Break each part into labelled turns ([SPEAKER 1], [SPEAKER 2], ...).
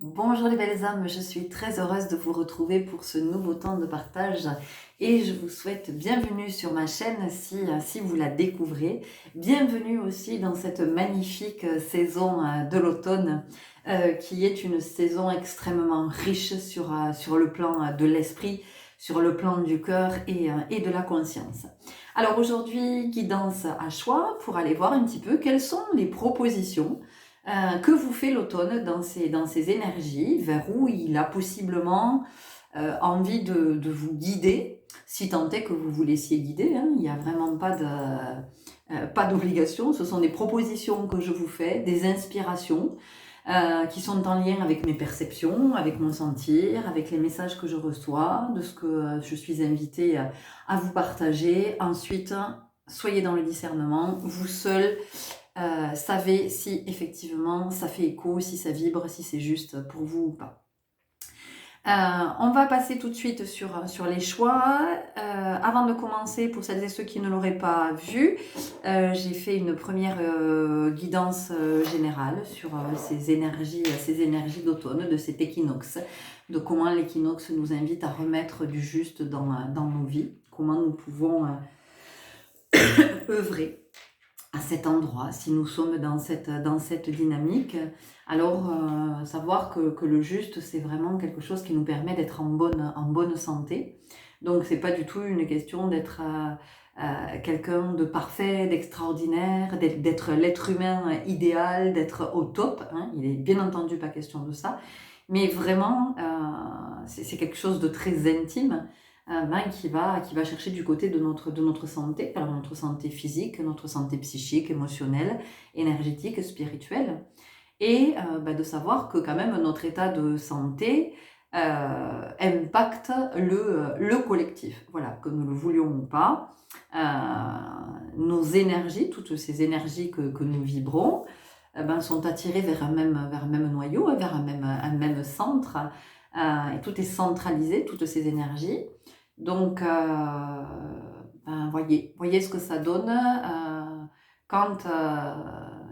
[SPEAKER 1] Bonjour les belles âmes, je suis très heureuse de vous retrouver pour ce nouveau temps de partage et je vous souhaite bienvenue sur ma chaîne si vous la découvrez. Bienvenue aussi dans cette magnifique saison de l'automne qui est une saison extrêmement riche sur le plan de l'esprit, sur le plan du cœur et de la conscience. Alors aujourd'hui, guidance à choix pour aller voir un petit peu quelles sont les propositions que vous fait l'automne dans ses énergies, vers où il a possiblement envie de vous guider, si tant est que vous vous laissiez guider. Hein. Il n'y a vraiment pas d'obligation, ce sont des propositions que je vous fais, des inspirations qui sont en lien avec mes perceptions, avec mon sentir, avec les messages que je reçois, de ce que je suis invitée à vous partager. Ensuite, soyez dans le discernement, vous seul savez si effectivement ça fait écho, si ça vibre, si c'est juste pour vous ou pas. On va passer tout de suite sur les choix. Avant de commencer, pour celles et ceux qui ne l'auraient pas vu, j'ai fait une première guidance générale sur ces énergies d'automne, de cet équinoxe, de comment l'équinoxe nous invite à remettre du juste dans nos vies, comment nous pouvons œuvrer à cet endroit, si nous sommes dans cette dynamique, alors savoir que le juste, c'est vraiment quelque chose qui nous permet d'être en bonne santé. Donc c'est pas du tout une question d'être quelqu'un de parfait, d'extraordinaire, d'être l'être humain idéal, d'être au top. Hein. Il est bien entendu pas question de ça, mais vraiment c'est quelque chose de très intime qui va chercher du côté de notre santé, alors notre santé physique, notre santé psychique, émotionnelle, énergétique, spirituelle, et de savoir que quand même notre état de santé impacte le collectif, voilà, que nous le voulions ou pas. Nos énergies, toutes ces énergies que nous vibrons, sont attirées vers un même noyau, vers un même centre, et tout est centralisé, toutes ces énergies. Donc, voyez ce que ça donne quand,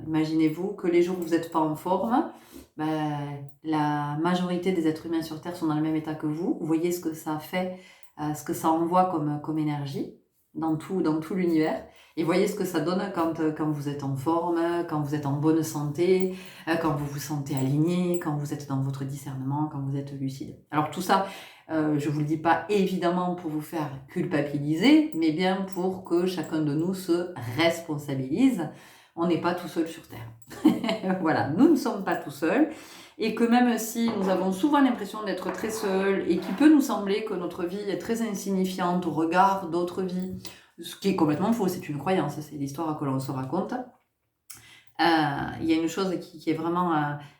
[SPEAKER 1] imaginez-vous que les jours où vous n'êtes pas en forme, la majorité des êtres humains sur Terre sont dans le même état que vous. Vous voyez ce que ça fait, ce que ça envoie comme énergie dans tout l'univers. Et voyez ce que ça donne quand vous êtes en forme, quand vous êtes en bonne santé, quand vous vous sentez aligné, quand vous êtes dans votre discernement, quand vous êtes lucide. Alors tout ça, je ne vous le dis pas évidemment pour vous faire culpabiliser, mais bien pour que chacun de nous se responsabilise. On n'est pas tout seul sur Terre. Voilà, nous ne sommes pas tout seuls. Et que même si nous avons souvent l'impression d'être très seuls et qu'il peut nous sembler que notre vie est très insignifiante au regard d'autres vies, ce qui est complètement faux, c'est une croyance, c'est l'histoire que l'on se raconte. Il y a une chose qui est vraiment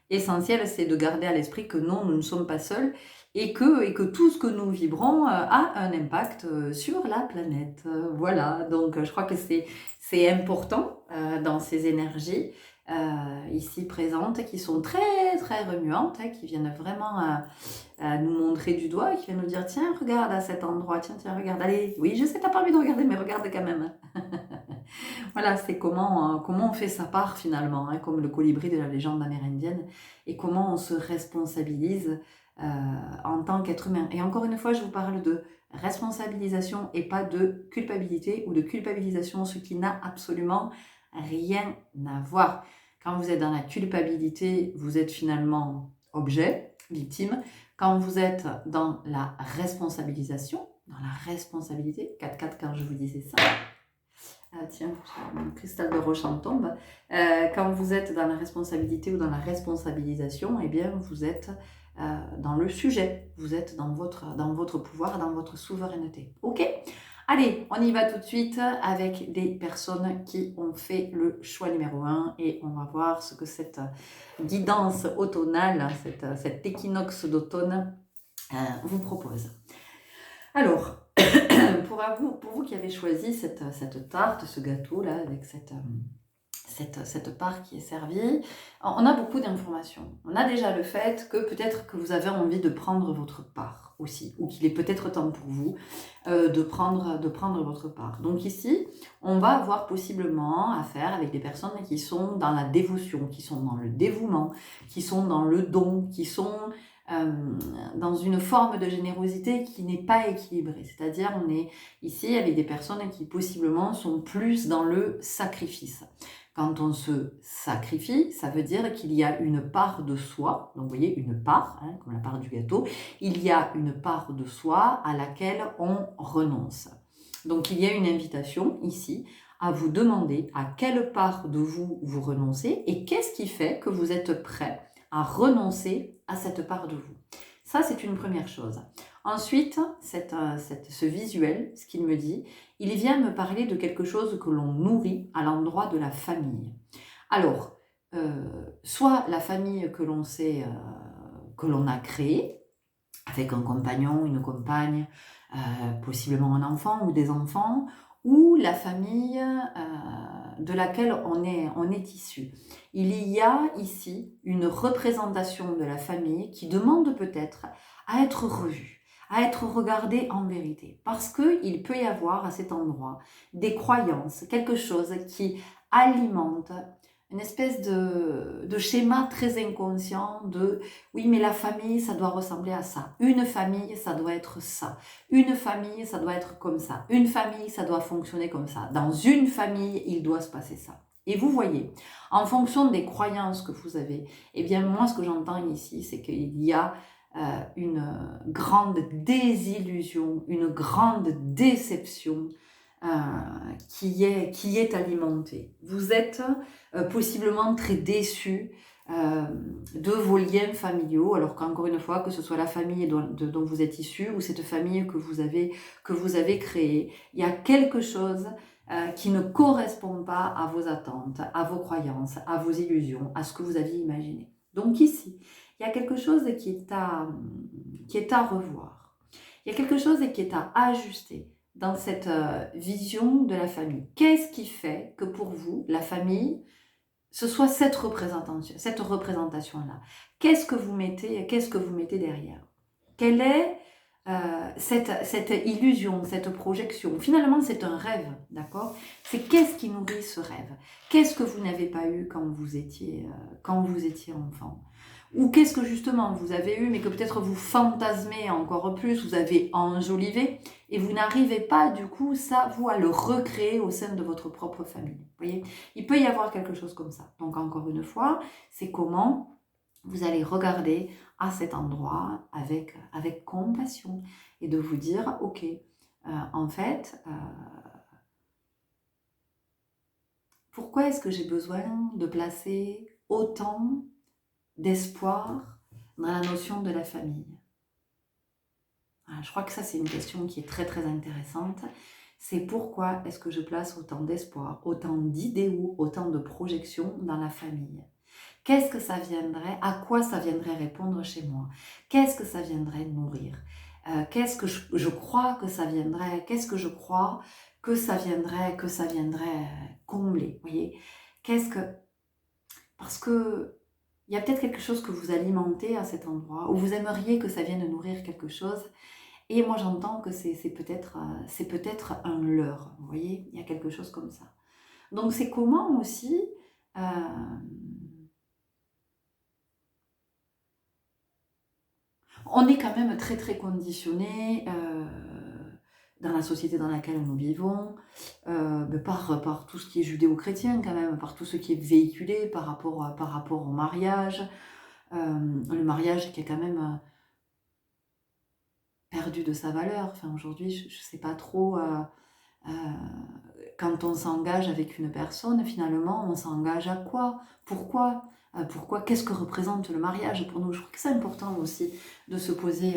[SPEAKER 1] essentielle, c'est de garder à l'esprit que non, nous ne sommes pas seuls et que tout ce que nous vibrons a un impact sur la planète. Voilà, donc je crois que c'est important dans ces énergies ici présentes qui sont très très remuantes, qui viennent vraiment nous montrer du doigt, qui viennent nous dire tiens, regarde à cet endroit, tiens, regarde, allez, oui, je sais, t'as pas envie de regarder, mais regarde quand même. Voilà, c'est comment on fait sa part finalement, hein, comme le colibri de la légende amérindienne, et comment on se responsabilise en tant qu'être humain. Et encore une fois, je vous parle de responsabilisation et pas de culpabilité ou de culpabilisation, ce qui n'a absolument rien à voir. Quand vous êtes dans la culpabilité, vous êtes finalement objet, victime. Quand vous êtes dans la responsabilisation, dans la responsabilité, 4-4 quand je vous disais ça, ah tiens, mon cristal de roche en tombe. Quand vous êtes dans la responsabilité ou dans la responsabilisation, eh bien, vous êtes dans le sujet. Vous êtes dans votre pouvoir, dans votre souveraineté. Ok? Allez, on y va tout de suite avec des personnes qui ont fait le choix numéro 1 et on va voir ce que cette guidance automnale, cet équinoxe d'automne vous propose. Alors, pour vous qui avez choisi cette tarte, ce gâteau là, avec cette part qui est servie, on a beaucoup d'informations. On a déjà le fait que peut-être que vous avez envie de prendre votre part aussi, ou qu'il est peut-être temps pour vous de prendre votre part. Donc ici, on va avoir possiblement affaire avec des personnes qui sont dans la dévotion, qui sont dans le dévouement, qui sont dans le don, qui sont dans une forme de générosité qui n'est pas équilibrée. C'est-à-dire, on est ici avec des personnes qui possiblement sont plus dans le sacrifice. Quand on se sacrifie, ça veut dire qu'il y a une part de soi, donc vous voyez, une part, hein, comme la part du gâteau, il y a une part de soi à laquelle on renonce. Donc il y a une invitation ici à vous demander à quelle part de vous vous renoncez et qu'est-ce qui fait que vous êtes prêt à renoncer à cette part de vous. Ça, c'est une première chose. Ensuite, ce visuel, ce qu'il me dit, il vient me parler de quelque chose que l'on nourrit à l'endroit de la famille. Alors, soit la famille que l'on sait, que l'on a créée, avec un compagnon, une compagne, possiblement un enfant ou des enfants, ou la famille de laquelle on est issu. Il y a ici une représentation de la famille qui demande peut-être à être revue, à être regardée en vérité, parce qu'il peut y avoir à cet endroit des croyances, quelque chose qui alimente une espèce de schéma très inconscient de oui, mais la famille, ça doit ressembler à ça. Une famille, ça doit être ça. Une famille, ça doit être comme ça. Une famille, ça doit fonctionner comme ça. Dans une famille, il doit se passer ça. Et vous voyez, en fonction des croyances que vous avez, eh bien, moi, ce que j'entends ici, c'est qu'il y a une grande désillusion, une grande déception qui est alimentée. Vous êtes possiblement très déçu de vos liens familiaux, alors qu'encore une fois, que ce soit la famille dont vous êtes issu ou cette famille que vous avez créée, il y a quelque chose qui ne correspond pas à vos attentes, à vos croyances, à vos illusions, à ce que vous aviez imaginé. Donc ici, il y a quelque chose qui est à revoir. Il y a quelque chose qui est à ajuster dans cette vision de la famille. Qu'est-ce qui fait que pour vous, la famille, ce soit cette représentation-là? Qu'est-ce que vous mettez derrière? Quelle est cette illusion, cette projection? Finalement, c'est un rêve, d'accord? C'est qu'est-ce qui nourrit ce rêve? Qu'est-ce que vous n'avez pas eu quand vous étiez enfant? Ou qu'est-ce que justement vous avez eu, mais que peut-être vous fantasmez encore plus, vous avez enjolivé, et vous n'arrivez pas du coup, ça, vous, à le recréer au sein de votre propre famille. Vous voyez, il peut y avoir quelque chose comme ça. Donc encore une fois, c'est comment vous allez regarder à cet endroit avec compassion et de vous dire, ok, en fait, pourquoi est-ce que j'ai besoin de placer autant d'espoir dans la notion de la famille? Je crois que ça, c'est une question qui est très très intéressante. C'est pourquoi est-ce que je place autant d'espoir, autant d'idéaux, autant de projections dans la famille? Qu'est-ce que ça viendrait, à quoi ça viendrait répondre chez moi? Qu'est-ce que ça viendrait nourrir? Qu'est-ce que je crois que ça viendrait, qu'est-ce que je crois que ça viendrait combler? Vous voyez? Parce que il y a peut-être quelque chose que vous alimentez à cet endroit, où vous aimeriez que ça vienne nourrir quelque chose. Et moi, j'entends que c'est peut-être un leurre. Vous voyez, il y a quelque chose comme ça. Donc, c'est comment aussi on est quand même très très conditionné dans la société dans laquelle nous vivons, par tout ce qui est judéo-chrétien quand même, par tout ce qui est véhiculé par rapport au mariage. Le mariage qui est quand même perdu de sa valeur. Enfin, aujourd'hui, je ne sais pas trop. Quand on s'engage avec une personne, finalement, on s'engage à quoi? Pourquoi? Pourquoi? Qu'est-ce que représente le mariage pour nous? Je crois que c'est important aussi de se poser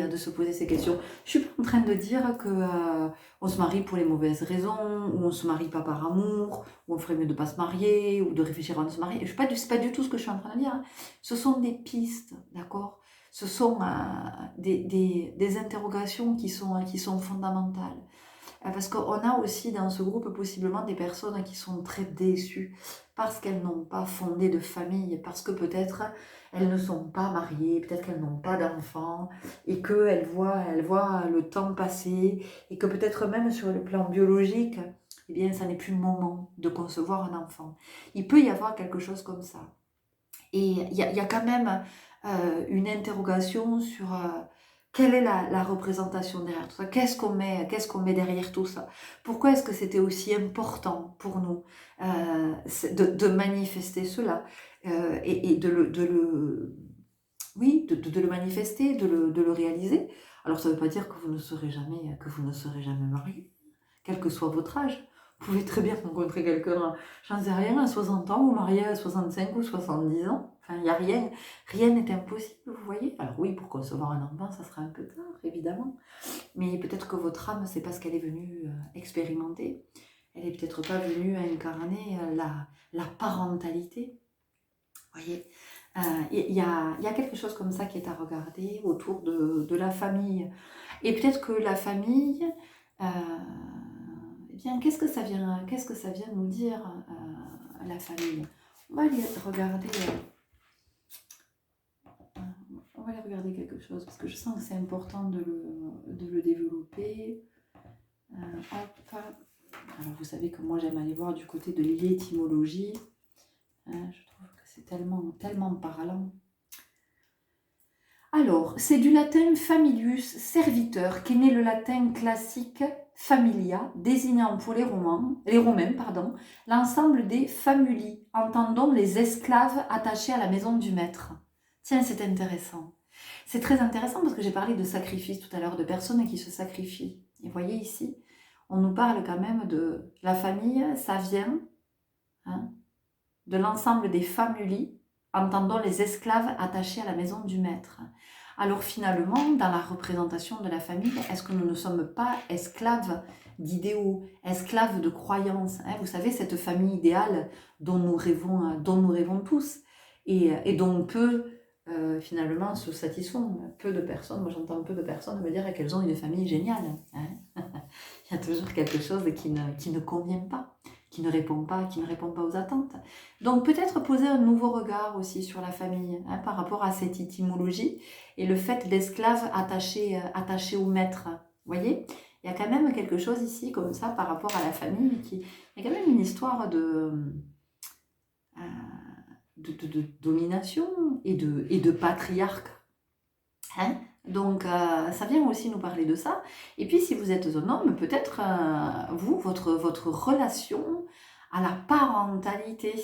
[SPEAKER 1] ces questions. Je suis pas en train de dire que on se marie pour les mauvaises raisons, ou on se marie pas par amour, ou on ferait mieux de pas se marier, ou de réfléchir avant de se marier. C'est pas du tout ce que je suis en train de dire, hein. Ce sont des pistes, d'accord? Ce sont des interrogations qui sont fondamentales. Parce qu'on a aussi dans ce groupe possiblement des personnes qui sont très déçues parce qu'elles n'ont pas fondé de famille, parce que peut-être elles ne sont pas mariées, peut-être qu'elles n'ont pas d'enfants et elles voient le temps passer et que peut-être même sur le plan biologique, eh bien, ça n'est plus le moment de concevoir un enfant. Il peut y avoir quelque chose comme ça. Et il y a quand même une interrogation sur quelle est la représentation derrière tout ça. Qu'est-ce qu'on met derrière tout ça? Pourquoi est-ce que c'était aussi important pour nous de manifester cela et oui, de le manifester, de le réaliser. Alors ça ne veut pas dire que vous ne serez jamais marié, quel que soit votre âge. Vous pouvez très bien rencontrer quelqu'un, j'en sais rien, à 60 ans, ou marié à 65 ou 70 ans. Enfin, il n'y a rien n'est impossible, vous voyez. Alors oui, pour concevoir un enfant, ça sera un peu tard, évidemment. Mais peut-être que votre âme, c'est pas ce qu'elle est venue expérimenter. Elle est peut-être pas venue incarner la parentalité. Vous voyez, il y a quelque chose comme ça qui est à regarder autour de la famille. Et peut-être que la famille, euh, eh bien, qu'est-ce que ça vient nous dire, la famille? On va aller regarder, on va aller regarder quelque chose, parce que je sens que c'est important de le développer. Hop. Alors, vous savez que moi, j'aime aller voir du côté de l'étymologie. Je trouve que c'est tellement parlant. Alors, c'est du latin familius, serviteur, qu'est né le latin classique familia, désignant pour les Romains, l'ensemble des famuli, entendons les esclaves attachés à la maison du maître. Tiens, c'est intéressant. C'est très intéressant parce que j'ai parlé de sacrifice tout à l'heure, de personnes qui se sacrifient. Et vous voyez ici, on nous parle quand même de la famille, ça vient de l'ensemble des famuli, entendons les esclaves attachés à la maison du maître. Alors finalement, dans la représentation de la famille, est-ce que nous ne sommes pas esclaves d'idéaux, esclaves de croyances, vous savez, cette famille idéale dont nous rêvons tous et dont peu finalement se satisfont. Peu de personnes, moi j'entends peu de personnes me dire qu'elles ont une famille géniale. Il y a toujours quelque chose qui ne convient pas, qui ne répond pas aux attentes. Donc peut-être poser un nouveau regard aussi sur la famille par rapport à cette étymologie et le fait d'esclave attaché au maître. Vous voyez, il y a quand même quelque chose ici comme ça par rapport à la famille. Il y a quand même une histoire de domination et de patriarcat. Donc ça vient aussi nous parler de ça. Et puis si vous êtes un homme, peut-être votre relation à la parentalité,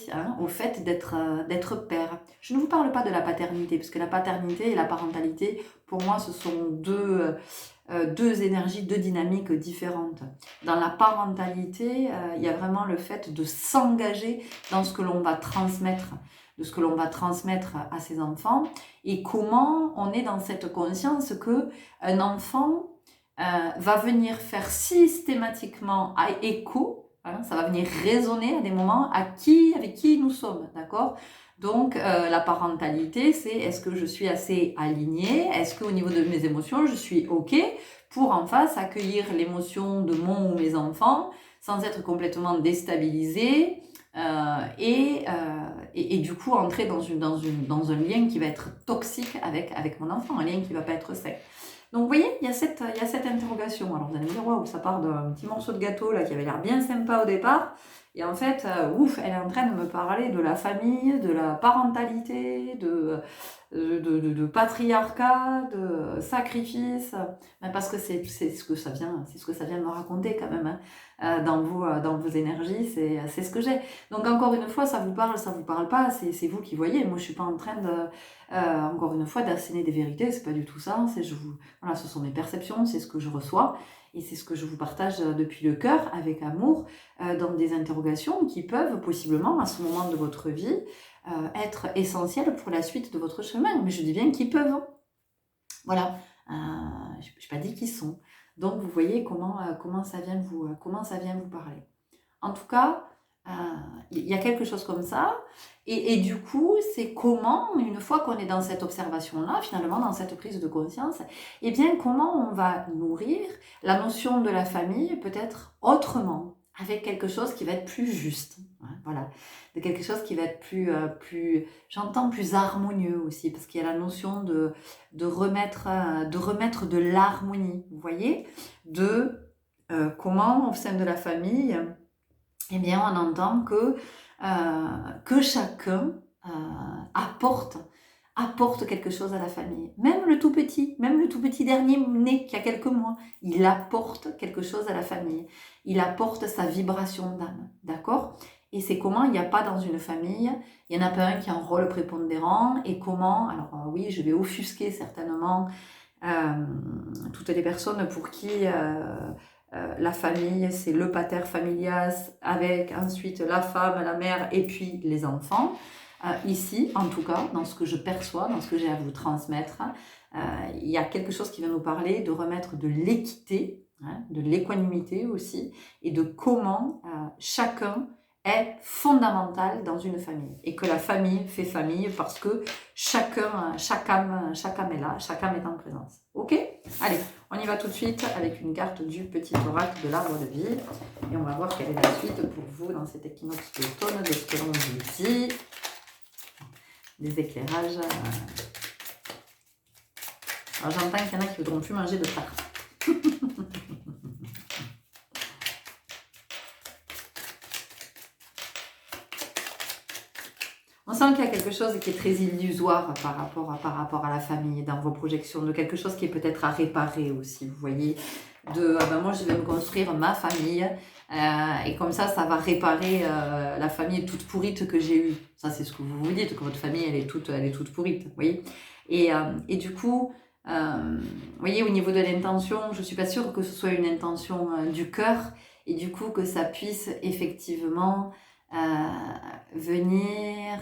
[SPEAKER 1] au fait d'être père. Je ne vous parle pas de la paternité, parce que la paternité et la parentalité, pour moi, ce sont deux énergies, deux dynamiques différentes. Dans la parentalité, il y a vraiment le fait de s'engager dans ce que l'on va transmettre, de ce que l'on va transmettre à ses enfants, et comment on est dans cette conscience que un enfant va venir faire systématiquement écho, ça va venir résonner à des moments avec qui nous sommes, d'accord? Donc la parentalité, c'est est-ce que je suis assez alignée, est-ce qu'au niveau de mes émotions, je suis OK pour en face accueillir l'émotion de mon ou mes enfants sans être complètement déstabilisée, et du coup entrer dans un lien qui va être toxique avec mon enfant, un lien qui ne va pas être sain. Donc vous voyez, il y a cette interrogation. Alors vous allez me dire, waouh, ça part d'un petit morceau de gâteau là qui avait l'air bien sympa au départ. Et en fait, elle est en train de me parler de la famille, de la parentalité, de patriarcat, de sacrifice. Mais parce que c'est ce que ça vient de me raconter quand même, dans vos énergies, c'est ce que j'ai. Donc encore une fois, ça vous parle pas, c'est vous qui voyez. Moi, je suis pas en train de, encore une fois, d'asséner des vérités, c'est pas du tout ça. Voilà, ce sont mes perceptions, c'est ce que je reçois. Et c'est ce que je vous partage depuis le cœur, avec amour, dans des interrogations qui peuvent possiblement, à ce moment de votre vie, être essentielles pour la suite de votre chemin. Mais je dis bien qu'ils peuvent. Voilà, je n'ai pas dit qu'ils sont. Donc vous voyez comment ça vient vous parler. En tout cas, Il y a quelque chose comme ça. Et du coup, c'est comment, une fois qu'on est dans cette observation-là, finalement, dans cette prise de conscience, eh bien, comment on va nourrir la notion de la famille peut-être autrement, avec quelque chose qui va être plus juste. Hein, voilà, de quelque chose qui va être j'entends plus harmonieux aussi, parce qu'il y a la notion de remettre de l'harmonie, vous voyez, comment au sein de la famille, eh bien, on entend que chacun euh, apporte, apporte quelque chose à la famille. Même le tout petit dernier né qui a quelques mois, il apporte quelque chose à la famille. Il apporte sa vibration d'âme, d'accord? Et c'est comment il n'y a pas dans une famille, il n'y en a pas un qui a un rôle prépondérant, et comment, alors oui, je vais offusquer certainement toutes les personnes pour qui la famille, c'est le pater familias, avec ensuite la femme, la mère et puis les enfants. Ici, en tout cas, dans ce que je perçois, dans ce que j'ai à vous transmettre, il y a quelque chose qui vient nous parler de remettre de l'équité, hein, de l'équanimité aussi, et de comment chacun est fondamental dans une famille. Et que la famille fait famille parce que chaque âme est là, chaque âme est en présence. Ok? Allez, on y va tout de suite avec une carte du petit oracle de l'arbre de vie. Et on va voir quelle est la suite pour vous dans cet équinoxe d'automne, de ce que l'on vous dit. Des éclairages. Alors j'entends qu'il y en a qui ne voudront plus manger de tarte. On sent qu'il y a quelque chose qui est très illusoire par rapport à la famille, dans vos projections, de quelque chose qui est peut-être à réparer aussi, vous voyez, moi je vais me construire ma famille, et comme ça va réparer la famille toute pourrite que j'ai eue. Ça c'est ce que vous vous dites, que votre famille elle est toute pourrite, vous voyez. Et du coup, vous voyez, au niveau de l'intention, je ne suis pas sûre que ce soit une intention du cœur, et du coup que ça puisse effectivement venir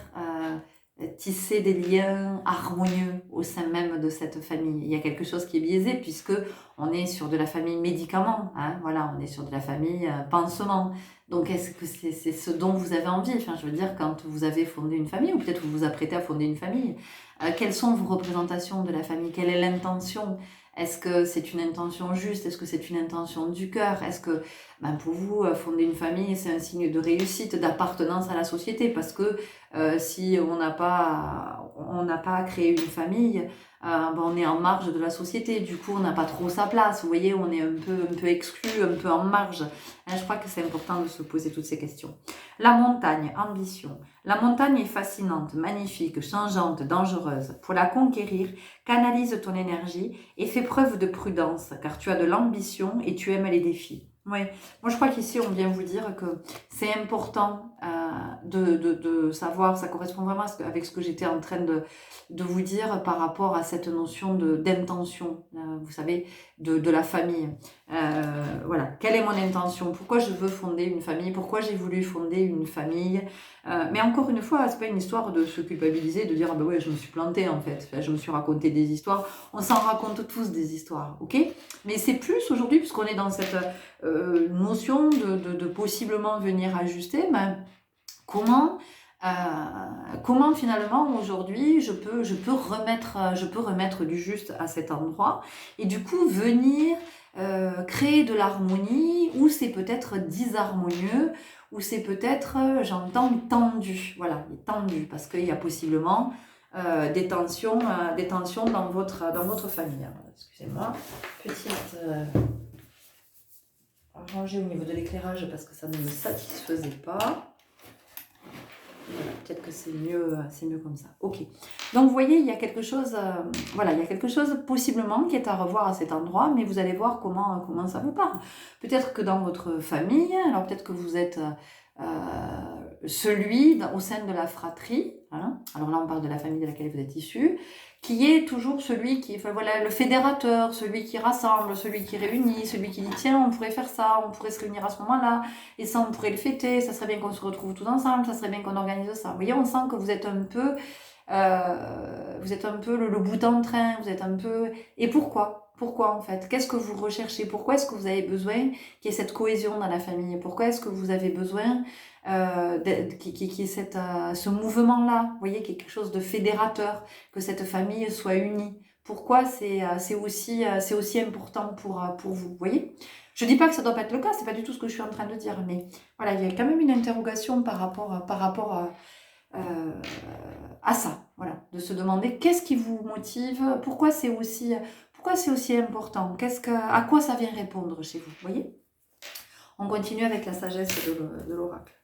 [SPEAKER 1] tisser des liens harmonieux au sein même de cette famille. Il y a quelque chose qui est biaisé puisque on est sur de la famille médicament, hein, voilà, on est sur de la famille pansement. Donc est-ce que c'est ce dont vous avez envie? Enfin, je veux dire, quand vous avez fondé une famille, ou peut-être vous vous apprêtez à fonder une famille, quelles sont vos représentations de la famille? Quelle est l'intention? Est-ce que c'est une intention juste? Est-ce que c'est une intention du cœur? Est-ce que pour vous, fonder une famille, c'est un signe de réussite, d'appartenance à la société? Parce que si on n'a pas créé une famille, on est en marge de la société. Du coup, on n'a pas trop sa place. Vous voyez, on est un peu exclu, un peu en marge. Hein, je crois que c'est important de se poser toutes ces questions. La montagne, ambition. La montagne est fascinante, magnifique, changeante, dangereuse. Pour la conquérir, canalise ton énergie et fais preuve de prudence, car tu as de l'ambition et tu aimes les défis. Oui, moi je crois qu'ici on vient vous dire que c'est important de savoir, ça correspond vraiment avec ce que j'étais en train de vous dire par rapport à cette notion d'intention, vous savez, de la famille. Voilà, quelle est mon intention? Pourquoi je veux fonder une famille? Pourquoi j'ai voulu fonder une famille? Mais encore une fois, c'est pas une histoire de se culpabiliser, de dire ah ben ouais, je me suis plantée en fait, enfin, je me suis raconté des histoires. On s'en raconte tous des histoires, ok? Mais c'est plus aujourd'hui, puisqu'on est dans cette notion de possiblement venir ajuster, comment finalement aujourd'hui je peux remettre du juste à cet endroit et du coup venir créer de l'harmonie où c'est peut-être disharmonieux, où c'est peut-être, j'entends, tendu. Voilà, tendu, parce qu'il y a possiblement des tensions dans votre famille. Alors, excusez-moi, petite arranger au niveau de l'éclairage parce que ça ne me satisfaisait pas. Voilà, peut-être que c'est mieux comme ça. Ok. Donc vous voyez, il y a quelque chose, il y a quelque chose possiblement qui est à revoir à cet endroit, mais vous allez voir comment ça vous parle. Peut-être que dans votre famille, alors peut-être que vous êtes celui au sein de la fratrie, hein, alors là on parle de la famille de laquelle vous êtes issu, qui est toujours celui qui, le fédérateur, celui qui rassemble, celui qui réunit, celui qui dit tiens, on pourrait faire ça, on pourrait se réunir à ce moment-là, et ça on pourrait le fêter, ça serait bien qu'on se retrouve tous ensemble, ça serait bien qu'on organise ça. Vous voyez, on sent que vous êtes un peu le bout en train, vous êtes un peu... Et pourquoi? Pourquoi en fait? Qu'est-ce que vous recherchez? Pourquoi est-ce que vous avez besoin qu'il y ait cette cohésion dans la famille? Pourquoi est-ce que vous avez besoin qu'il y ait ce mouvement-là? Vous voyez, qu'il y ait quelque chose de fédérateur, que cette famille soit unie. Pourquoi c'est aussi important pour vous? Vous voyez? Je dis pas que ça doit pas être le cas, c'est pas du tout ce que je suis en train de dire, mais voilà, il y a quand même une interrogation par rapport à ça, voilà, de se demander qu'est-ce qui vous motive, pourquoi c'est aussi important, à quoi ça vient répondre chez vous, vous voyez? On continue avec la sagesse de l'oracle.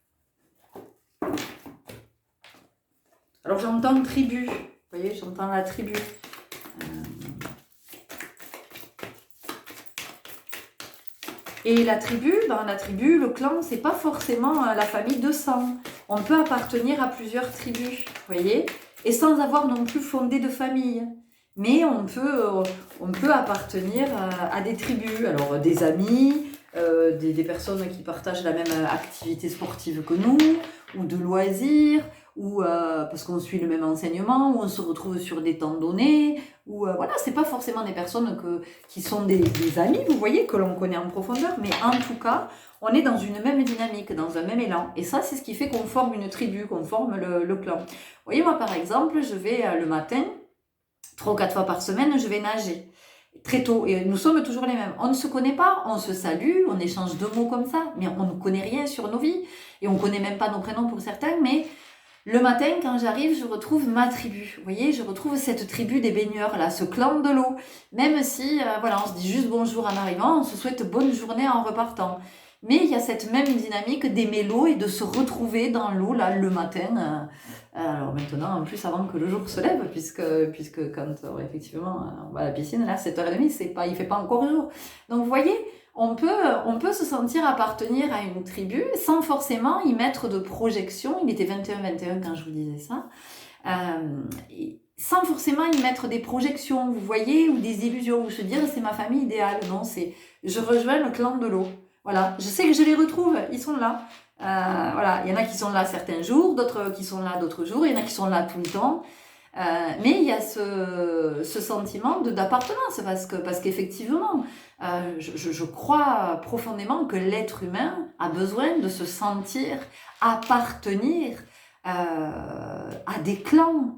[SPEAKER 1] Alors j'entends tribu, vous voyez, j'entends la tribu. Et la tribu, dans la tribu, le clan, c'est pas forcément la famille de sang. On peut appartenir à plusieurs tribus, vous voyez, et sans avoir non plus fondé de famille. Mais on peut appartenir à des tribus, alors des amis, des personnes qui partagent la même activité sportive que nous, ou de loisirs, ou parce qu'on suit le même enseignement, ou on se retrouve sur des temps donnés, ou voilà, c'est pas forcément des personnes qui sont des amis, vous voyez, que l'on connaît en profondeur, mais en tout cas, on est dans une même dynamique, dans un même élan. Et ça, c'est ce qui fait qu'on forme une tribu, qu'on forme le clan. Vous voyez, moi, par exemple, je vais le matin, 3 ou 4 fois par semaine, je vais nager. Très tôt, et nous sommes toujours les mêmes. On ne se connaît pas, on se salue, on échange 2 mots comme ça, mais on ne connaît rien sur nos vies, et on ne connaît même pas nos prénoms pour certains, mais le matin, quand j'arrive, je retrouve ma tribu. Vous voyez, je retrouve cette tribu des baigneurs, là, ce clan de l'eau. Même si, voilà, on se dit juste bonjour en arrivant, on se souhaite bonne journée en repartant. Mais il y a cette même dynamique d'aimer l'eau et de se retrouver dans l'eau, là, le matin. Alors maintenant, en plus, avant que le jour se lève, puisque quand, effectivement, on va à la piscine, là, 7h30, il fait pas encore jour. Donc, vous voyez, on peut se sentir appartenir à une tribu sans forcément y mettre de projection. Il était 21-21 quand je vous disais ça. Sans forcément y mettre des projections, vous voyez, ou des illusions, ou se dire c'est ma famille idéale. Non, c'est je rejoins le clan de l'eau. Voilà, je sais que je les retrouve, ils sont là. Voilà, il y en a qui sont là certains jours, d'autres qui sont là d'autres jours, il y en a qui sont là tout le temps. Mais il y a ce sentiment d'appartenance parce qu'effectivement, je crois profondément que l'être humain a besoin de se sentir appartenir à des clans,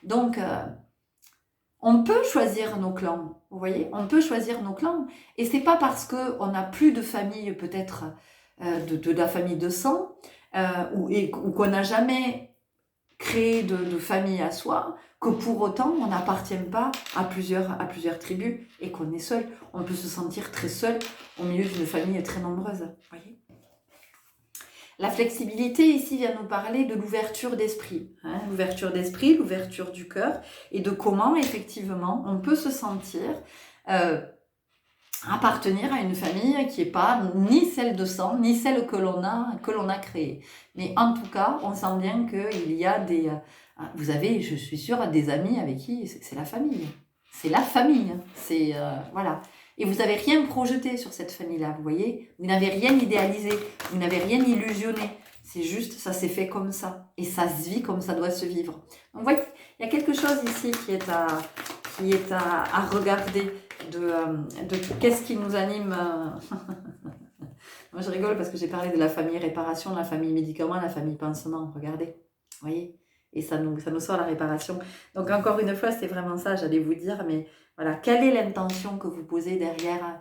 [SPEAKER 1] donc on peut choisir nos clans, vous voyez, on peut choisir nos clans, et c'est pas parce que on n'a plus de famille peut-être de la famille de sang ou qu'on n'a jamais créé de famille à soi, que pour autant on n'appartient pas à plusieurs tribus et qu'on est seul. On peut se sentir très seul au milieu d'une famille très nombreuse. Voyez, la flexibilité ici vient nous parler de l'ouverture d'esprit, l'ouverture d'esprit, l'ouverture du cœur, et de comment effectivement on peut se sentir appartenir à une famille qui n'est pas ni celle de sang, ni celle que l'on a créée. Mais en tout cas, on sent bien qu'il y a vous avez, je suis sûre, des amis avec qui c'est la famille. C'est la famille. Voilà. Et vous n'avez rien projeté sur cette famille-là, vous voyez. Vous n'avez rien idéalisé, vous n'avez rien illusionné. C'est juste, ça s'est fait comme ça. Et ça se vit comme ça doit se vivre. Donc, vous voyez, il y a quelque chose ici qui est à regarder de qu'est-ce qui nous anime. Moi, je rigole parce que j'ai parlé de la famille réparation, de la famille médicament, de la famille pansement. Regardez, vous voyez, et ça nous sort la réparation. Donc, encore une fois, c'est vraiment ça, j'allais vous dire, mais voilà, quelle est l'intention que vous posez derrière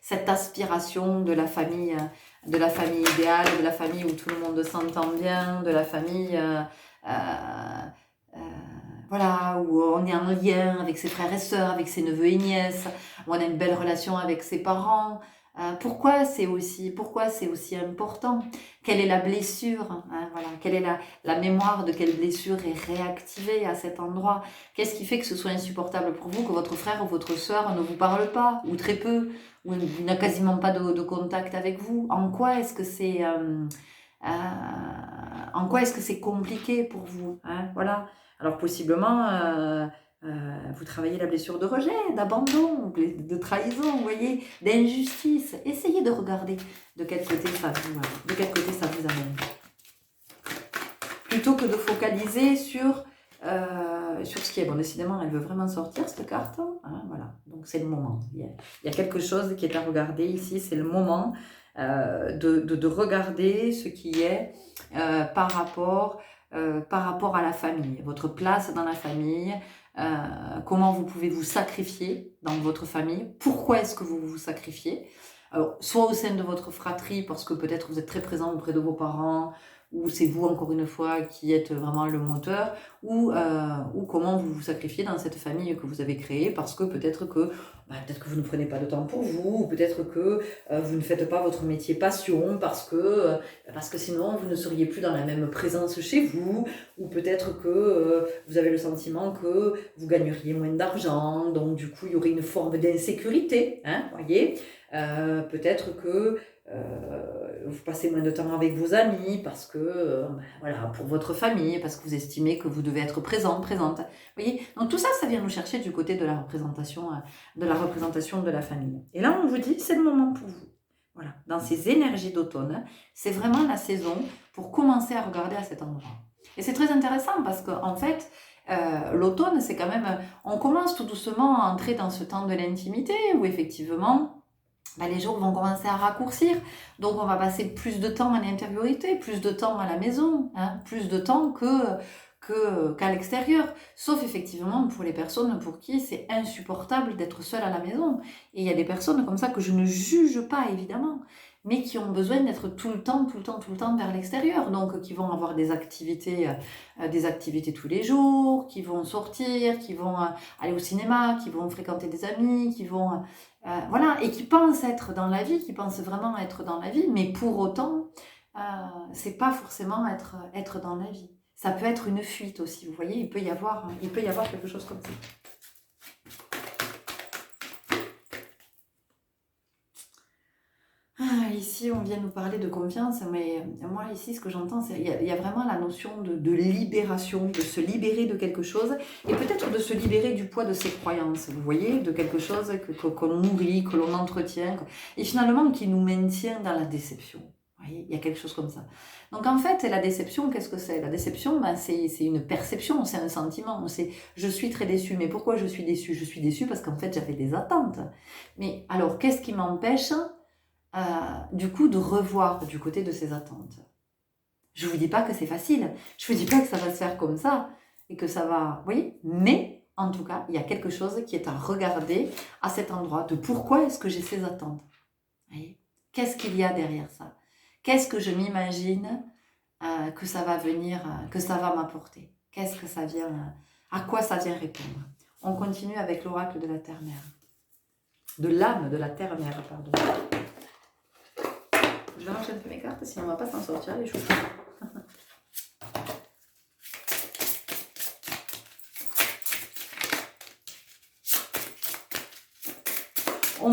[SPEAKER 1] cette aspiration de la famille idéale, de la famille où tout le monde s'entend bien, de la famille voilà, où on est en lien avec ses frères et sœurs, avec ses neveux et nièces, où on a une belle relation avec ses parents. Pourquoi c'est aussi important? Quelle est la blessure, voilà, quelle est la mémoire de quelle blessure est réactivée à cet endroit? Qu'est-ce qui fait que ce soit insupportable pour vous que votre frère ou votre sœur ne vous parle pas, ou très peu, ou n'a quasiment pas de contact avec vous? En quoi est-ce que c'est compliqué pour vous, voilà. Alors possiblement, vous travaillez la blessure de rejet, d'abandon, de trahison, vous voyez, d'injustice. Essayez de regarder de quel côté ça vous amène. Plutôt que de focaliser sur sur ce qui est bon. Décidément, elle veut vraiment sortir cette carte. Hein, voilà, donc c'est le moment. Il y a quelque chose qui est à regarder ici. C'est le moment de regarder ce qui est par rapport à la famille, votre place dans la famille, comment vous pouvez vous sacrifier dans votre famille, pourquoi est-ce que vous vous sacrifiez. Alors, soit au sein de votre fratrie, parce que peut-être vous êtes très présent auprès de vos parents, ou c'est vous, encore une fois, qui êtes vraiment le moteur, ou comment vous vous sacrifiez dans cette famille que vous avez créée, parce que peut-être que vous ne prenez pas de temps pour vous, ou peut-être que vous ne faites pas votre métier passion, parce que sinon vous ne seriez plus dans la même présence chez vous, ou peut-être que vous avez le sentiment que vous gagneriez moins d'argent, donc du coup il y aurait une forme d'insécurité, hein, voyez. Peut-être que vous passez moins de temps avec vos amis parce que, voilà, pour votre famille, parce que vous estimez que vous devez être présente. Vous voyez, donc tout ça, ça vient nous chercher du côté de la représentation de la famille. Et là, on vous dit, c'est le moment pour vous. Voilà, dans ces énergies d'automne, c'est vraiment la saison pour commencer à regarder à cet endroit. Et c'est très intéressant parce qu'en fait, l'automne, c'est quand même, on commence tout doucement à entrer dans ce temps de l'intimité où effectivement, les jours vont commencer à raccourcir. Donc on va passer plus de temps à l'intériorité, plus de temps à la maison, hein, plus de temps qu'à l'extérieur. Sauf effectivement pour les personnes pour qui c'est insupportable d'être seule à la maison. Et il y a des personnes comme ça que je ne juge pas évidemment, mais qui ont besoin d'être tout le temps vers l'extérieur. Donc qui vont avoir des activités tous les jours, qui vont sortir, qui vont aller au cinéma, qui vont fréquenter des amis, qui vont... voilà, et qui pensent être dans la vie, qui pensent vraiment être dans la vie, mais pour autant, c'est pas forcément être dans la vie. Ça peut être une fuite aussi, vous voyez, il peut y avoir quelque chose comme ça. Ici, on vient nous parler de confiance, mais moi, ici, ce que j'entends, c'est qu'il y a vraiment la notion de libération, de se libérer de quelque chose, et peut-être de se libérer du poids de ses croyances, vous voyez, de quelque chose que l'on nourrit, que l'on entretient, et finalement qui nous maintient dans la déception. Vous voyez, il y a quelque chose comme ça. Donc en fait, la déception, qu'est-ce que c'est? La déception, c'est une perception, c'est un sentiment, c'est je suis très déçue. Mais pourquoi je suis déçue? Je suis déçue parce qu'en fait, j'avais des attentes. Mais alors, qu'est-ce qui m'empêche du coup de revoir du côté de ses attentes? Je vous dis pas que c'est facile, je vous dis pas que ça va se faire comme ça et que ça va, vous voyez, mais en tout cas, il y a quelque chose qui est à regarder à cet endroit de pourquoi est-ce que j'ai ces attentes. Vous voyez, qu'est-ce qu'il y a derrière ça? Qu'est-ce que je m'imagine que ça va venir, que ça va m'apporter? Qu'est-ce que ça vient, à quoi ça vient répondre? On continue avec l'oracle de la Terre-Mère, de l'âme de la Terre-Mère, pardon. Je vais ranger un peu mes cartes, sinon on ne va pas s'en sortir les choses. On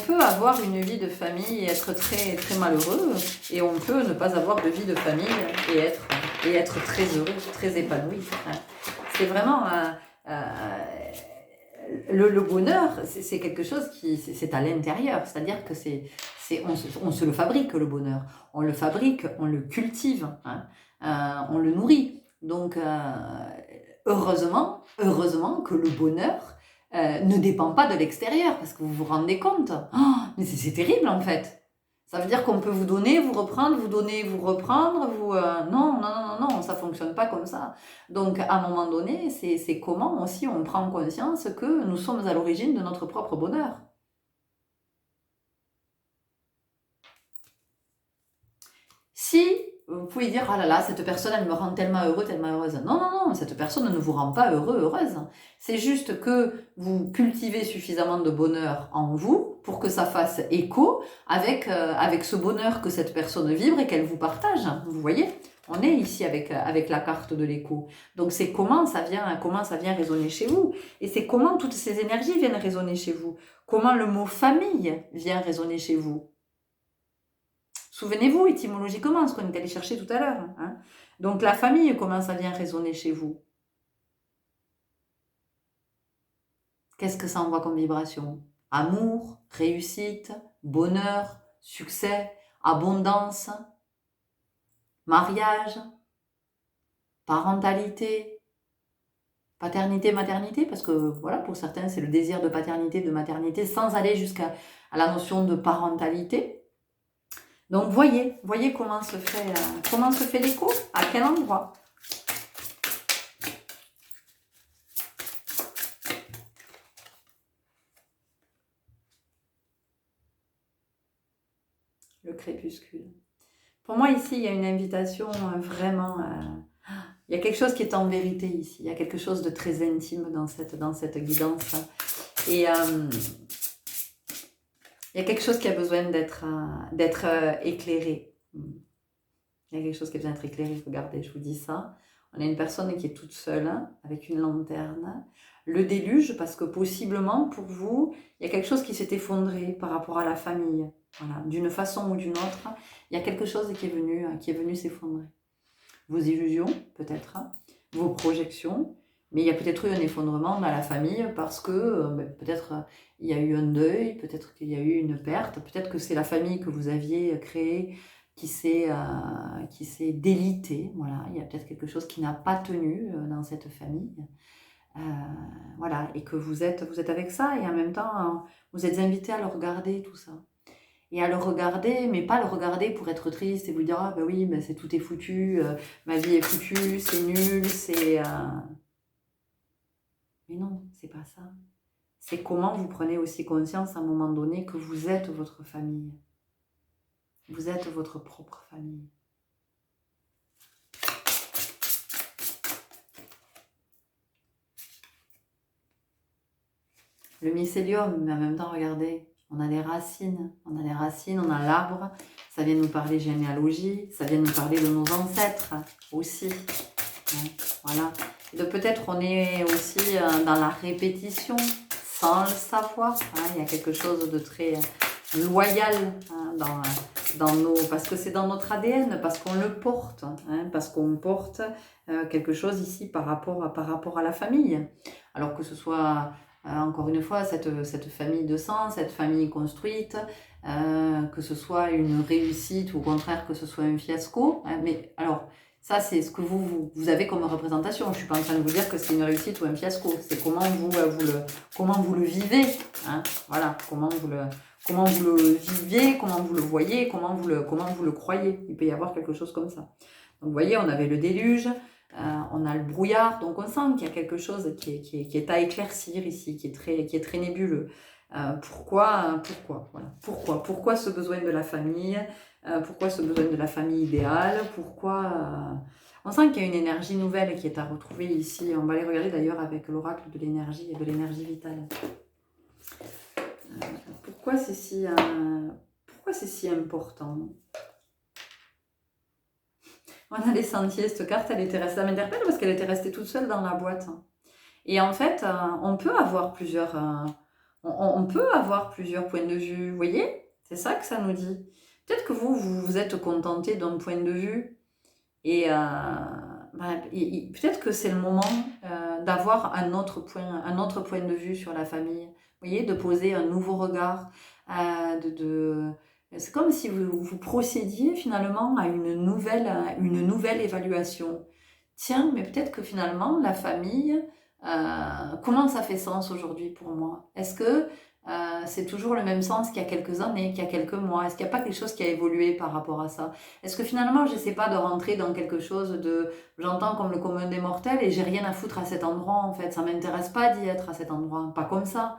[SPEAKER 1] peut avoir une vie de famille et être très, très malheureux, et on peut ne pas avoir de vie de famille et être très heureux, très épanoui. C'est vraiment le bonheur, c'est quelque chose qui c'est à l'intérieur, c'est-à-dire que on se le fabrique le bonheur, on le fabrique, on le cultive, hein, on le nourrit. Donc heureusement que le bonheur ne dépend pas de l'extérieur, parce que vous vous rendez compte, oh, mais c'est terrible en fait. Ça veut dire qu'on peut vous donner, vous reprendre, vous donner, vous reprendre, vous... non, ça fonctionne pas comme ça. Donc, à un moment donné, c'est comment aussi on prend conscience que nous sommes à l'origine de notre propre bonheur. Si vous pouvez dire, ah là là, cette personne, elle me rend tellement heureux, tellement heureuse. Non, cette personne ne vous rend pas heureux, heureuse. C'est juste que vous cultivez suffisamment de bonheur en vous pour que ça fasse écho avec ce bonheur que cette personne vibre et qu'elle vous partage. Vous voyez, on est ici avec la carte de l'écho. Donc c'est comment ça vient résonner chez vous. Et c'est comment toutes ces énergies viennent résonner chez vous. Comment le mot famille vient résonner chez vous. Souvenez-vous étymologiquement ce qu'on est allé chercher tout à l'heure. Hein. Donc la famille, comment ça vient résonner chez vous? Qu'est-ce que ça envoie comme vibration? Amour, réussite, bonheur, succès, abondance, mariage, parentalité, paternité, maternité, parce que voilà, pour certains, c'est le désir de paternité, de maternité, sans aller jusqu'à la notion de parentalité. Donc, voyez comment se fait l'écho, à quel endroit. Le crépuscule. Pour moi, ici, il y a une invitation vraiment... il y a quelque chose qui est en vérité ici. Il y a quelque chose de très intime dans cette guidance. Et il y a quelque chose qui a besoin d'être éclairé. Il y a quelque chose qui a besoin d'être éclairé. Regardez, je vous dis ça. On a une personne qui est toute seule, avec une lanterne. Le déluge, parce que possiblement, pour vous, il y a quelque chose qui s'est effondré par rapport à la famille. Voilà, d'une façon ou d'une autre, il y a quelque chose qui est venu s'effondrer. Vos illusions, peut-être, vos projections, mais il y a peut-être eu un effondrement dans la famille parce que peut-être il y a eu un deuil, peut-être qu'il y a eu une perte, peut-être que c'est la famille que vous aviez créée qui s'est délitée. Voilà, il y a peut-être quelque chose qui n'a pas tenu dans cette famille. Voilà, et que vous êtes avec ça, et en même temps, vous êtes invité à le regarder, tout ça. Et à le regarder, mais pas le regarder pour être triste et vous dire « Ah ben oui, ben tout est foutu, ma vie est foutue, c'est nul, c'est... Mais non, c'est pas ça. C'est comment vous prenez aussi conscience à un moment donné que vous êtes votre famille. Vous êtes votre propre famille. Le mycélium, mais en même temps, regardez, on a des racines, on a l'arbre, ça vient nous parler généalogie, ça vient nous parler de nos ancêtres aussi. Voilà. Et donc peut-être on est aussi dans la répétition, sans le savoir. Il y a quelque chose de très loyal dans nos... Parce que c'est dans notre ADN, parce qu'on le porte, parce qu'on porte quelque chose ici par rapport à la famille. Alors que ce soit... encore une fois, cette famille de sang, cette famille construite, que ce soit une réussite ou au contraire que ce soit un fiasco. Mais alors, ça c'est ce que vous avez comme représentation. Je ne suis pas en train de vous dire que c'est une réussite ou un fiasco. C'est comment vous le vivez. Voilà, comment vous le vivez, comment vous le voyez, comment vous le croyez. Il peut y avoir quelque chose comme ça. Donc vous voyez, on avait le déluge. On a le brouillard, donc on sent qu'il y a quelque chose qui est à éclaircir ici, qui est très nébuleux. Pourquoi ce besoin de la famille? Pourquoi ce besoin de la famille idéale? On sent qu'il y a une énergie nouvelle qui est à retrouver ici. On va aller regarder d'ailleurs avec l'oracle de l'énergie et de l'énergie vitale. Pourquoi c'est si important? On a les sentiers, cette carte, ça m'interpelle parce qu'elle était restée toute seule dans la boîte. Et en fait, on peut avoir plusieurs points de vue, vous voyez? C'est ça que ça nous dit. Peut-être que vous vous êtes contenté d'un point de vue et peut-être que c'est le moment d'avoir un autre point de vue sur la famille. Vous voyez, de poser un nouveau regard, c'est comme si vous procédiez finalement à une nouvelle évaluation. Tiens, mais peut-être que finalement, la famille, comment ça fait sens aujourd'hui pour moi? Est-ce que c'est toujours le même sens qu'il y a quelques années, qu'il y a quelques mois? Est-ce qu'il n'y a pas quelque chose qui a évolué par rapport à ça? Est-ce que finalement, je n'essaie pas de rentrer dans quelque chose de... J'entends comme le commun des mortels et j'ai rien à foutre à cet endroit en fait. Ça ne m'intéresse pas d'y être à cet endroit. Pas comme ça.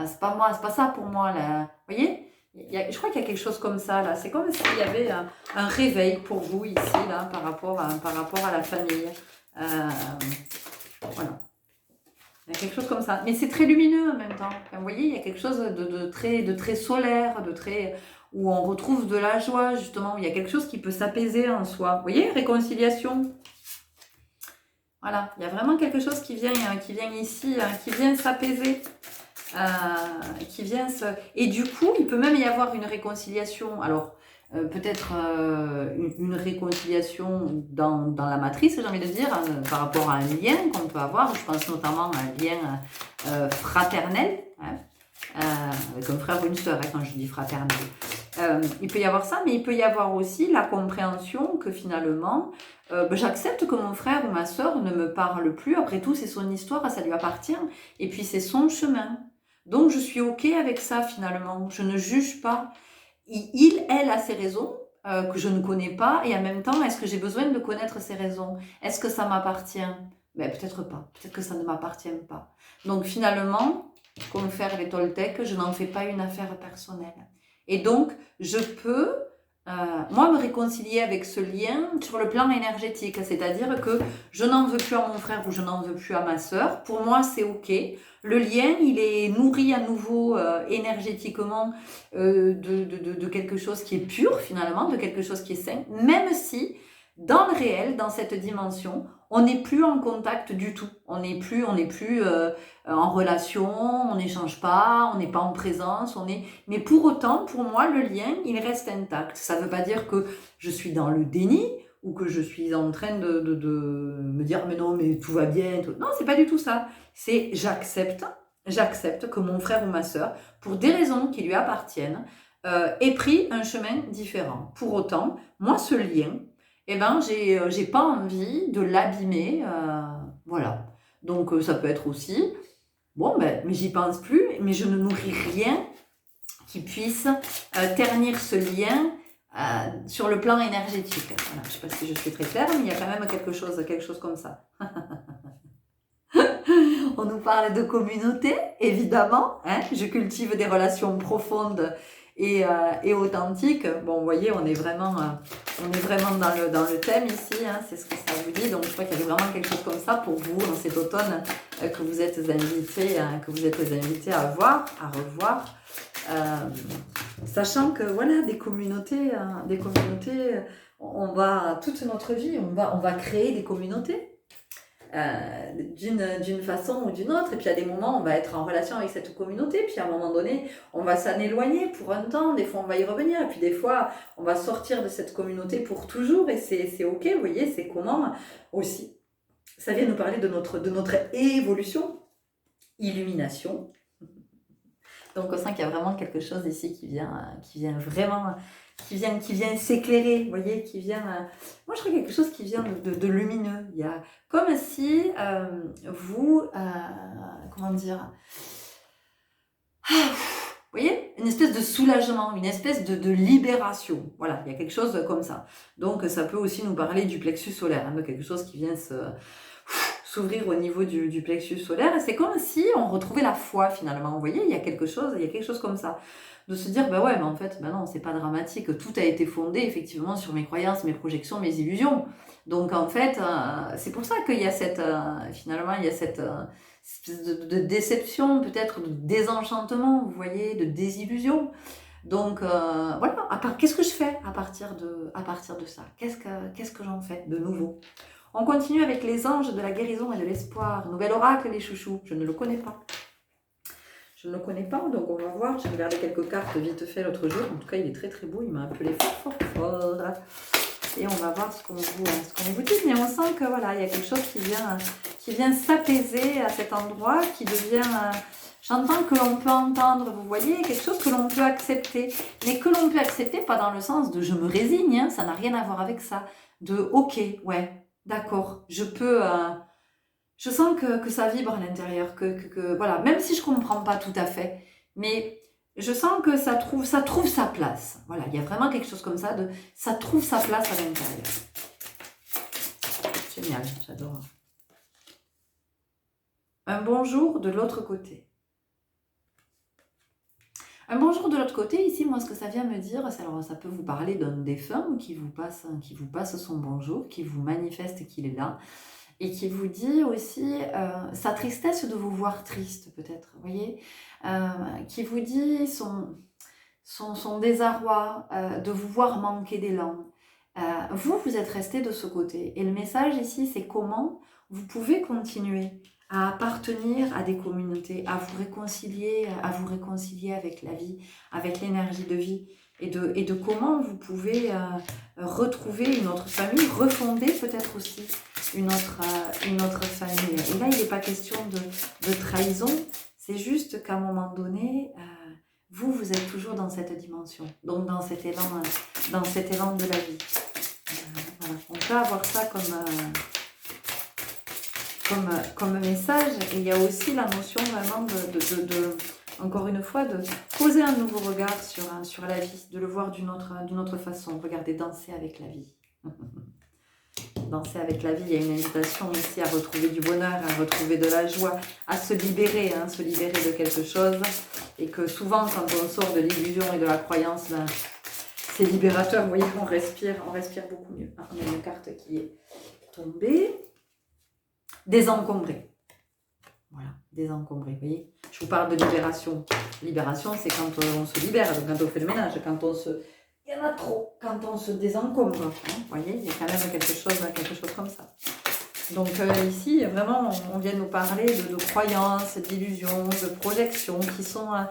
[SPEAKER 1] C'est pas moi, c'est pas ça pour moi. Là. Vous voyez? Je crois qu'il y a quelque chose comme ça là. C'est comme s'il y avait un réveil pour vous ici là par rapport à la famille. Voilà. Il y a quelque chose comme ça. Mais c'est très lumineux en même temps. Vous voyez, il y a quelque chose de très solaire, où on retrouve de la joie justement. Il y a quelque chose qui peut s'apaiser en soi. Vous voyez, réconciliation. Voilà, il y a vraiment quelque chose qui vient ici, qui vient s'apaiser. Et du coup, il peut même y avoir une réconciliation. Alors, peut-être une réconciliation dans la matrice, j'ai envie de dire, par rapport à un lien qu'on peut avoir. Je pense notamment à un lien fraternel. avec un frère ou une sœur, hein, quand je dis fraternel. Il peut y avoir ça, mais il peut y avoir aussi la compréhension que finalement, j'accepte que mon frère ou ma sœur ne me parle plus. Après tout, c'est son histoire, ça lui appartient. Et puis, c'est son chemin. Donc, je suis OK avec ça, finalement. Je ne juge pas. Elle a ses raisons que je ne connais pas. Et en même temps, est-ce que j'ai besoin de connaître ses raisons? Est-ce que ça m'appartient? Ben, peut-être pas. Peut-être que ça ne m'appartient pas. Donc, finalement, comme faire les Toltecs, je n'en fais pas une affaire personnelle. Et donc, je peux, moi, me réconcilier avec ce lien sur le plan énergétique. C'est-à-dire que je n'en veux plus à mon frère ou je n'en veux plus à ma sœur. Pour moi, c'est OK. Le lien, il est nourri à nouveau énergétiquement de quelque chose qui est pur, finalement, de quelque chose qui est sain, même si, dans le réel, dans cette dimension, on n'est plus en contact du tout. On n'est plus en relation, on n'échange pas, on n'est pas en présence, mais pour autant, pour moi, le lien, il reste intact. Ça ne veut pas dire que je suis dans le déni ou que je suis en train de me dire mais non, mais tout va bien. Tout. Non, c'est pas du tout ça. C'est j'accepte que mon frère ou ma sœur, pour des raisons qui lui appartiennent, ait pris un chemin différent. Pour autant, moi, ce lien, eh ben, j'ai pas envie de l'abîmer. Voilà. Donc, ça peut être aussi bon, ben, mais j'y pense plus, mais je ne nourris rien qui puisse ternir ce lien sur le plan énergétique. Voilà, je ne sais pas si je suis très claire, mais il y a quand même quelque chose comme ça. On nous parle de communauté, évidemment. Hein, je cultive des relations profondes et authentiques. Bon, vous voyez, on est vraiment dans le thème ici. Hein, c'est ce que ça vous dit. Donc, je crois qu'il y a vraiment quelque chose comme ça pour vous dans cet automne que vous êtes invités à voir, à revoir. Sachant que voilà, des communautés, on va toute notre vie, on va créer des communautés. D'une façon ou d'une autre, et puis à des moments on va être en relation avec cette communauté, puis à un moment donné on va s'en éloigner pour un temps, des fois on va y revenir, et puis des fois on va sortir de cette communauté pour toujours, et c'est ok, vous voyez, c'est comment aussi ça vient nous parler de notre évolution, illumination. Donc on sent qu'il y a vraiment quelque chose ici qui vient vraiment, qui vient s'éclairer, vous voyez, moi je crois quelque chose qui vient de lumineux. Il y a comme si comment dire, vous voyez, une espèce de soulagement, une espèce de libération. Voilà, il y a quelque chose comme ça. Donc ça peut aussi nous parler du plexus solaire, hein, de quelque chose qui vient s'ouvrir au niveau du plexus solaire. Et c'est comme si on retrouvait la foi finalement. Vous voyez, il y a quelque chose comme ça. De se dire, bah ouais, mais en fait, bah non, c'est pas dramatique. Tout a été fondé effectivement sur mes croyances, mes projections, mes illusions. Donc en fait, c'est pour ça qu'il y a finalement, il y a cette espèce de déception, peut-être de désenchantement, vous voyez, de désillusion. Donc voilà, qu'est-ce que je fais à partir de ça? Qu'est-ce que j'en fais de nouveau? On continue avec les anges de la guérison et de l'espoir. Nouvel oracle, les chouchous. Je ne le connais pas. Donc on va voir. J'ai regardé quelques cartes vite fait l'autre jour. En tout cas, il est très très beau. Il m'a appelé fort. Et on va voir ce qu'on vous dit. Mais on sent que voilà, il y a quelque chose qui vient s'apaiser à cet endroit, qui devient... J'entends que l'on peut entendre, vous voyez, quelque chose que l'on peut accepter. Mais que l'on peut accepter, pas dans le sens de je me résigne, hein, ça n'a rien à voir avec ça. De ok, ouais, d'accord, je peux... je sens que ça vibre à l'intérieur, que voilà, même si je comprends pas tout à fait, mais je sens que ça trouve sa place. Voilà, il y a vraiment quelque chose comme ça, ça trouve sa place à l'intérieur. Génial, j'adore. Un bonjour de l'autre côté. Un bonjour de l'autre côté, ici, moi, ce que ça vient me dire, alors ça peut vous parler d'un défunt qui vous passe son bonjour, qui vous manifeste qu'il est là, et qui vous dit aussi sa tristesse de vous voir triste, peut-être, vous voyez, qui vous dit son désarroi de vous voir manquer d'élan. Vous êtes resté de ce côté, et le message ici, c'est comment vous pouvez continuer à appartenir à des communautés, à vous réconcilier avec la vie, avec l'énergie de vie, et de comment vous pouvez retrouver une autre famille, refonder peut-être aussi une autre famille. Et là, il n'est pas question de trahison, C'est juste qu'à un moment donné, vous êtes toujours dans cette dimension, donc dans cet élan de la vie. Voilà. On peut avoir ça comme message, et il y a aussi la notion vraiment encore une fois, de poser un nouveau regard sur la vie, de le voir d'une autre façon. Regardez, danser avec la vie. Danser avec la vie, il y a une invitation aussi à retrouver du bonheur, à retrouver de la joie, à se libérer de quelque chose. Et que souvent, quand on sort de l'illusion et de la croyance, ben, c'est libérateur. Vous voyez, on respire beaucoup mieux. On a une carte qui est tombée. Désencombrer. Voilà, désencombrer, vous voyez. Je vous parle de libération. Libération, c'est quand on se libère, quand on fait le ménage, il y en a trop, quand on se désencombre. Vous voyez, il y a quand même quelque chose comme ça. Donc ici, vraiment, on vient nous parler de croyances, d'illusions, de projections qui sont à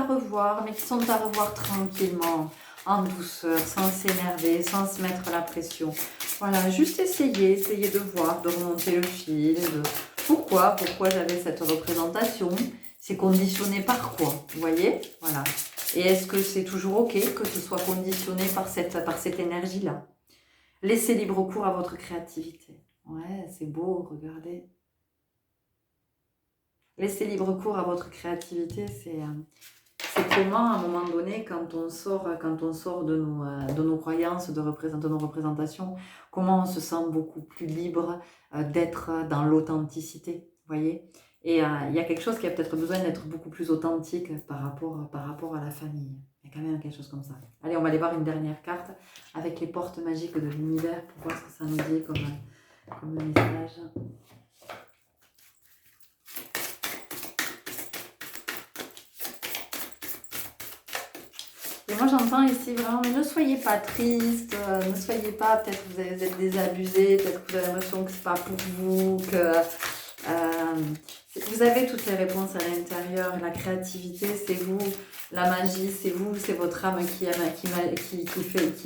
[SPEAKER 1] revoir, mais qui sont à revoir tranquillement, en douceur, sans s'énerver, sans se mettre la pression. Voilà, juste essayer de voir, de remonter le fil, pourquoi j'avais cette représentation, c'est conditionné par quoi, vous voyez, voilà. Et est-ce que c'est toujours ok que ce soit conditionné par cette énergie-là? Laissez libre cours à votre créativité. Ouais, c'est beau, regardez. Laissez libre cours à votre créativité, c'est comment, à un moment donné, quand on sort de nos croyances, de nos représentations, comment on se sent beaucoup plus libre d'être dans l'authenticité, vous voyez. Et il y a quelque chose qui a peut-être besoin d'être beaucoup plus authentique par rapport à la famille. Il y a quand même quelque chose comme ça. Allez, on va aller voir une dernière carte avec les portes magiques de l'univers pour voir ce que ça nous dit comme message. Et moi j'entends ici vraiment, mais ne soyez pas triste, ne soyez pas, peut-être que vous êtes désabusé, peut-être que vous avez l'impression que c'est pas pour vous, que vous avez toutes les réponses à l'intérieur, la créativité c'est vous, la magie c'est vous, c'est votre âme qui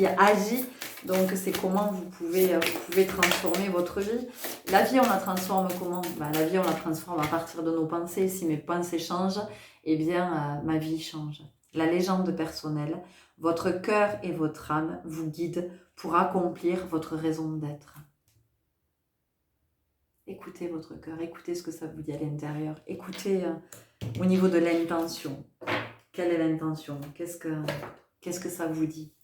[SPEAKER 1] agit, donc c'est comment vous pouvez transformer votre vie. La vie on la transforme comment? La vie on la transforme à partir de nos pensées. Si mes pensées changent, eh bien ma vie change. La légende personnelle, votre cœur et votre âme vous guident pour accomplir votre raison d'être. Écoutez votre cœur, écoutez ce que ça vous dit à l'intérieur, écoutez au niveau de l'intention. Quelle est l'intention? Qu'est-ce que ça vous dit?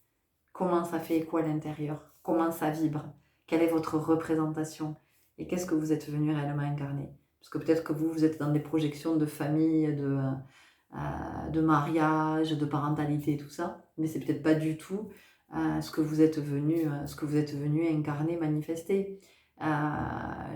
[SPEAKER 1] Comment ça fait écho à l'intérieur? Comment ça vibre? Quelle est votre représentation? Et qu'est-ce que vous êtes venu réellement incarner? Parce que peut-être que vous êtes dans des projections de famille, de mariage, de parentalité, tout ça, mais c'est peut-être pas du tout ce que vous être venu incarner, manifester.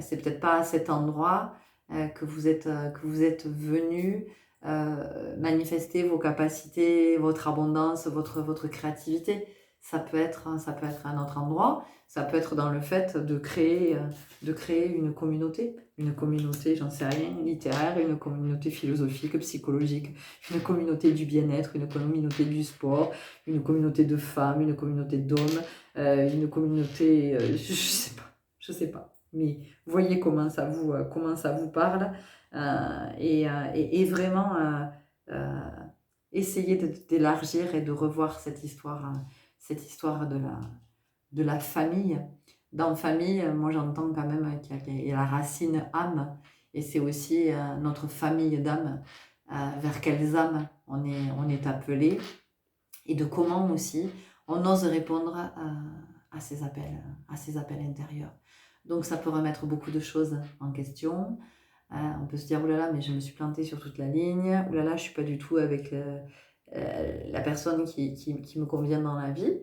[SPEAKER 1] C'est peut-être pas à cet endroit que vous êtes venu manifester vos capacités, votre abondance, votre créativité. Ça peut être à un autre endroit, ça peut être dans le fait de créer une communauté, j'en sais rien, littéraire, une communauté philosophique, psychologique, une communauté du bien-être, une communauté du sport, une communauté de femmes, une communauté d'hommes, une communauté, je sais pas, mais voyez comment ça vous parle, et vraiment essayez d'élargir et de revoir cette histoire de la famille. Dans famille, moi j'entends quand même qu'il y a la racine âme, et c'est aussi notre famille d'âme, vers quelles âmes on est appelé, et de comment aussi on ose répondre à ces appels intérieurs. Donc ça peut remettre beaucoup de choses en question. On peut se dire, oulala, mais je me suis plantée sur toute la ligne, oulala, je suis pas du tout avec la personne qui me convient dans la vie.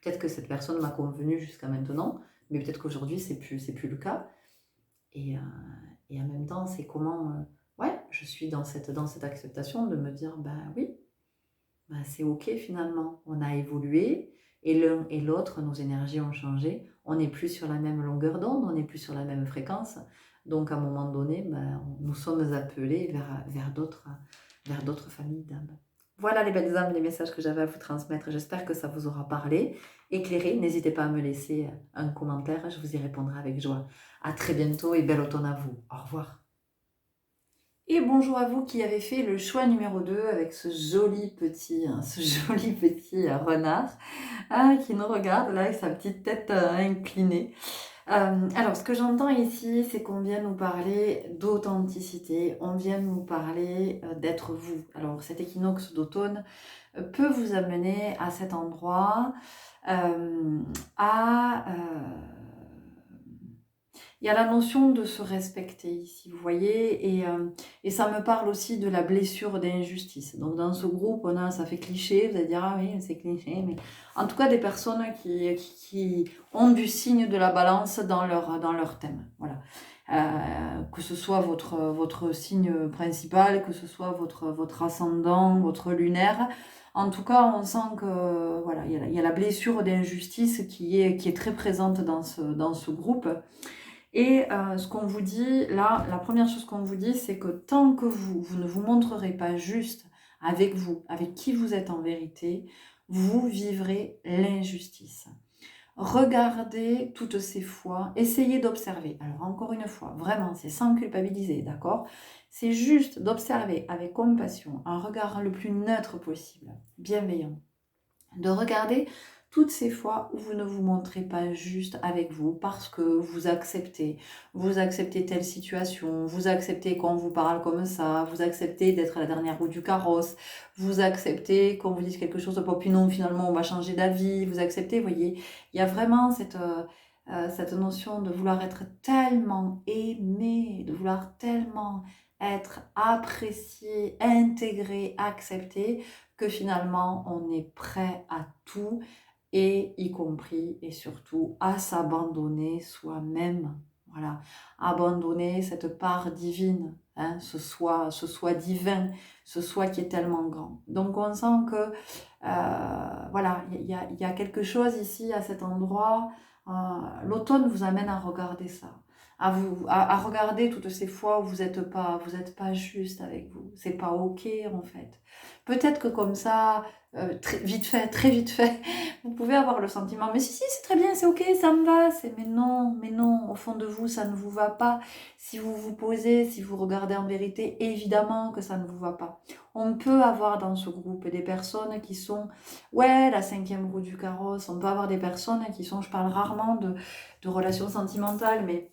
[SPEAKER 1] Peut-être que cette personne m'a convenu jusqu'à maintenant, mais peut-être qu'aujourd'hui c'est plus le cas. Et en même temps, c'est comment je suis dans cette acceptation de me dire, oui, c'est ok finalement, on a évolué, et l'un et l'autre, nos énergies ont changé, on n'est plus sur la même longueur d'onde, on n'est plus sur la même fréquence, donc à un moment donné, nous sommes appelés vers d'autres familles d'âmes. Voilà les belles âmes, les messages que j'avais à vous transmettre, j'espère que ça vous aura parlé, éclairé. N'hésitez pas à me laisser un commentaire, je vous y répondrai avec joie. À très bientôt et bel automne à vous, au revoir. Et bonjour à vous qui avez fait le choix numéro 2 avec ce joli petit renard qui nous regarde là avec sa petite tête inclinée. Alors, ce que j'entends ici, c'est qu'on vient nous parler d'authenticité, on vient nous parler d'être vous. Alors, cet équinoxe d'automne peut vous amener à cet endroit, euh, à... il y a la notion de se respecter ici, vous voyez, et ça me parle aussi de la blessure d'injustice. Donc dans ce groupe, ça fait cliché, vous allez dire, ah oui, c'est cliché, mais en tout cas des personnes qui ont du signe de la balance dans leur thème. Voilà. Que ce soit votre signe principal, que ce soit votre ascendant, votre lunaire. En tout cas, on sent que voilà, il y a la blessure d'injustice qui est très présente dans ce groupe. Et ce qu'on vous dit, là, la première chose qu'on vous dit, c'est que tant que vous ne vous montrerez pas juste avec vous, avec qui vous êtes en vérité, vous vivrez l'injustice. Regardez toutes ces fois, essayez d'observer. Alors encore une fois, vraiment, c'est sans culpabiliser, d'accord? C'est juste d'observer avec compassion, un regard le plus neutre possible, bienveillant. De regarder toutes ces fois où vous ne vous montrez pas juste avec vous parce que vous acceptez telle situation, vous acceptez qu'on vous parle comme ça, vous acceptez d'être à la dernière roue du carrosse, vous acceptez qu'on vous dise quelque chose de pas, puis non, finalement on va changer d'avis, vous acceptez, vous voyez, il y a vraiment cette notion de vouloir être tellement aimé, de vouloir tellement être apprécié, intégré, accepté, que finalement on est prêt à tout, et y compris et surtout à s'abandonner soi-même. Voilà, abandonner cette part divine, hein, ce soi divin, ce soi qui est tellement grand. Donc on sent que voilà, il y a quelque chose ici à cet endroit. L'automne vous amène à regarder ça, à regarder toutes ces fois où vous êtes pas juste avec vous. C'est pas ok en fait. Peut-être que comme ça, très vite fait, vous pouvez avoir le sentiment, mais si, c'est très bien, c'est ok, ça me va. Mais non, au fond de vous, ça ne vous va pas. Si vous vous posez, si vous regardez en vérité, évidemment que ça ne vous va pas. On peut avoir dans ce groupe des personnes qui sont, ouais, la cinquième roue du carrosse. On peut avoir des personnes qui sont, je parle rarement de relations sentimentales, mais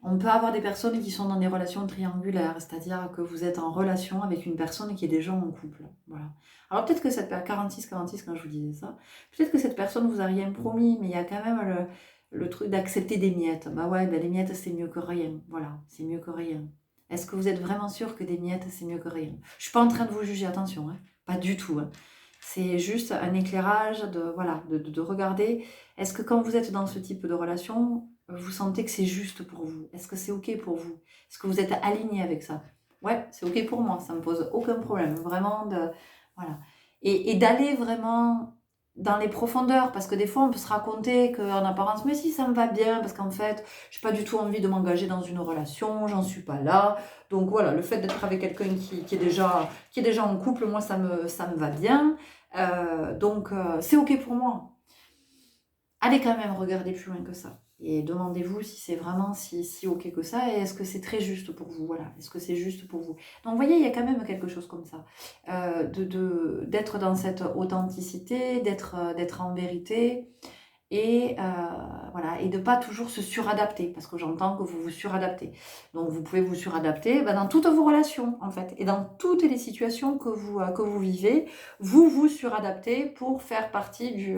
[SPEAKER 1] on peut avoir des personnes qui sont dans des relations triangulaires, c'est-à-dire que vous êtes en relation avec une personne qui est déjà en couple. Voilà. Alors peut-être que cette personne, 46 quand je vous disais ça, peut-être que cette personne vous a rien promis, mais il y a quand même le truc d'accepter des miettes. Bah ouais, bah les miettes c'est mieux que rien. Voilà, c'est mieux que rien. Est-ce que vous êtes vraiment sûr que des miettes c'est mieux que rien? Je suis pas en train de vous juger, attention, hein. Pas du tout, hein. C'est juste un éclairage voilà, de regarder. Est-ce que quand vous êtes dans ce type de relation, vous sentez que c'est juste pour vous? Est-ce que c'est ok pour vous? Est-ce que vous êtes aligné avec ça? Ouais, c'est ok pour moi, ça me pose aucun problème. Vraiment, voilà. Et d'aller vraiment dans les profondeurs, parce que des fois on peut se raconter qu'en apparence, mais si ça me va bien, parce qu'en fait, j'ai pas du tout envie de m'engager dans une relation, j'en suis pas là. Donc voilà, le fait d'être avec quelqu'un qui est déjà en couple, moi ça me va bien. C'est ok pour moi. Allez quand même regarder plus loin que ça. Et demandez-vous si c'est vraiment si ok que ça, et est-ce que c'est très juste pour vous, voilà, est-ce que c'est juste pour vous. Donc vous voyez, il y a quand même quelque chose comme ça, d'être dans cette authenticité, d'être en vérité, et voilà, et de pas toujours se suradapter, parce que j'entends que vous vous suradaptez. Donc vous pouvez vous suradapter dans toutes vos relations, en fait, et dans toutes les situations que vous vivez, vous vous suradaptez pour faire partie du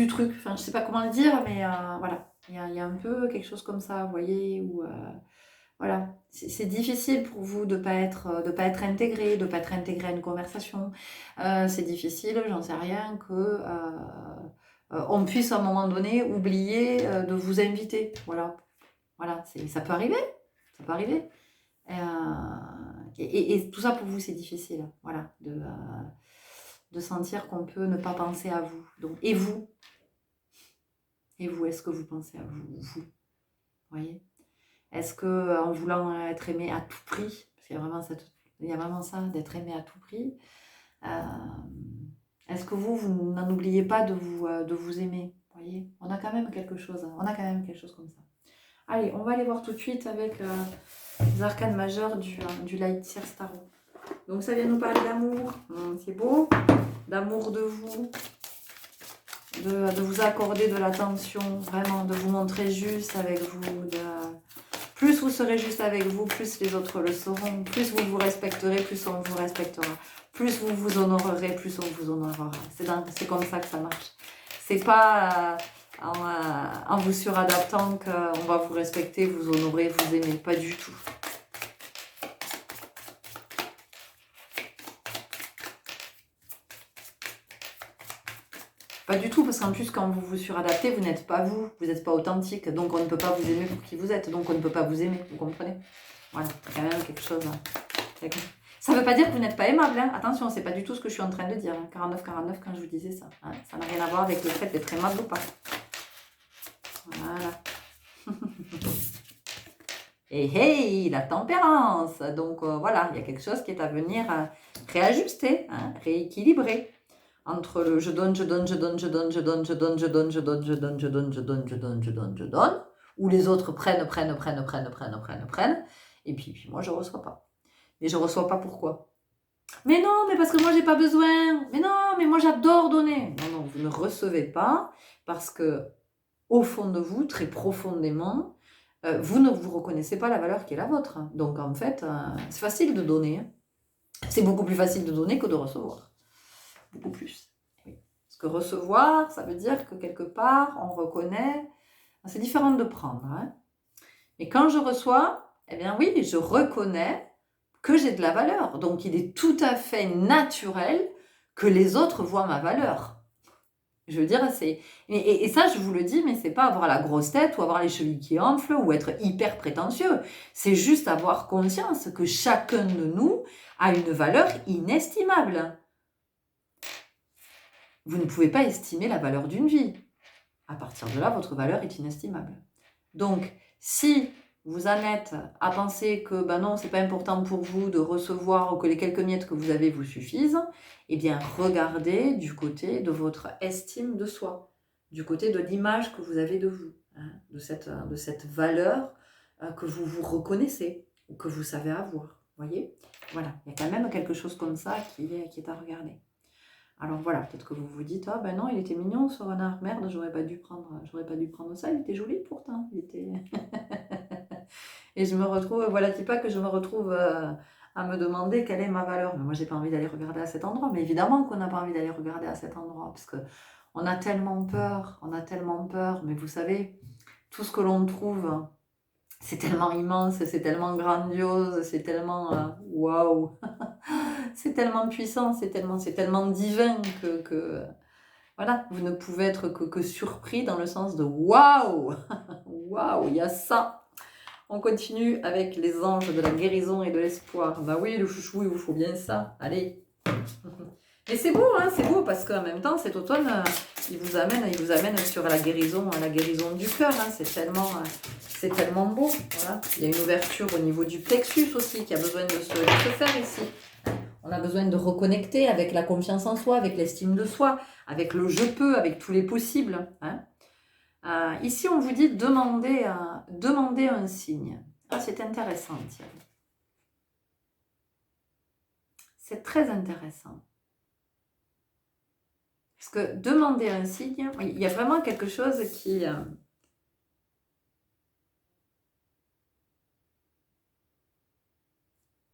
[SPEAKER 1] truc. Enfin, je sais pas comment le dire, mais voilà. Il y a un peu quelque chose comme ça, vous voyez, où voilà. C'est difficile pour vous de pas être intégré, de pas être intégré à une conversation. C'est difficile, j'en sais rien, que on puisse à un moment donné oublier de vous inviter. Voilà. Voilà, ça peut arriver. Ça peut arriver. Et tout ça pour vous, c'est difficile. Voilà. De sentir qu'on peut ne pas penser à vous. Donc, et vous? Et vous, est-ce que vous pensez à vous? Vous voyez? Est-ce que en voulant être aimé à tout prix, parce qu'il y a vraiment il y a vraiment ça, d'être aimé à tout prix, est-ce que vous n'en oubliez pas de vous aimer? Vous voyez? On a quand même quelque chose, hein, on a quand même quelque chose comme ça. Allez, on va aller voir tout de suite avec les arcanes majeures du Light Year Tarot. Donc ça vient nous parler d'amour, c'est beau, d'amour de vous, de vous accorder de l'attention, vraiment, de vous montrer juste avec vous. Plus vous serez juste avec vous, plus les autres le seront, plus vous vous respecterez, plus on vous respectera. Plus vous vous honorerez, plus on vous honorera. C'est comme ça que ça marche. C'est pas en vous suradaptant qu'on va vous respecter, vous honorer, vous aimer. Pas du tout. Pas du tout, parce qu'en plus, quand vous vous suradaptez, vous n'êtes pas vous, vous n'êtes pas authentique, donc on ne peut pas vous aimer pour qui vous êtes, donc on ne peut pas vous aimer, vous comprenez? Voilà, il y a quand même quelque chose. Ça ne veut pas dire que vous n'êtes pas aimable, hein. Attention, c'est pas du tout ce que je suis en train de dire, hein. 49-49 quand je vous disais ça, hein. Ça n'a rien à voir avec le fait d'être aimable ou pas. Voilà. Et hey, la tempérance. Donc voilà, il y a quelque chose qui est à venir réajuster, hein, rééquilibrer. Entre le je donne, je donne, je donne, je donne, je donne, je donne, je donne, je donne, je donne, je donne, je donne, je donne, je donne, je donne, où les autres prennent, et puis moi je reçois pas. Mais je reçois pas pourquoi? Mais non, mais parce que moi j'ai pas besoin. Mais non, mais moi j'adore donner. Non, non, vous ne recevez pas parce que au fond de vous, très profondément, vous ne vous reconnaissez pas la valeur qui est la vôtre. Donc en fait, c'est facile de donner. C'est beaucoup plus facile de donner que de recevoir. Beaucoup plus. Oui. Parce que recevoir, ça veut dire que quelque part, on reconnaît. C'est différent de prendre. Hein. Et quand je reçois, eh bien oui, je reconnais que j'ai de la valeur. Donc il est tout à fait naturel que les autres voient ma valeur. Je veux dire, c'est... Et ça, je vous le dis, mais c'est pas avoir la grosse tête ou avoir les chevilles qui enflent ou être hyper prétentieux. C'est juste avoir conscience que chacun de nous a une valeur inestimable. Vous ne pouvez pas estimer la valeur d'une vie. À partir de là, votre valeur est inestimable. Donc, si vous en êtes à penser que ben non, c'est pas important pour vous de recevoir ou que les quelques miettes que vous avez vous suffisent, eh bien, regardez du côté de votre estime de soi, du côté de l'image que vous avez de vous, hein, de cette valeur que vous vous reconnaissez ou que vous savez avoir. Voyez, voilà, il y a quand même quelque chose comme ça qui est à regarder. Alors voilà, peut-être que vous vous dites, ah ben non, il était mignon ce renard, merde, j'aurais pas dû prendre ça, il était joli pourtant, il était... Et je me retrouve, voilà, dis pas que je me retrouve à me demander quelle est ma valeur. Mais moi, j'ai pas envie d'aller regarder à cet endroit. Mais évidemment qu'on n'a pas envie d'aller regarder à cet endroit, parce que on a tellement peur, mais vous savez, tout ce que l'on trouve, c'est tellement immense, c'est tellement grandiose, c'est tellement waouh, c'est tellement puissant, c'est tellement divin que voilà, vous ne pouvez être que surpris dans le sens de waouh, waouh, il y a ça. On continue avec les anges de la guérison et de l'espoir. Bah oui, le chouchou, il vous faut bien ça. Allez. Et c'est beau, hein, c'est beau parce qu'en même temps, cet automne, il vous amène sur la guérison du cœur. Hein, c'est tellement beau. Voilà. Il y a une ouverture au niveau du plexus aussi qui a besoin de se faire ici. On a besoin de reconnecter avec la confiance en soi, avec l'estime de soi, avec le je peux, avec tous les possibles. Hein. Ici, on vous dit demander un signe. Ah, c'est intéressant, tiens. C'est très intéressant. Parce que demander un signe, il y a vraiment quelque chose qui...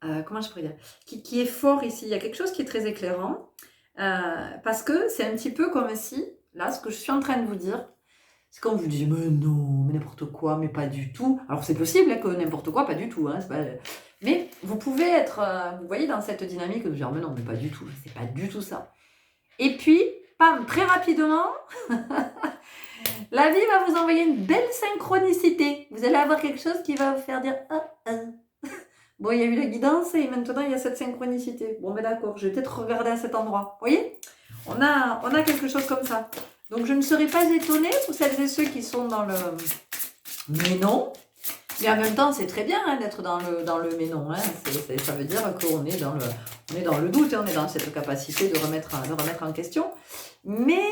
[SPEAKER 1] comment je pourrais dire, qui est fort ici. Il y a quelque chose qui est très éclairant. Parce que c'est un petit peu comme si, là, ce que je suis en train de vous dire, c'est quand vous dites, mais non, mais n'importe quoi, mais pas du tout. Alors c'est possible hein, que n'importe quoi, pas du tout. Hein, pas... Mais vous pouvez être, vous voyez, dans cette dynamique de dire, mais non, mais pas du tout, c'est pas du tout ça. Et puis, pam, très rapidement, la vie va vous envoyer une belle synchronicité. Vous allez avoir quelque chose qui va vous faire dire, bon, il y a eu la guidance et maintenant il y a cette synchronicité. Bon, mais d'accord, je vais peut-être regarder à cet endroit. Vous voyez, on a quelque chose comme ça. Donc, je ne serais pas étonnée pour celles et ceux qui sont dans le... Mais non, Mais en même temps, c'est très bien hein, d'être dans le mais non. Hein. Ça veut dire qu'on est on est dans le doute, hein, on est dans cette capacité de remettre en question. Mais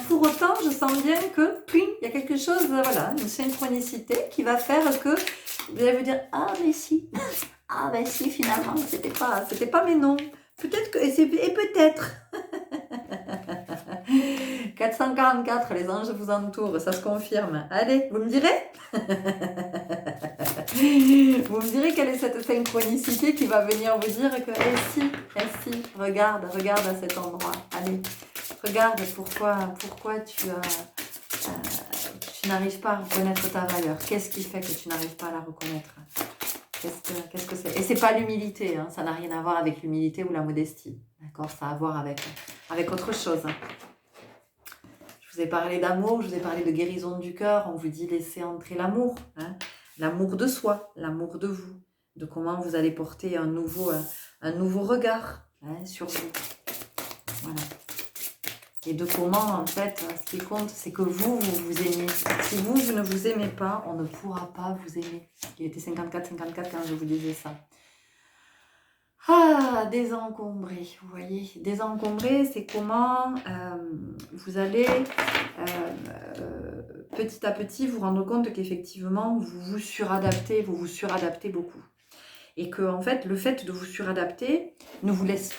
[SPEAKER 1] pour autant, je sens bien que, puis, il y a quelque chose, voilà, une synchronicité qui va faire que vous allez vous dire, ah mais si, ah ben si, finalement, c'était pas mais non. Peut-être que, et peut-être. 444, les anges vous entourent, ça se confirme. Allez, vous me direz vous me direz quelle est cette synchronicité qui va venir vous dire que, eh si, regarde à cet endroit. Allez, regarde pourquoi tu n'arrives pas à reconnaître ta valeur. Qu'est-ce qui fait que tu n'arrives pas à la reconnaître? Qu'est-ce que c'est? Et c'est pas l'humilité, hein, ça n'a rien à voir avec l'humilité ou la modestie. D'accord? Ça a à voir avec autre chose. Je vous ai parlé d'amour, je vous ai parlé de guérison du cœur, on vous dit laissez entrer l'amour, hein, l'amour de soi, l'amour de vous, de comment vous allez porter un nouveau regard hein, sur vous. Voilà. Et de comment, en fait, ce qui compte, c'est que vous vous aimez. Si vous ne vous aimez pas, on ne pourra pas vous aimer. Il était 54 quand je vous disais ça. Ah, désencombrer, vous voyez, désencombrer, c'est comment vous allez petit à petit vous rendre compte qu'effectivement, vous vous suradaptez beaucoup. Et que, en fait, le fait de vous suradapter ne vous laisse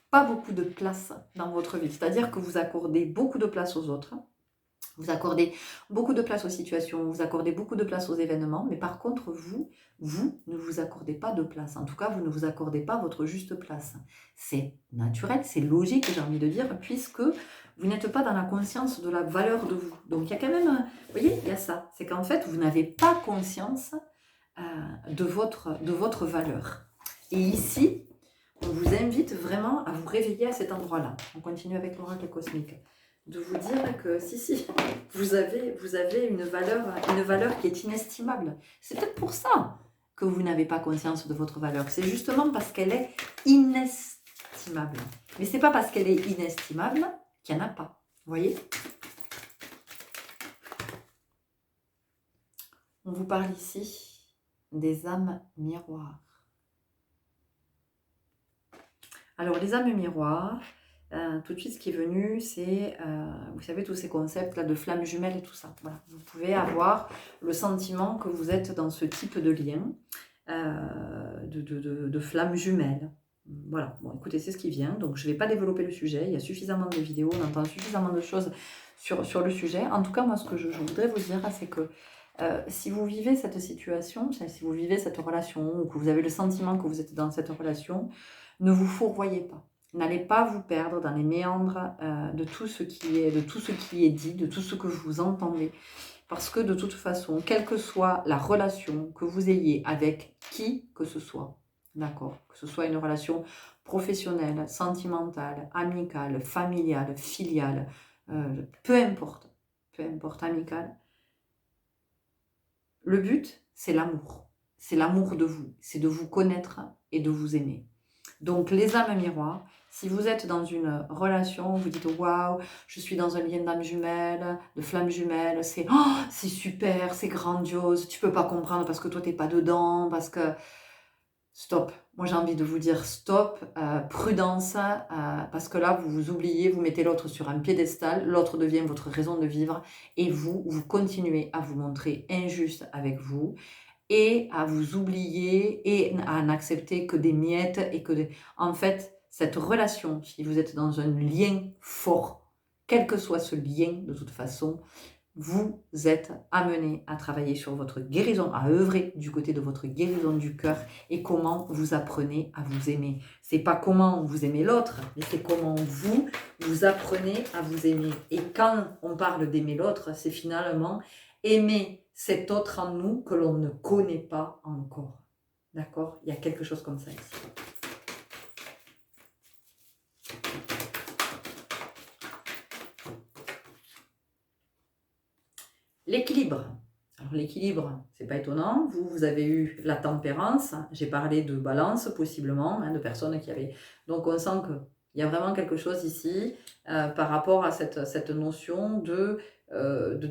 [SPEAKER 1] pas beaucoup de place dans votre vie. C'est-à-dire que vous accordez beaucoup de place aux autres, vous accordez beaucoup de place aux situations, vous accordez beaucoup de place aux événements, mais par contre, vous ne vous accordez pas de place. En tout cas, vous ne vous accordez pas votre juste place. C'est naturel, c'est logique, j'ai envie de dire, puisque vous n'êtes pas dans la conscience de la valeur de vous. Donc, il y a quand même, vous voyez, il y a ça. C'est qu'en fait, vous n'avez pas conscience de votre valeur. Et ici, on vous invite vraiment à vous réveiller à cet endroit-là. On continue avec l'oracle cosmique. De vous dire que si, vous avez une valeur qui est inestimable. C'est peut-être pour ça que vous n'avez pas conscience de votre valeur. C'est justement parce qu'elle est inestimable. Mais c'est pas parce qu'elle est inestimable qu'il n'y en a pas. Vous voyez? On vous parle ici des âmes miroirs. Alors, les âmes miroirs, tout de suite, ce qui est venu, c'est, vous savez, tous ces concepts là de flammes jumelles et tout ça. Voilà. Vous pouvez avoir le sentiment que vous êtes dans ce type de lien, de flammes jumelles. Voilà, bon, écoutez, c'est ce qui vient. Donc, je ne vais pas développer le sujet. Il y a suffisamment de vidéos, on entend suffisamment de choses sur le sujet. En tout cas, moi, ce que je voudrais vous dire, c'est que si vous vivez cette situation, si vous vivez cette relation, ou que vous avez le sentiment que vous êtes dans cette relation, ne vous fourvoyez pas. N'allez pas vous perdre dans les méandres de tout ce qui est dit, de tout ce que vous entendez. Parce que de toute façon, quelle que soit la relation que vous ayez avec qui que ce soit, d'accord, que ce soit une relation professionnelle, sentimentale, amicale, familiale, filiale, peu importe, amicale, le but, c'est l'amour. C'est l'amour de vous, c'est de vous connaître et de vous aimer. Donc, les âmes miroirs, si vous êtes dans une relation, vous dites « Waouh, je suis dans un lien d'âme jumelle, de flamme jumelle, c'est super, c'est grandiose, tu peux pas comprendre parce que toi, t'es pas dedans, parce que... » Stop. Moi, j'ai envie de vous dire stop, prudence, parce que là, vous vous oubliez, vous mettez l'autre sur un piédestal, l'autre devient votre raison de vivre, et vous continuez à vous montrer injuste avec vous, et à vous oublier et à n'accepter que des miettes et que en fait cette relation, si vous êtes dans un lien fort, quel que soit ce lien de toute façon, vous êtes amené à travailler sur votre guérison, à œuvrer du côté de votre guérison du cœur et comment vous apprenez à vous aimer. C'est pas comment vous aimez l'autre, mais c'est comment vous apprenez à vous aimer. Et quand on parle d'aimer l'autre, c'est finalement aimer cet autre en nous que l'on ne connaît pas encore. D'accord? Il y a quelque chose comme ça ici. L'équilibre. Alors l'équilibre, c'est pas étonnant. Vous avez eu la tempérance. J'ai parlé de balance possiblement, de personnes qui avaient... Donc on sent qu'il Il y a vraiment quelque chose ici par rapport à cette notion de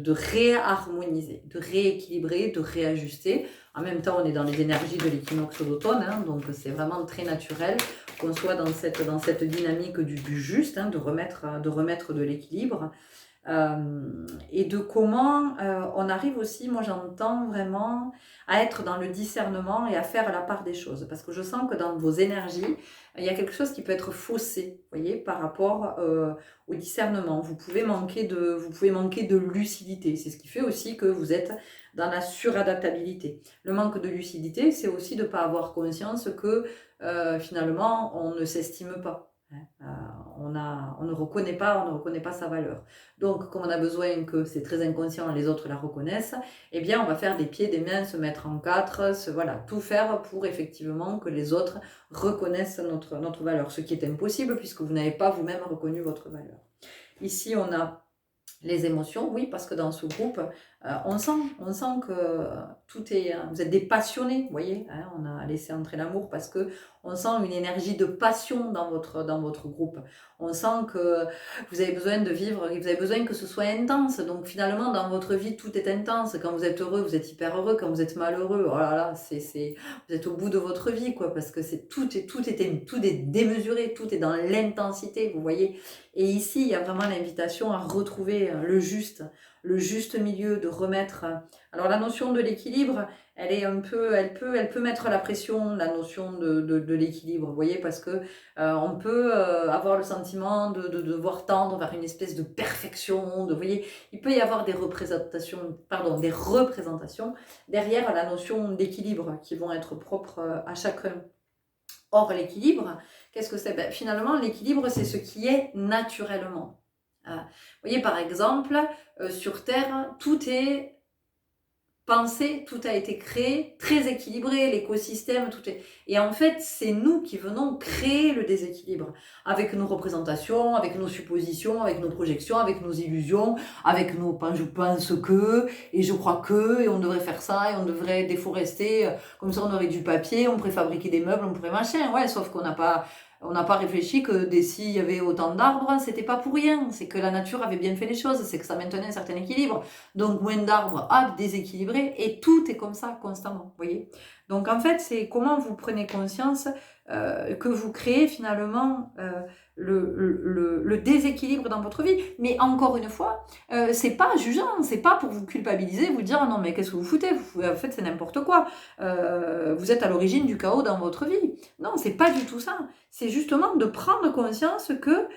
[SPEAKER 1] réharmoniser, de rééquilibrer, de réajuster. En même temps, on est dans les énergies de l'équinoxe d'automne, hein, donc c'est vraiment très naturel qu'on soit dans cette dynamique du juste, hein, de remettre de l'équilibre. Et de comment on arrive aussi, moi j'entends vraiment, à être dans le discernement et à faire la part des choses. Parce que je sens que dans vos énergies, il y a quelque chose qui peut être faussé, vous voyez, par rapport au discernement. Vous pouvez manquer de lucidité. C'est ce qui fait aussi que vous êtes dans la suradaptabilité. Le manque de lucidité, c'est aussi de ne pas avoir conscience que finalement, on ne s'estime pas. On ne reconnaît pas sa valeur. Donc, comme on a besoin que c'est très inconscient, les autres la reconnaissent, eh bien, on va faire des pieds, des mains, se mettre en quatre, voilà, tout faire pour effectivement que les autres reconnaissent notre valeur. Ce qui est impossible puisque vous n'avez pas vous-même reconnu votre valeur. Ici, on a les émotions, oui, parce que dans ce groupe, on sent que tout est... vous êtes des passionnés, vous voyez, hein, on a laissé entrer l'amour parce que on sent une énergie de passion dans votre groupe. On sent que vous avez besoin de vivre, vous avez besoin que ce soit intense. Donc finalement, dans votre vie, tout est intense. Quand vous êtes heureux, vous êtes hyper heureux. Quand vous êtes malheureux, oh là là, vous êtes au bout de votre vie, quoi, parce que tout est démesuré, tout est dans l'intensité, vous voyez. Et ici, il y a vraiment l'invitation à retrouver le juste milieu, de remettre... Alors la notion de l'équilibre, elle peut mettre la pression, la notion de l'équilibre, vous voyez, parce que on peut avoir le sentiment de devoir tendre vers une espèce de perfection, vous voyez, il peut y avoir des représentations derrière la notion d'équilibre qui vont être propres à chacun. Or, l'équilibre, qu'est-ce que c'est? Finalement, l'équilibre, c'est ce qui est naturellement. Vous voyez, par exemple, sur Terre, tout est pensé, tout a été créé, très équilibré, l'écosystème, tout est... Et en fait, c'est nous qui venons créer le déséquilibre, avec nos représentations, avec nos suppositions, avec nos projections, avec nos illusions, avec nos « je pense que », et « je crois que », et on devrait faire ça, et on devrait déforester, comme ça on aurait du papier, on pourrait fabriquer des meubles, on pourrait machin, ouais, sauf qu'on n'a pas réfléchi que s'il y avait autant d'arbres, c'était pas pour rien. C'est que la nature avait bien fait les choses, c'est que ça maintenait un certain équilibre. Donc moins d'arbres, hop, déséquilibré, et tout est comme ça constamment, vous voyez. Donc en fait, c'est comment vous prenez conscience que vous créez finalement le déséquilibre dans votre vie. Mais encore une fois, c'est pas jugeant, c'est pas pour vous culpabiliser, vous dire non mais qu'est-ce que vous foutez, en fait c'est n'importe quoi, vous êtes à l'origine du chaos dans votre vie. Non, c'est pas du tout ça. C'est justement de prendre conscience que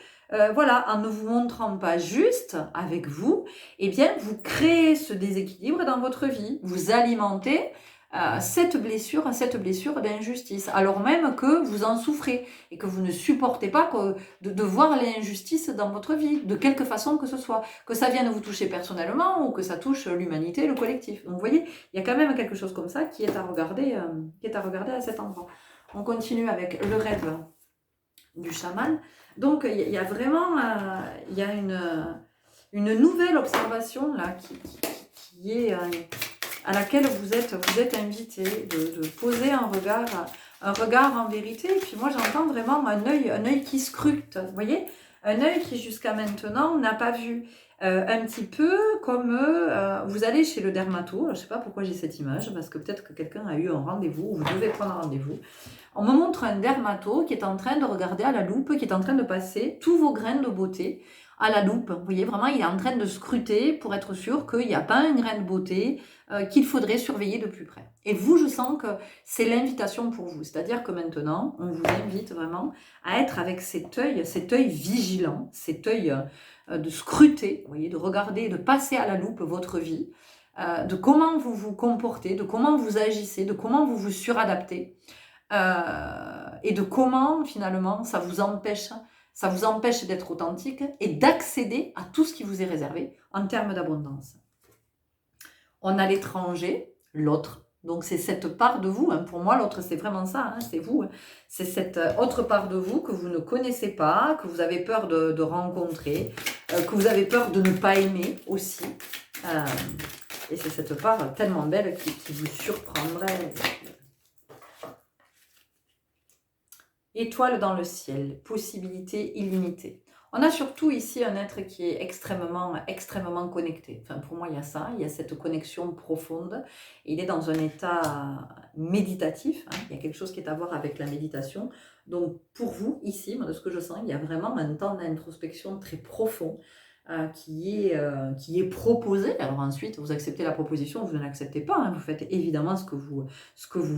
[SPEAKER 1] voilà, en ne vous montrant pas juste avec vous, eh bien vous créez ce déséquilibre dans votre vie, vous alimentez cette blessure d'injustice, alors même que vous en souffrez et que vous ne supportez pas de voir l'injustice dans votre vie, de quelque façon que ce soit, que ça vienne vous toucher personnellement ou que ça touche l'humanité, le collectif. Donc vous voyez, il y a quand même quelque chose comme ça qui est à regarder à cet endroit. On continue avec le rêve du chaman. Donc il y a vraiment une nouvelle observation là qui est... à laquelle vous êtes invité, de poser un regard en vérité. Et puis moi, j'entends vraiment un œil qui scrute, vous voyez, un œil qui jusqu'à maintenant n'a pas vu. Un petit peu comme vous allez chez le dermato. Alors, je ne sais pas pourquoi j'ai cette image, parce que peut-être que quelqu'un a eu un rendez-vous, ou vous devez prendre un rendez-vous. On me montre un dermato qui est en train de regarder à la loupe, qui est en train de passer tous vos grains de beauté à la loupe. Vous voyez, vraiment, il est en train de scruter pour être sûr qu'il n'y a pas un grain de beauté qu'il faudrait surveiller de plus près. Et vous, je sens que c'est l'invitation pour vous. C'est-à-dire que maintenant, on vous invite vraiment à être avec cet œil vigilant, cet œil de scruter, vous voyez, de regarder, de passer à la loupe votre vie, de comment vous vous comportez, de comment vous agissez, de comment vous vous suradaptez, et de comment, finalement, ça vous empêche d'être authentique et d'accéder à tout ce qui vous est réservé en termes d'abondance. On a l'étranger, l'autre. Donc c'est cette part de vous, hein. Pour moi l'autre c'est vraiment ça, hein, c'est vous. Hein. C'est cette autre part de vous que vous ne connaissez pas, que vous avez peur de rencontrer, que vous avez peur de ne pas aimer aussi. Et c'est cette part tellement belle qui vous surprendrait. Étoile dans le ciel, possibilité illimitée. On a surtout ici un être qui est extrêmement connecté. Enfin, pour moi, il y a ça, il y a cette connexion profonde. Il est dans un état méditatif, hein. Il y a quelque chose qui est à voir avec la méditation. Donc, pour vous, ici, moi, de ce que je sens, il y a vraiment un temps d'introspection très profond qui est proposé. Alors ensuite, vous acceptez la proposition, vous ne l'acceptez pas, hein. Vous faites évidemment ce que vous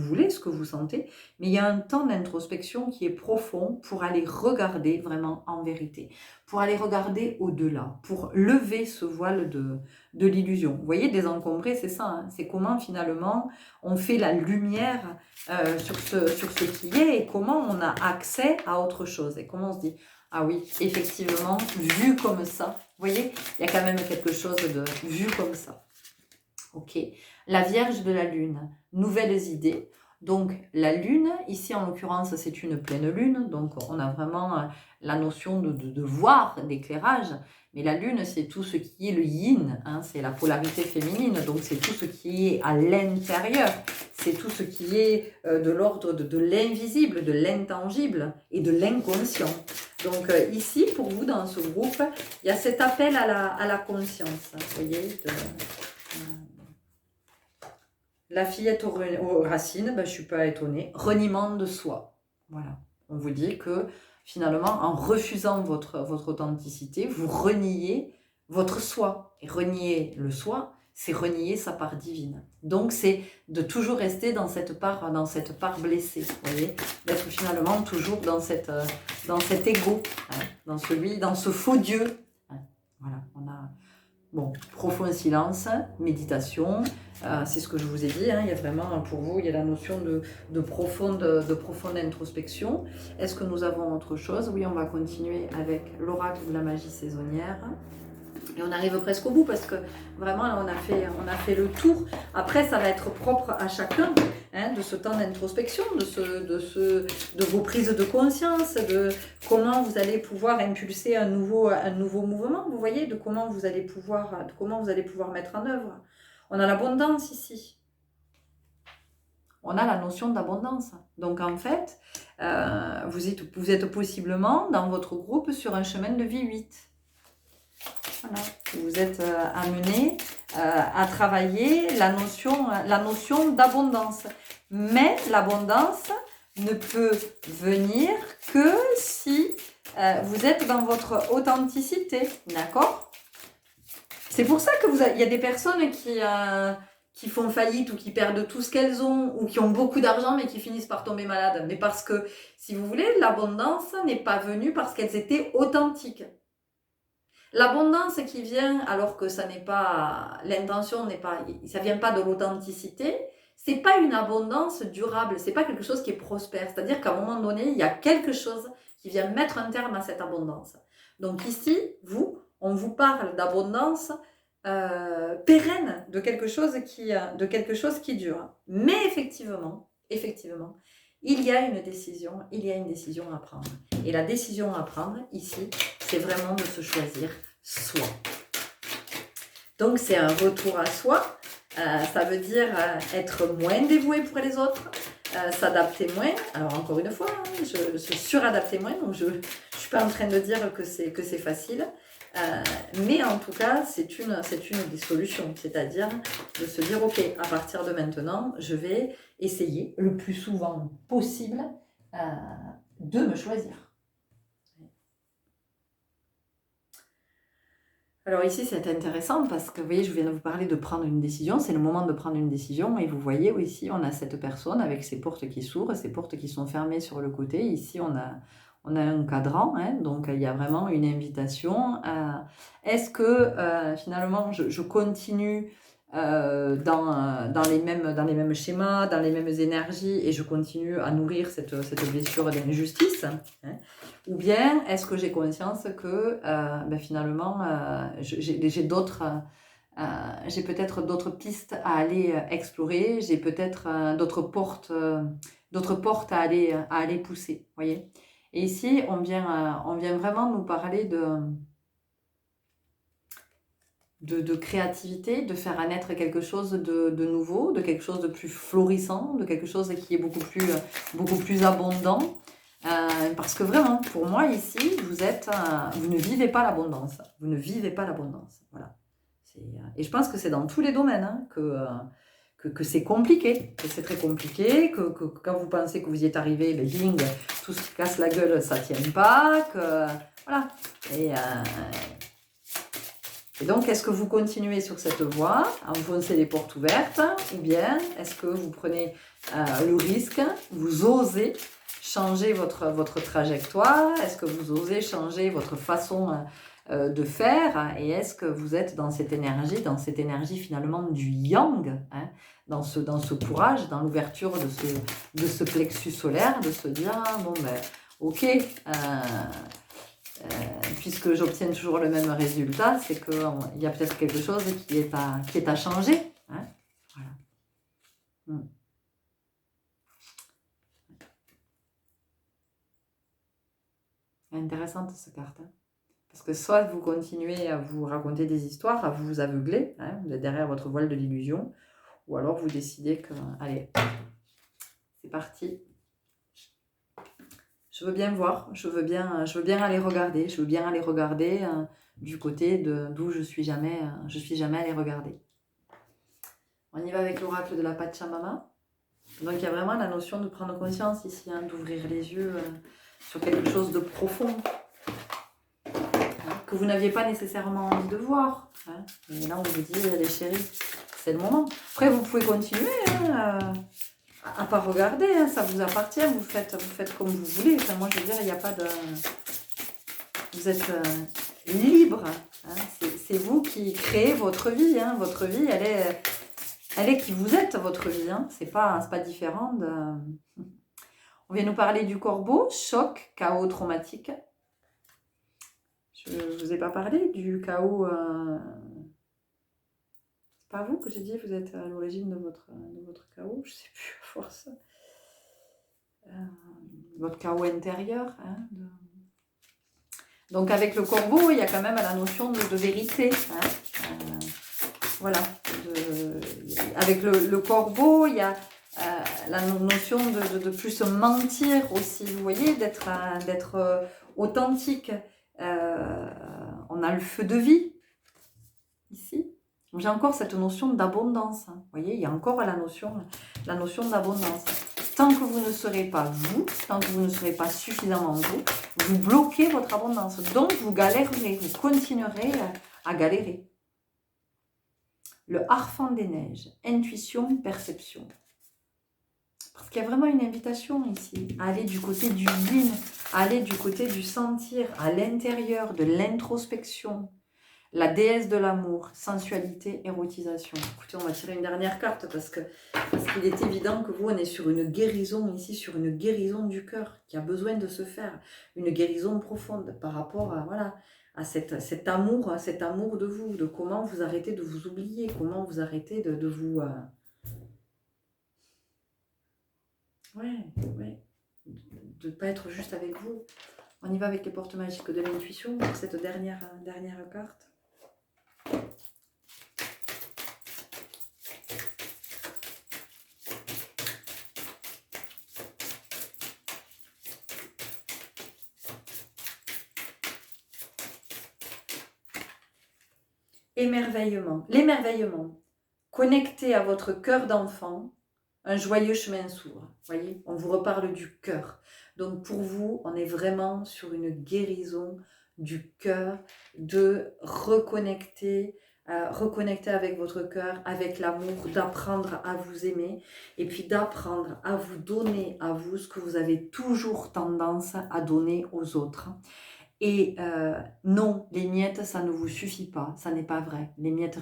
[SPEAKER 1] voulez, ce que vous sentez. Mais il y a un temps d'introspection qui est profond pour aller regarder vraiment en vérité, pour aller regarder au-delà, pour lever ce voile de l'illusion. Vous voyez, désencombrer, c'est ça, hein. C'est comment finalement on fait la lumière sur ce qui est et comment on a accès à autre chose. Et comment on se dit, ah oui, effectivement, vu comme ça, vous voyez, il y a quand même quelque chose de vu comme ça. Ok, la Vierge de la Lune, nouvelles idées. Donc la Lune, ici en l'occurrence c'est une pleine Lune, donc on a vraiment la notion de voir, d'éclairage. Mais la Lune c'est tout ce qui est le yin, hein, c'est la polarité féminine, donc c'est tout ce qui est à l'intérieur, c'est tout ce qui est de l'ordre de l'invisible, de l'intangible et de l'inconscient. Donc ici pour vous dans ce groupe, il y a cet appel à la conscience, vous voyez, la fillette aux racines, ben, je ne suis pas étonnée. Reniement de soi. Voilà. On vous dit que finalement, en refusant votre authenticité, vous reniez votre soi. Et renier le soi, c'est renier sa part divine. Donc, c'est de toujours rester dans cette part blessée. Vous voyez, d'être finalement toujours dans cet ego, hein, dans ce faux Dieu. Hein. Voilà, on a... Bon, profond silence, méditation, c'est ce que je vous ai dit, hein, il y a vraiment, pour vous, il y a la notion de profonde introspection. Est-ce que nous avons autre chose? Oui, on va continuer avec l'oracle de la magie saisonnière. Et on arrive presque au bout parce que vraiment, là, on a fait le tour. Après, ça va être propre à chacun, hein, de ce temps d'introspection, de vos prises de conscience, de comment vous allez pouvoir impulser un nouveau mouvement, vous voyez, de comment vous allez pouvoir mettre en œuvre. On a l'abondance ici. On a la notion d'abondance. Donc en fait, vous êtes possiblement dans votre groupe sur un chemin de vie 8. Voilà. Vous êtes amené à travailler la notion d'abondance. Mais l'abondance ne peut venir que si vous êtes dans votre authenticité. D'accord? C'est pour ça que il y a des personnes qui font faillite ou qui perdent tout ce qu'elles ont ou qui ont beaucoup d'argent mais qui finissent par tomber malades. Mais parce que, si vous voulez, l'abondance n'est pas venue parce qu'elles étaient authentiques. L'abondance qui vient, alors que ça n'est pas, l'intention n'est pas, ça vient pas de l'authenticité, c'est pas une abondance durable, c'est pas quelque chose qui est prospère. C'est-à-dire qu'à un moment donné, il y a quelque chose qui vient mettre un terme à cette abondance. Donc ici, on vous parle d'abondance pérenne, de quelque chose qui dure. Mais effectivement, il y a une décision à prendre. Et la décision à prendre ici, c'est vraiment de se choisir soi. Donc c'est un retour à soi. Ça veut dire être moins dévoué pour les autres, s'adapter moins. Alors encore une fois, hein, je suradapter moins, donc je suis pas en train de dire que c'est facile. Mais en tout cas, c'est une des solutions, c'est-à-dire de se dire, ok, à partir de maintenant, je vais essayer le plus souvent possible de me choisir. Alors ici, c'est intéressant parce que, vous voyez, je viens de vous parler de prendre une décision, c'est le moment de prendre une décision, et vous voyez, ici, on a cette personne avec ses portes qui s'ouvrent, ses portes qui sont fermées sur le côté. Ici, on a un cadran, hein, donc il y a vraiment une invitation. Est-ce que finalement je continue dans les mêmes schémas, dans les mêmes énergies, et je continue à nourrir cette blessure d'injustice, hein, ou bien est-ce que j'ai conscience que finalement j'ai peut-être d'autres pistes à aller explorer, j'ai peut-être d'autres portes à aller pousser, voyez. Et ici, on vient vraiment nous parler de créativité, de faire naître quelque chose de nouveau, de quelque chose de plus florissant, de quelque chose qui est beaucoup plus abondant. Parce que vraiment, pour moi, ici, vous ne vivez pas l'abondance. Vous ne vivez pas l'abondance. Voilà. Et je pense que c'est dans tous les domaines hein, que c'est compliqué, que c'est très compliqué, que quand vous pensez que vous y êtes arrivé, ben, bing, tout se casse la gueule, ça ne tient pas, que... Voilà. Et donc, est-ce que vous continuez sur cette voie, enfoncez les portes ouvertes, ou bien est-ce que vous prenez le risque, vous osez changer votre trajectoire, est-ce que vous osez changer votre façon de faire, et est-ce que vous êtes dans cette énergie finalement du yang, hein, dans ce courage, dans l'ouverture de ce plexus solaire, de se dire, bon ben, ok, puisque j'obtiens toujours le même résultat, c'est qu'il y a peut-être quelque chose qui est à changer. Hein, voilà. Intéressante cette carte. Hein. Parce que soit vous continuez à vous raconter des histoires, à vous aveugler, hein, vous êtes derrière votre voile de l'illusion, ou alors vous décidez que, allez, c'est parti. Je veux bien voir, je veux bien aller regarder, du côté d'où je suis jamais allée regarder. On y va avec l'oracle de la Pachamama. Donc il y a vraiment la notion de prendre conscience ici, hein, d'ouvrir les yeux sur quelque chose de profond, hein, que vous n'aviez pas nécessairement envie de voir. Hein. Et là on vous dit, allez chérie, c'est le moment. Après vous pouvez continuer hein, à pas regarder, hein, ça vous appartient, vous faites comme vous voulez. Enfin, moi je veux dire, il n'y a pas de... Vous êtes libre, hein, c'est vous qui créez votre vie. Hein. Votre vie, elle est qui vous êtes, votre vie. Hein. C'est pas différent de... On vient nous parler du corbeau, choc, chaos traumatique. Je ne vous ai pas parlé du chaos... C'est pas vous que j'ai dit, vous êtes à l'origine de votre chaos, je sais plus, à force. Votre chaos intérieur. Hein, Donc avec le corbeau, il y a quand même la notion de vérité. Hein, voilà. Avec le corbeau, il y a la notion de plus mentir aussi, vous voyez, d'être authentique. On a le feu de vie, ici. J'ai encore cette notion d'abondance. Hein. Vous voyez, il y a encore la notion d'abondance. Tant que vous ne serez pas vous, tant que vous ne serez pas suffisamment vous, vous bloquez votre abondance. Donc, vous galérerez, vous continuerez à galérer. Le harfang des neiges, intuition, perception. Parce qu'il y a vraiment une invitation ici, à aller du côté du yin, à aller du côté du sentir, à l'intérieur, de l'introspection. La déesse de l'amour, sensualité, érotisation. Écoutez, on va tirer une dernière carte parce qu'il est évident que vous, on est sur une guérison ici, sur une guérison du cœur qui a besoin de se faire, une guérison profonde par rapport à, voilà, à cet amour de vous, de comment vous arrêtez de vous oublier, comment vous arrêtez de vous... Ouais, de ne pas être juste avec vous. On y va avec les portes magiques de l'intuition pour cette dernière carte. Émerveillement. L'émerveillement. Connecté à votre cœur d'enfant, un joyeux chemin s'ouvre. Voyez, on vous reparle du cœur. Donc pour vous, on est vraiment sur une guérison du cœur, de reconnecter avec votre cœur, avec l'amour, d'apprendre à vous aimer et puis d'apprendre à vous donner à vous ce que vous avez toujours tendance à donner aux autres. Et non, les miettes, ça ne vous suffit pas, ça n'est pas vrai. Les miettes,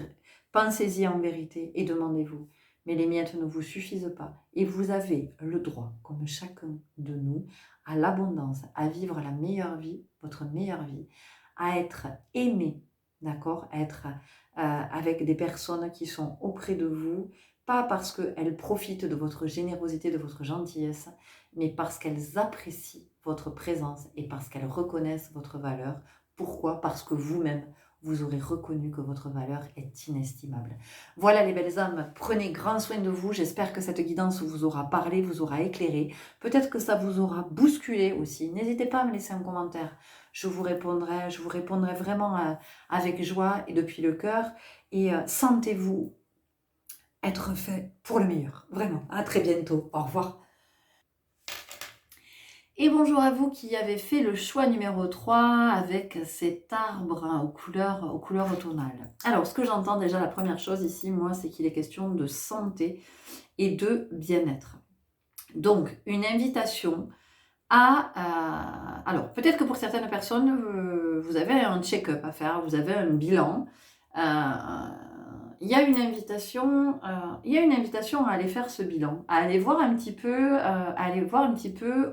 [SPEAKER 1] pensez-y en vérité et demandez-vous. Mais les miettes ne vous suffisent pas. Et vous avez le droit, comme chacun de nous, à l'abondance, à vivre la meilleure vie, votre meilleure vie, à être aimé, d'accord, à être avec des personnes qui sont auprès de vous, pas parce qu'elles profitent de votre générosité, de votre gentillesse, mais parce qu'elles apprécient votre présence et parce qu'elles reconnaissent votre valeur. Pourquoi? Parce que vous-même, vous aurez reconnu que votre valeur est inestimable. Voilà les belles âmes, prenez grand soin de vous. J'espère que cette guidance vous aura parlé, vous aura éclairé. Peut-être que ça vous aura bousculé aussi. N'hésitez pas à me laisser un commentaire. Je vous répondrai vraiment avec joie et depuis le cœur. Et sentez-vous être fait pour le meilleur. Vraiment. À très bientôt. Au revoir. Et bonjour à vous qui avez fait le choix numéro 3 avec cet arbre aux couleurs automnales. Alors, ce que j'entends déjà, la première chose ici, moi, c'est qu'il est question de santé et de bien-être. Donc, une invitation à... alors, peut-être que pour certaines personnes, vous avez un check-up à faire, vous avez un bilan. Il y a une invitation à aller faire ce bilan, à aller voir un petit peu,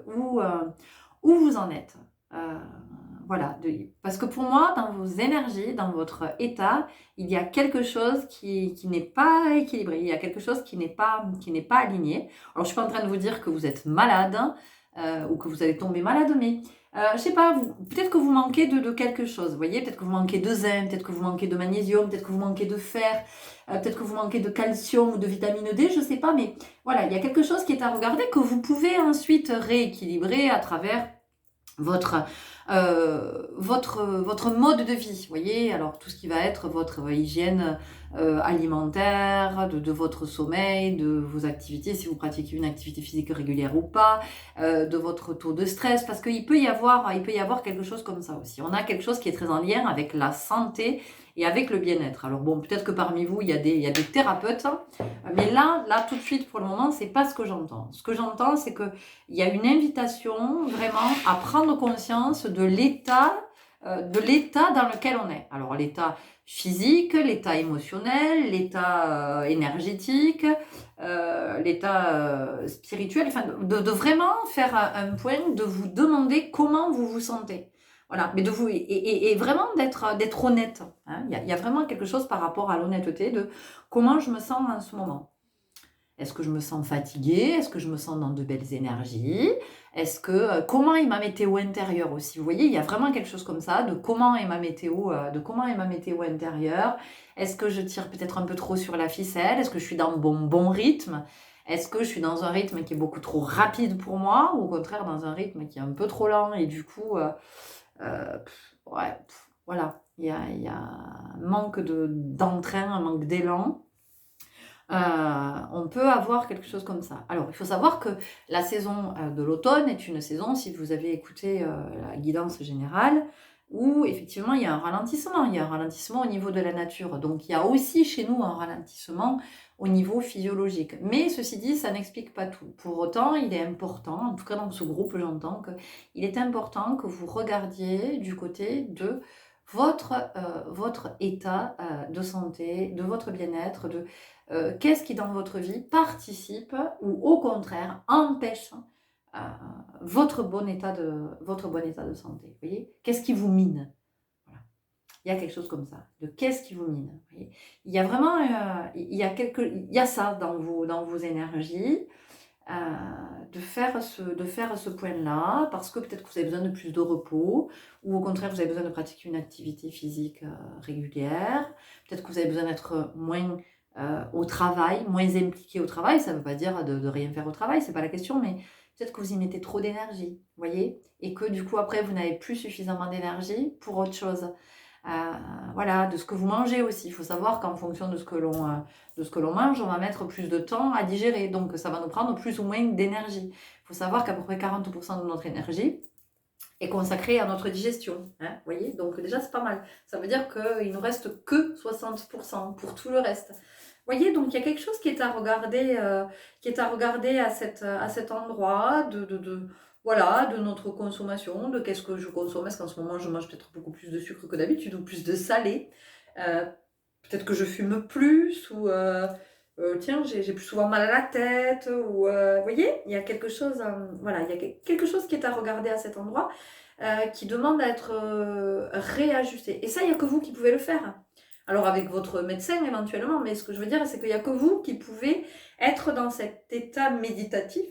[SPEAKER 1] où vous en êtes. Voilà, parce que pour moi, dans vos énergies, dans votre état, il y a quelque chose qui n'est pas équilibré, il y a quelque chose qui n'est pas aligné. Alors, je suis pas en train de vous dire que vous êtes malade ou que vous allez tomber malade, mais je sais pas, peut-être que vous manquez de quelque chose, vous voyez, peut-être que vous manquez de zinc, peut-être que vous manquez de magnésium, peut-être que vous manquez de fer, peut-être que vous manquez de calcium ou de vitamine D, je sais pas, mais voilà, il y a quelque chose qui est à regarder que vous pouvez ensuite rééquilibrer à travers votre mode de vie, vous voyez, alors tout ce qui va être votre hygiène alimentaire, de votre sommeil, de vos activités, si vous pratiquez une activité physique régulière ou pas, de votre taux de stress, parce qu'il peut y avoir quelque chose comme ça aussi. On a quelque chose qui est très en lien avec la santé et avec le bien-être. Alors bon, peut-être que parmi vous, il y a des thérapeutes, hein, mais là, tout de suite, pour le moment, c'est pas ce que j'entends. Ce que j'entends, c'est que il y a une invitation vraiment à prendre conscience de l'état dans lequel on est. Alors l'état physique, l'état émotionnel, l'état énergétique, l'état spirituel, enfin de vraiment faire un point, de vous demander comment vous vous sentez. Voilà, mais de vous et vraiment d'être honnête. Hein. Il y a vraiment quelque chose par rapport à l'honnêteté de comment je me sens en ce moment. Est-ce que je me sens fatiguée? Est-ce que je me sens dans de belles énergies? Est-ce que comment est ma météo intérieure aussi? Vous voyez, il y a vraiment quelque chose comme ça de comment est ma météo, intérieure. Est-ce que je tire peut-être un peu trop sur la ficelle? Est-ce que je suis dans mon bon rythme? Est-ce que je suis dans un rythme qui est beaucoup trop rapide pour moi ou au contraire dans un rythme qui est un peu trop lent et du coup, voilà, il y a un manque d'entrain, un manque d'élan. On peut avoir quelque chose comme ça. Alors, il faut savoir que la saison de l'automne est une saison, si vous avez écouté la guidance générale, où effectivement il y a un ralentissement. Il y a un ralentissement au niveau de la nature. Donc, il y a aussi chez nous un ralentissement au niveau physiologique. Mais ceci dit, ça n'explique pas tout. Pour autant, il est important, en tout cas dans ce groupe, j'entends qu'il est important que vous regardiez du côté de votre état de santé, de votre bien-être, qu'est-ce qui dans votre vie participe ou au contraire empêche votre bon état de santé. Vous voyez, qu'est-ce qui vous mine? Voilà. Il y a quelque chose comme ça. De qu'est-ce qui vous mine? Vous voyez, il y a vraiment il y a ça dans vos énergies. De faire ce point-là, parce que peut-être que vous avez besoin de plus de repos, ou au contraire vous avez besoin de pratiquer une activité physique régulière, peut-être que vous avez besoin d'être moins au travail, moins impliqué au travail, ça ne veut pas dire de rien faire au travail, c'est pas la question, mais peut-être que vous y mettez trop d'énergie, vous voyez, et que du coup après vous n'avez plus suffisamment d'énergie pour autre chose. Voilà, de ce que vous mangez aussi. Il faut savoir qu'en fonction de ce que l'on mange, on va mettre plus de temps à digérer. Donc, ça va nous prendre plus ou moins d'énergie. Il faut savoir qu'à peu près 40% de notre énergie est consacrée à notre digestion. Hein, vous voyez, donc déjà, c'est pas mal. Ça veut dire qu'il ne nous reste que 60% pour tout le reste. Vous voyez, donc il y a quelque chose qui est à regarder, à cet endroit voilà, de notre consommation, de qu'est-ce que je consomme. Est-ce qu'en ce moment, je mange peut-être beaucoup plus de sucre que d'habitude ou plus de salé? Peut-être que je fume plus ou tiens, j'ai plus souvent mal à la tête. Ou, vous voyez, il y a quelque chose, voilà, il y a quelque chose qui est à regarder à cet endroit qui demande à être réajusté. Et ça, il n'y a que vous qui pouvez le faire. Alors avec votre médecin éventuellement, mais ce que je veux dire, c'est qu'il n'y a que vous qui pouvez être dans cet état méditatif,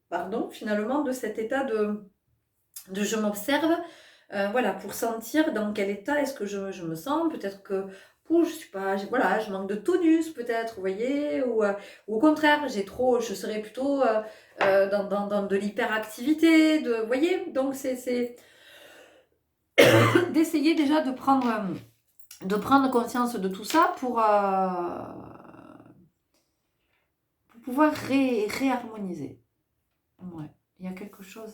[SPEAKER 1] pardon, finalement, de cet état de je m'observe, Voilà, pour sentir dans quel état est-ce que je me sens. Peut-être que je suis pas, voilà, je manque de tonus peut-être, vous voyez, ou au contraire, je serais plutôt dans de l'hyperactivité, vous voyez, donc c'est d'essayer déjà de prendre conscience de tout ça pour pouvoir réharmoniser. Ouais, il y a quelque chose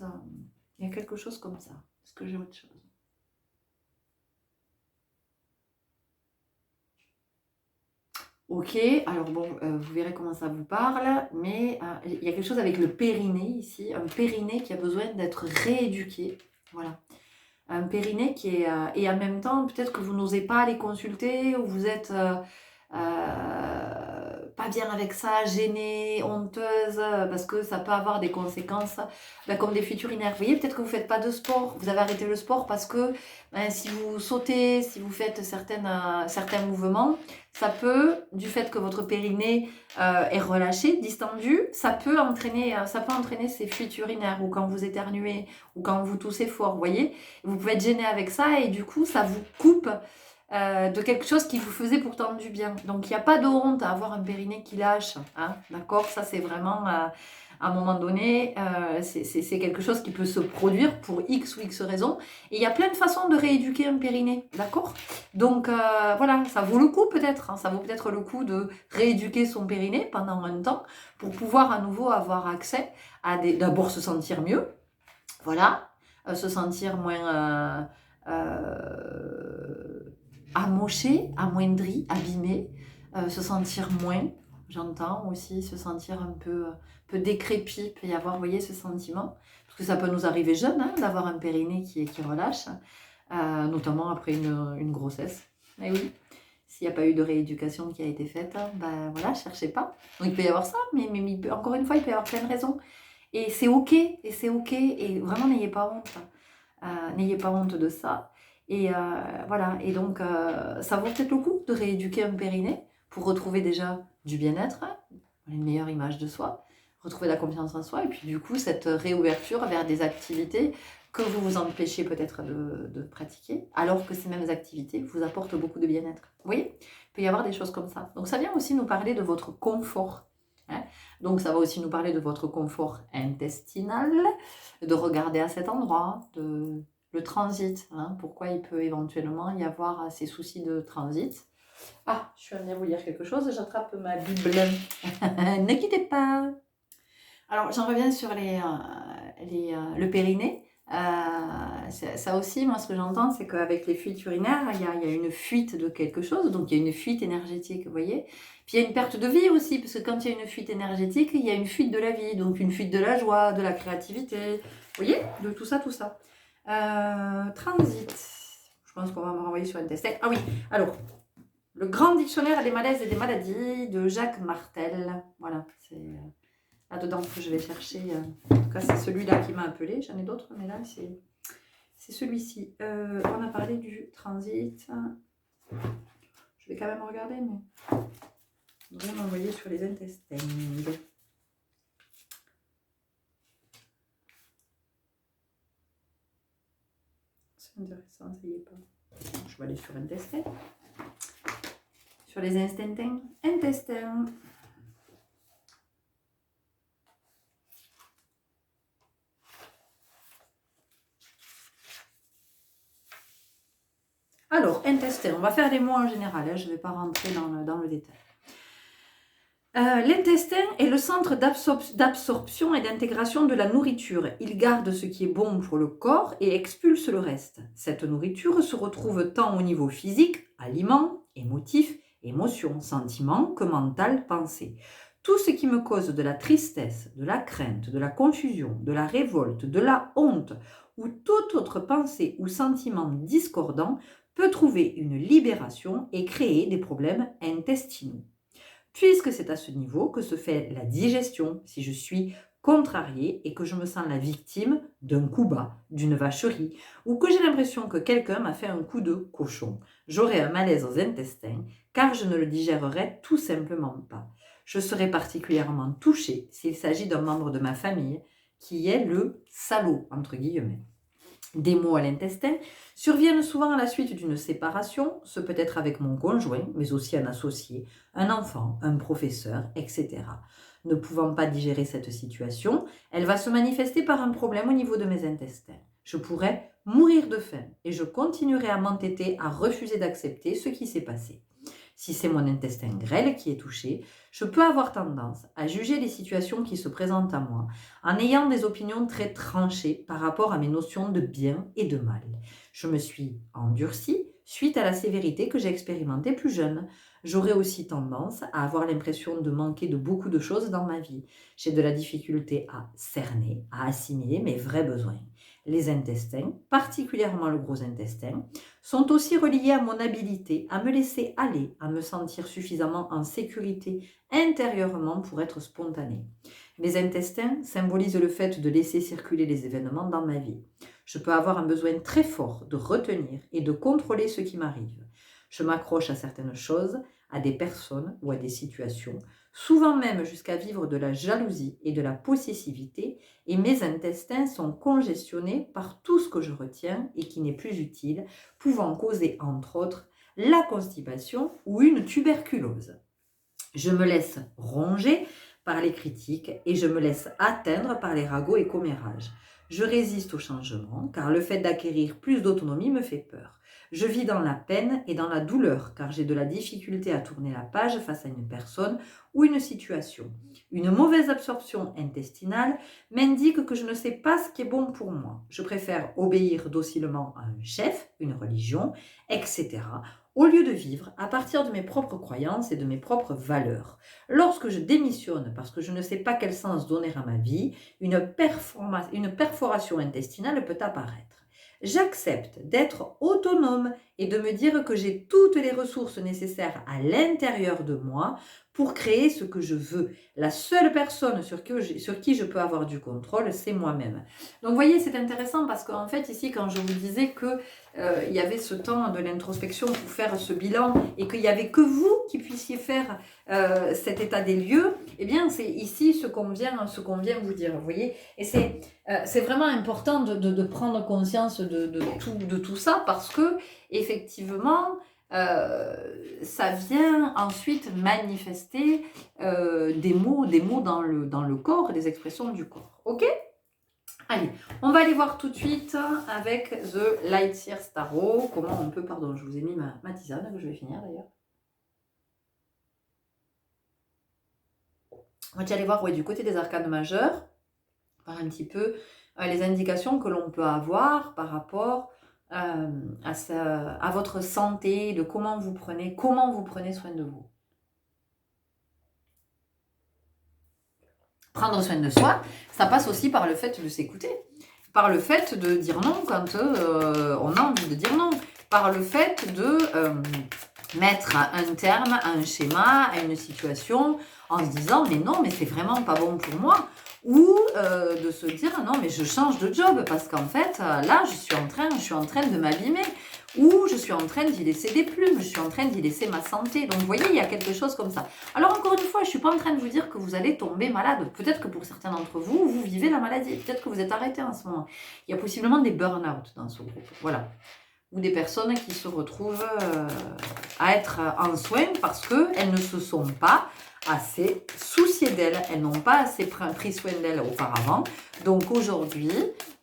[SPEAKER 1] comme ça. Est-ce que j'ai autre chose? Ok, alors bon, vous verrez comment ça vous parle, mais il y a quelque chose avec le périnée ici, un périnée qui a besoin d'être rééduqué. Voilà. Un périnée qui est... et en même temps, peut-être que vous n'osez pas aller consulter, ou vous êtes pas bien avec ça, gênée, honteuse, parce que ça peut avoir des conséquences comme des fuites urinaires. Vous voyez, peut-être que vous ne faites pas de sport, vous avez arrêté le sport parce que si vous sautez, si vous faites certains mouvements, ça peut, du fait que votre périnée est relâché, distendu, ça peut entraîner ces fuites urinaires, ou quand vous éternuez, ou quand vous toussez fort, vous voyez. Vous pouvez être gêné avec ça et du coup, ça vous coupe de quelque chose qui vous faisait pourtant du bien. Donc, il n'y a pas de honte à avoir un périnée qui lâche. Hein, d'accord. Ça, c'est vraiment, à un moment donné, c'est quelque chose qui peut se produire pour X ou X raisons. Et il y a plein de façons de rééduquer un périnée. D'accord. Donc, voilà, ça vaut le coup peut-être. Hein, ça vaut peut-être le coup de rééduquer son périnée pendant un temps pour pouvoir à nouveau avoir accès à d'abord se sentir mieux. Voilà. Se sentir moins amoché, amoindri, abîmé, se sentir moins, j'entends aussi, se sentir un peu décrépit, il peut y avoir, vous voyez, ce sentiment, parce que ça peut nous arriver jeune, hein, d'avoir un périnée qui relâche, notamment après une grossesse. Et oui, s'il n'y a pas eu de rééducation qui a été faite, ben voilà, cherchez pas. Donc il peut y avoir ça, mais encore une fois, il peut y avoir plein de raisons. Et c'est ok, et vraiment n'ayez pas honte. N'ayez pas honte de ça. Et voilà, et donc ça vaut peut-être le coup de rééduquer un périnée pour retrouver déjà du bien-être, hein, une meilleure image de soi, retrouver la confiance en soi, et puis du coup cette réouverture vers des activités que vous vous empêchez peut-être de pratiquer, alors que ces mêmes activités vous apportent beaucoup de bien-être. Vous voyez, il peut y avoir des choses comme ça. Donc ça vient aussi nous parler de votre confort. Hein. Donc ça va aussi nous parler de votre confort intestinal, de regarder à cet endroit, le transit, hein, pourquoi il peut éventuellement y avoir ces soucis de transit. Ah, je suis amenée à vous lire quelque chose, j'attrape ma Bible. Ne quittez pas. Alors, j'en reviens sur le périnée. Ça aussi, moi, ce que j'entends, c'est qu'avec les fuites urinaires, il y a une fuite de quelque chose, donc il y a une fuite énergétique, vous voyez. Puis il y a une perte de vie aussi, parce que quand il y a une fuite énergétique, il y a une fuite de la vie, donc une fuite de la joie, de la créativité, vous voyez, de tout ça, tout ça. Transit. Je pense qu'on va me renvoyer sur intestin. Ah oui, alors, le grand dictionnaire des malaises et des maladies de Jacques Martel. Voilà, c'est là-dedans que je vais chercher. En tout cas, c'est celui-là qui m'a appelé. J'en ai d'autres, mais là, c'est celui-ci. On a parlé du transit. Je vais quand même regarder, mais on va m'envoyer sur les intestins. C'est intéressant, ça y est pas. Je vais aller sur intestin. Sur les intestins. Alors, intestin, on va faire des mots en général, hein, je ne vais pas rentrer dans le détail. L'intestin est le centre d'absorption et d'intégration de la nourriture. Il garde ce qui est bon pour le corps et expulse le reste. Cette nourriture se retrouve tant au niveau physique, aliments, émotifs, émotions, sentiments, que mental, pensée. Tout ce qui me cause de la tristesse, de la crainte, de la confusion, de la révolte, de la honte ou toute autre pensée ou sentiment discordant peut trouver une libération et créer des problèmes intestinaux. Puisque c'est à ce niveau que se fait la digestion si je suis contrariée et que je me sens la victime d'un coup bas, d'une vacherie, ou que j'ai l'impression que quelqu'un m'a fait un coup de cochon. J'aurai un malaise aux intestins car je ne le digérerai tout simplement pas. Je serai particulièrement touchée s'il s'agit d'un membre de ma famille qui est le salaud, entre guillemets. des maux à l'intestin, surviennent souvent à la suite d'une séparation, ce peut être avec mon conjoint, mais aussi un associé, un enfant, un professeur, etc. Ne pouvant pas digérer cette situation, elle va se manifester par un problème au niveau de mes intestins. Je pourrais mourir de faim et je continuerai à m'entêter à refuser d'accepter ce qui s'est passé. Si c'est mon intestin grêle qui est touché, je peux avoir tendance à juger les situations qui se présentent à moi en ayant des opinions très tranchées par rapport à mes notions de bien et de mal. Je me suis endurcie suite à la sévérité que j'ai expérimentée plus jeune. J'aurais aussi tendance à avoir l'impression de manquer de beaucoup de choses dans ma vie. J'ai de la difficulté à cerner, à assimiler mes vrais besoins. Les intestins, particulièrement le gros intestin, sont aussi reliés à mon habilité à me laisser aller, à me sentir suffisamment en sécurité intérieurement pour être spontanée. Mes intestins symbolisent le fait de laisser circuler les événements dans ma vie. Je peux avoir un besoin très fort de retenir et de contrôler ce qui m'arrive. Je m'accroche à certaines choses, à des personnes ou à des situations, souvent même jusqu'à vivre de la jalousie et de la possessivité, et mes intestins sont congestionnés par tout ce que je retiens et qui n'est plus utile, pouvant causer entre autres la constipation ou une tuberculose. Je me laisse ronger par les critiques et je me laisse atteindre par les ragots et commérages. Je résiste au changement car le fait d'acquérir plus d'autonomie me fait peur. Je vis dans la peine et dans la douleur car j'ai de la difficulté à tourner la page face à une personne ou une situation. Une mauvaise absorption intestinale m'indique que je ne sais pas ce qui est bon pour moi. Je préfère obéir docilement à un chef, une religion, etc., au lieu de vivre à partir de mes propres croyances et de mes propres valeurs. Lorsque je démissionne parce que je ne sais pas quel sens donner à ma vie, une perforation intestinale peut apparaître. J'accepte d'être autonome et de me dire que j'ai toutes les ressources nécessaires à l'intérieur de moi pour créer ce que je veux. La seule personne sur qui je peux avoir du contrôle, c'est moi-même. Donc vous voyez, c'est intéressant parce qu'en fait, ici, quand je vous disais que il y avait ce temps de l'introspection pour faire ce bilan et qu'il n'y avait que vous qui puissiez faire cet état des lieux, eh bien, c'est ici ce qu'on vient vous dire, vous voyez. Et c'est vraiment important de prendre conscience de tout ça parce que, effectivement, ça vient ensuite manifester des mots dans le corps et des expressions du corps. Ok ? Allez, on va aller voir tout de suite avec The Light Year Tarot. Comment on peut... Pardon, je vous ai mis ma tisane que je vais finir d'ailleurs. On va aller voir du côté des arcanes majeures, voir un petit peu les indications que l'on peut avoir par rapport à votre santé, de comment vous prenez soin de vous. Prendre soin de soi, ça passe aussi par le fait de s'écouter, par le fait de dire non quand on a envie de dire non, par le fait de mettre un terme à un schéma, à une situation, en se disant mais non, mais c'est vraiment pas bon pour moi, ou de se dire non mais je change de job parce qu'en fait là je suis en train de m'abîmer, ou je suis en train d'y laisser des plumes, je suis en train d'y laisser ma santé. Donc vous voyez, il y a quelque chose comme ça. Alors encore une fois, je ne suis pas en train de vous dire que vous allez tomber malade. Peut-être que pour certains d'entre vous, vous vivez la maladie. Peut-être que vous êtes arrêté en ce moment. Il y a possiblement des burn-out dans ce groupe. Voilà. Ou des personnes qui se retrouvent à être en soins parce qu'elles ne se sont pas assez souciées d'elles. Elles n'ont pas assez pris soin d'elles auparavant. Donc aujourd'hui,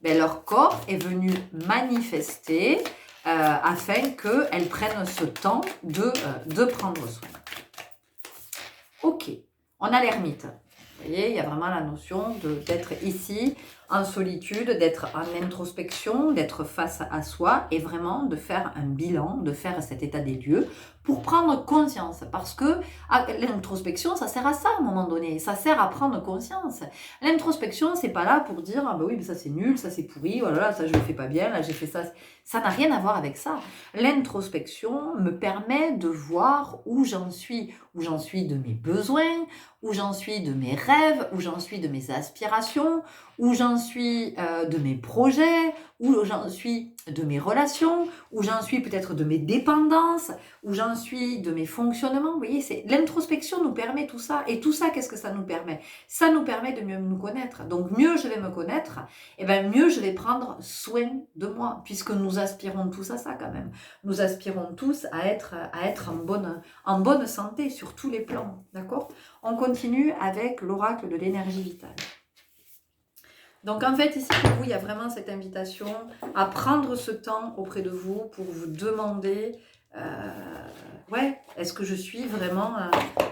[SPEAKER 1] leur corps est venu manifester afin qu'elles prennent ce temps de prendre soin. Ok, on a l'ermite. Vous voyez, il y a vraiment la notion d'être ici en solitude, d'être en introspection, d'être face à soi et vraiment de faire un bilan, de faire cet état des lieux pour prendre conscience. Parce que l'introspection, ça sert à ça à un moment donné. Ça sert à prendre conscience. L'introspection, c'est pas là pour dire « Ah bah oui, mais ça c'est nul, ça c'est pourri, voilà, ça je le fais pas bien, là j'ai fait ça. » Ça n'a rien à voir avec ça. L'introspection me permet de voir où j'en suis de mes besoins, où j'en suis de mes rêves, où j'en suis de mes aspirations, où j'en suis de mes projets, où j'en suis de mes relations, où j'en suis peut-être de mes dépendances, où j'en suis de mes fonctionnements. Vous voyez, l'introspection nous permet tout ça. Et tout ça, qu'est-ce que ça nous permet? Ça nous permet de mieux nous connaître. Donc mieux je vais me connaître, et bien mieux je vais prendre soin de moi, puisque nous aspirons tous à ça quand même. Nous aspirons tous à être en bonne santé sur tous les plans. D'accord? On continue avec l'oracle de l'énergie vitale. Donc en fait, ici pour vous, il y a vraiment cette invitation à prendre ce temps auprès de vous pour vous demander, ouais, est-ce que je suis vraiment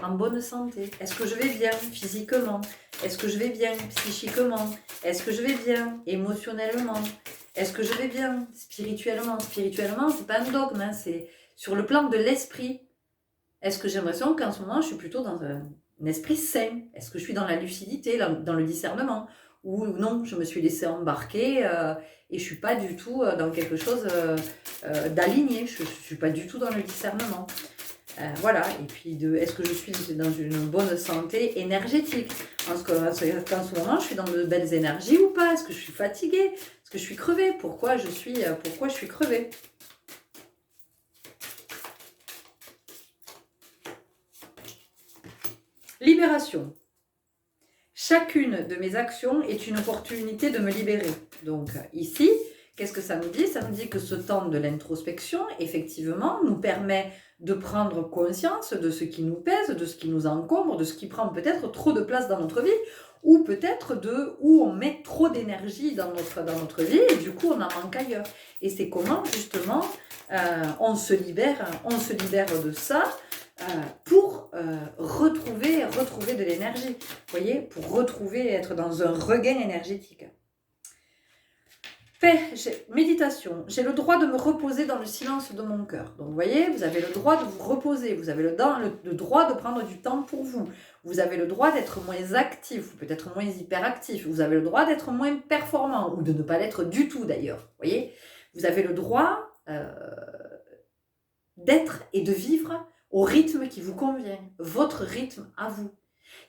[SPEAKER 1] en bonne santé? Est-ce que je vais bien physiquement? Est-ce que je vais bien psychiquement? Est-ce que je vais bien émotionnellement? Est-ce que je vais bien spirituellement? Spirituellement, c'est pas un dogme, hein, c'est sur le plan de l'esprit. Est-ce que j'ai l'impression qu'en ce moment, je suis plutôt dans un esprit sain? Est-ce que je suis dans la lucidité, dans le discernement? Ou non, je me suis laissée embarquer et je ne suis pas du tout dans quelque chose d'aligné. Je ne suis pas du tout dans le discernement. Voilà. Et puis, est-ce que je suis dans une bonne santé énergétique? Qu'en ce moment, je suis dans de belles énergies ou pas? Est-ce que je suis fatiguée? Est-ce que je suis crevée? Pourquoi je suis crevée? Libération. Chacune de mes actions est une opportunité de me libérer. Donc ici, qu'est-ce que ça nous dit? Ça nous dit que ce temps de l'introspection, effectivement, nous permet de prendre conscience de ce qui nous pèse, de ce qui nous encombre, de ce qui prend peut-être trop de place dans notre vie, ou peut-être où on met trop d'énergie dans notre vie et du coup on en manque ailleurs. Et c'est comment justement on se libère de ça pour retrouver de l'énergie, vous voyez, pour retrouver, être dans un regain énergétique. Méditation, j'ai le droit de me reposer dans le silence de mon cœur. Donc vous voyez, vous avez le droit de vous reposer, vous avez le droit de prendre du temps pour vous, vous avez le droit d'être moins actif, ou peut-être moins hyperactif, vous avez le droit d'être moins performant, ou de ne pas l'être du tout d'ailleurs, vous voyez. Vous avez le droit d'être et de vivre au rythme qui vous convient, votre rythme à vous.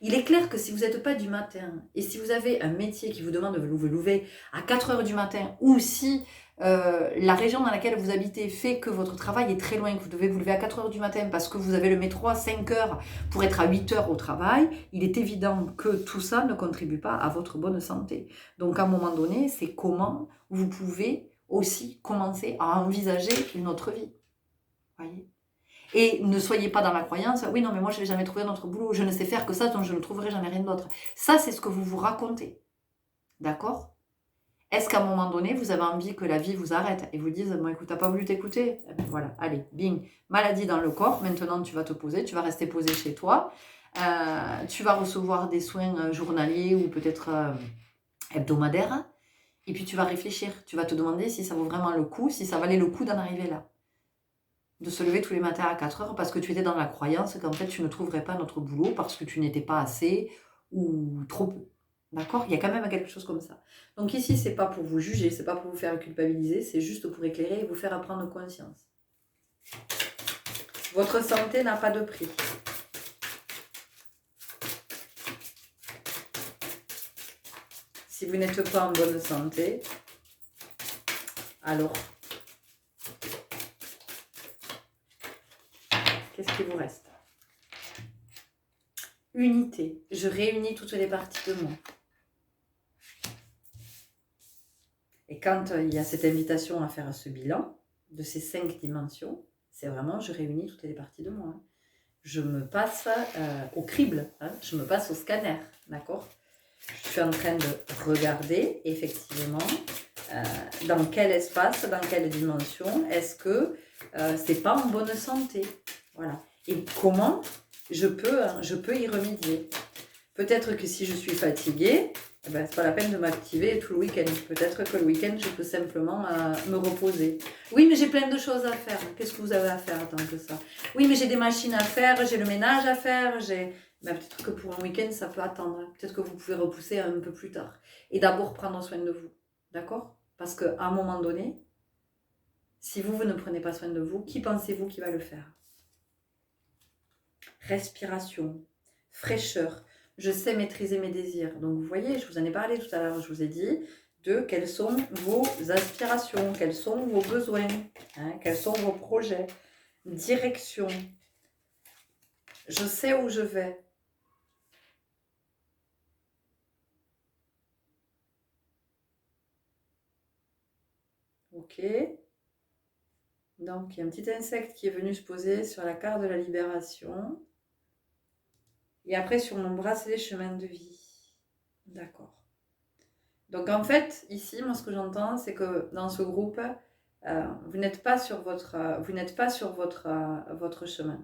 [SPEAKER 1] Il est clair que si vous n'êtes pas du matin et si vous avez un métier qui vous demande de vous lever à 4 heures du matin ou si la région dans laquelle vous habitez fait que votre travail est très loin, que vous devez vous lever à 4 heures du matin parce que vous avez le métro à 5 heures pour être à 8 heures au travail, il est évident que tout ça ne contribue pas à votre bonne santé. Donc à un moment donné, c'est comment vous pouvez aussi commencer à envisager une autre vie. Voyez ? Et ne soyez pas dans la croyance, oui, non, mais moi, je ne vais jamais trouver un autre boulot, je ne sais faire que ça, donc je ne trouverai jamais rien d'autre. Ça, c'est ce que vous vous racontez. D'accord? Est-ce qu'à un moment donné, vous avez envie que la vie vous arrête et vous dise, bon, écoute, t'as pas voulu t'écouter? Eh bien, voilà, allez, bing, maladie dans le corps, maintenant tu vas te poser, tu vas rester posé chez toi, tu vas recevoir des soins journaliers ou peut-être hebdomadaires, et puis tu vas réfléchir, tu vas te demander si ça vaut vraiment le coup, si ça valait le coup d'en arriver là. De se lever tous les matins à 4 heures parce que tu étais dans la croyance qu'en fait tu ne trouverais pas notre boulot parce que tu n'étais pas assez ou trop peu. D'accord? Il y a quand même quelque chose comme ça. Donc ici, c'est pas pour vous juger, c'est pas pour vous faire culpabiliser, c'est juste pour éclairer et vous faire prendre conscience. Votre santé n'a pas de prix. Si vous n'êtes pas en bonne santé, alors qu'est-ce qui vous reste? Unité. Je réunis toutes les parties de moi. Et quand il y a cette invitation à faire ce bilan de ces 5 dimensions, c'est vraiment je réunis toutes les parties de moi. Je me passe au crible, je me passe au scanner, d'accord? Je suis en train de regarder effectivement dans quel espace, dans quelle dimension est-ce que c'est pas en bonne santé. Voilà. Et comment je peux y remédier. Peut-être que si je suis fatiguée, eh ben, c'est pas la peine de m'activer tout le week-end. Peut-être que le week-end, je peux simplement me reposer. Oui, mais j'ai plein de choses à faire. Qu'est-ce que vous avez à faire tant que ça? Oui, mais j'ai des machines à faire, j'ai le ménage à faire, ben, peut-être que pour un week-end, ça peut attendre. Peut-être que vous pouvez repousser un peu plus tard. Et d'abord prendre soin de vous. D'accord? Parce qu'à un moment donné, si vous ne prenez pas soin de vous, qui pensez-vous qui va le faire? Respiration, fraîcheur. je sais maîtriser mes désirs. Donc vous voyez, je vous en ai parlé tout à l'heure, je vous ai dit de quelles sont vos aspirations, quels sont vos besoins, hein, quels sont vos projets, direction. Je sais où je vais. Ok. Donc, il y a un petit insecte qui est venu se poser sur la carte de la libération. Et après, sur mon bracelet chemin de vie. D'accord. Donc, en fait, ici, moi, ce que j'entends, c'est que dans ce groupe, vous n'êtes pas sur votre chemin.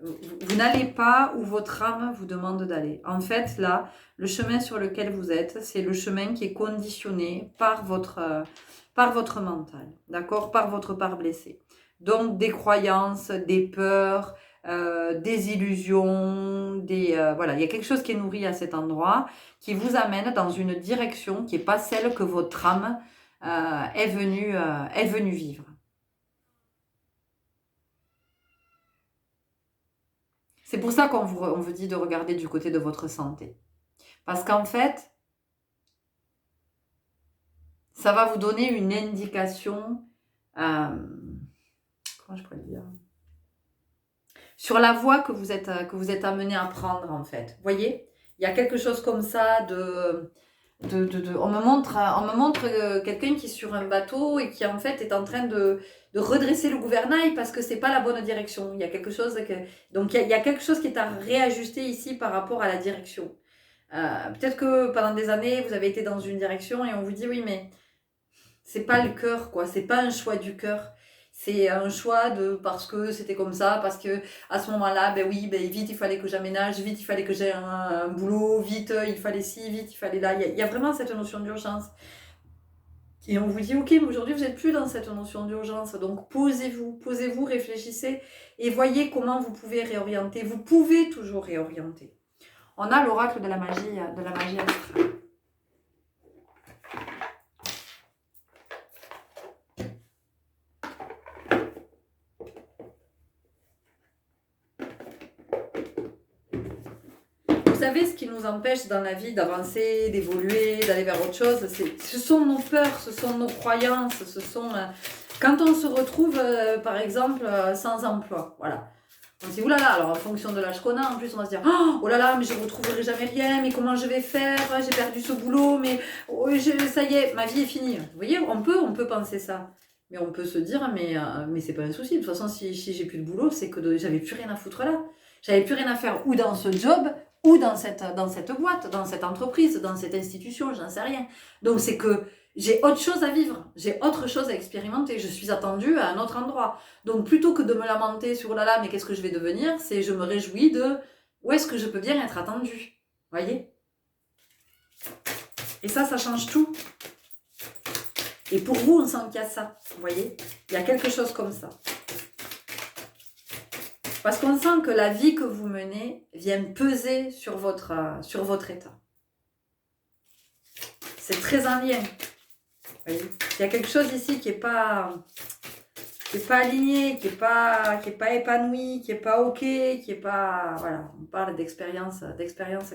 [SPEAKER 1] Vous n'allez pas où votre âme vous demande d'aller. En fait, là, le chemin sur lequel vous êtes, c'est le chemin qui est conditionné par votre mental, d'accord, par votre part blessée. Donc, des croyances, des peurs, des illusions, voilà, il y a quelque chose qui est nourri à cet endroit, qui vous amène dans une direction qui n'est pas celle que votre âme est venue vivre. C'est pour ça qu'on vous dit de regarder du côté de votre santé. Parce qu'en fait, ça va vous donner une indication, comment je pourrais le dire, sur la voie que vous êtes amené à prendre, en fait. Vous voyez, il y a quelque chose comme ça on me montre quelqu'un qui est sur un bateau et qui en fait est en train de redresser le gouvernail parce que c'est pas la bonne direction. Il y a quelque chose donc il y a quelque chose qui est à réajuster ici par rapport à la direction. Peut-être que pendant des années vous avez été dans une direction et on vous dit oui mais c'est pas le cœur quoi, c'est pas un choix du cœur. C'est un choix parce que c'était comme ça, parce que à ce moment-là, ben oui, ben vite il fallait que j'aménage, vite il fallait que j'ai un boulot, vite il fallait ci, vite il fallait là. Il y a vraiment cette notion d'urgence. Et on vous dit, ok, mais aujourd'hui vous n'êtes plus dans cette notion d'urgence, donc posez-vous, réfléchissez et voyez comment vous pouvez réorienter. Vous pouvez toujours réorienter. On a l'oracle de la magie astrale. Vous savez, ce qui nous empêche dans la vie d'avancer, d'évoluer, d'aller vers autre chose, ce sont nos peurs, ce sont nos croyances, ce sont... quand on se retrouve, par exemple, sans emploi, voilà. On se dit, oulala, alors en fonction de l'âge qu'on a, en plus on va se dire, oh là là, mais je ne retrouverai jamais rien, mais comment je vais faire, j'ai perdu ce boulot, mais oh, ça y est, ma vie est finie. Vous voyez, on peut penser ça. Mais on peut se dire, mais c'est pas un souci. De toute façon, si j'ai plus de boulot, c'est que j'avais plus rien à foutre là. J'avais plus rien à faire ou dans ce job, ou dans cette boîte, dans cette entreprise, dans cette institution, j'en sais rien. Donc c'est que j'ai autre chose à vivre, j'ai autre chose à expérimenter, je suis attendue à un autre endroit. Donc plutôt que de me lamenter sur là là, mais qu'est-ce que je vais devenir, c'est je me réjouis de où est-ce que je peux bien être attendue. Voyez? Et ça change tout. Et pour vous, on sent qu'il y a ça. Vous voyez? Il y a quelque chose comme ça. Parce qu'on sent que la vie que vous menez vient peser sur votre état. C'est très en lien. Vous voyez, il y a quelque chose ici qui n'est pas aligné, qui n'est pas épanoui, qui n'est pas ok, qui n'est pas... Voilà, on parle d'expérience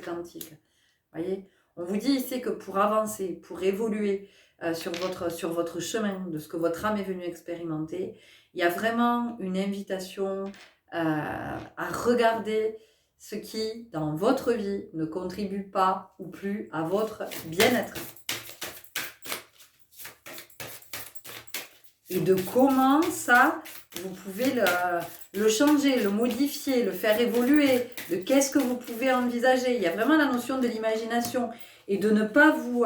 [SPEAKER 1] quantique. Vous voyez, on vous dit ici que pour avancer, pour évoluer sur votre chemin, de ce que votre âme est venue expérimenter, il y a vraiment une invitation à regarder ce qui, dans votre vie, ne contribue pas ou plus à votre bien-être. Et de comment ça, vous pouvez le changer, le modifier, le faire évoluer, de qu'est-ce que vous pouvez envisager. Il y a vraiment la notion de l'imagination et de ne pas vous...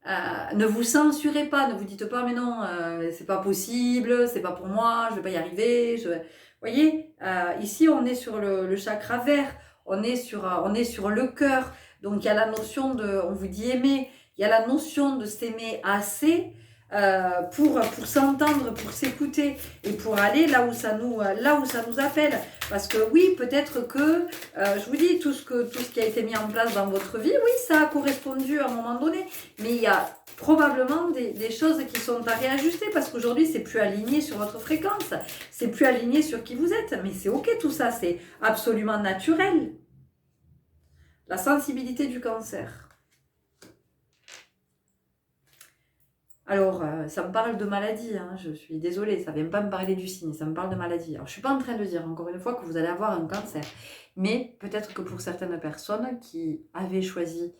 [SPEAKER 1] ne vous censurez pas, ne vous dites pas mais non, c'est pas possible, c'est pas pour moi, je vais pas y arriver. Vous voyez, ici on est sur le chakra vert, on est sur le cœur, donc il y a la notion de, on vous dit aimer, il y a la notion de s'aimer assez pour s'entendre, pour s'écouter et pour aller là où ça nous appelle. Parce que oui, peut-être que, je vous dis, tout ce qui a été mis en place dans votre vie, oui, ça a correspondu à un moment donné, mais il y a probablement des choses qui sont à réajuster parce qu'aujourd'hui, c'est plus aligné sur votre fréquence, c'est plus aligné sur qui vous êtes, mais c'est ok tout ça, c'est absolument naturel. La sensibilité du cancer. Alors, ça me parle de maladie, hein, je suis désolée, ça ne vient pas me parler du signe, ça me parle de maladie. Alors, je ne suis pas en train de dire, encore une fois, que vous allez avoir un cancer. Mais peut-être que pour certaines personnes qui avaient choisi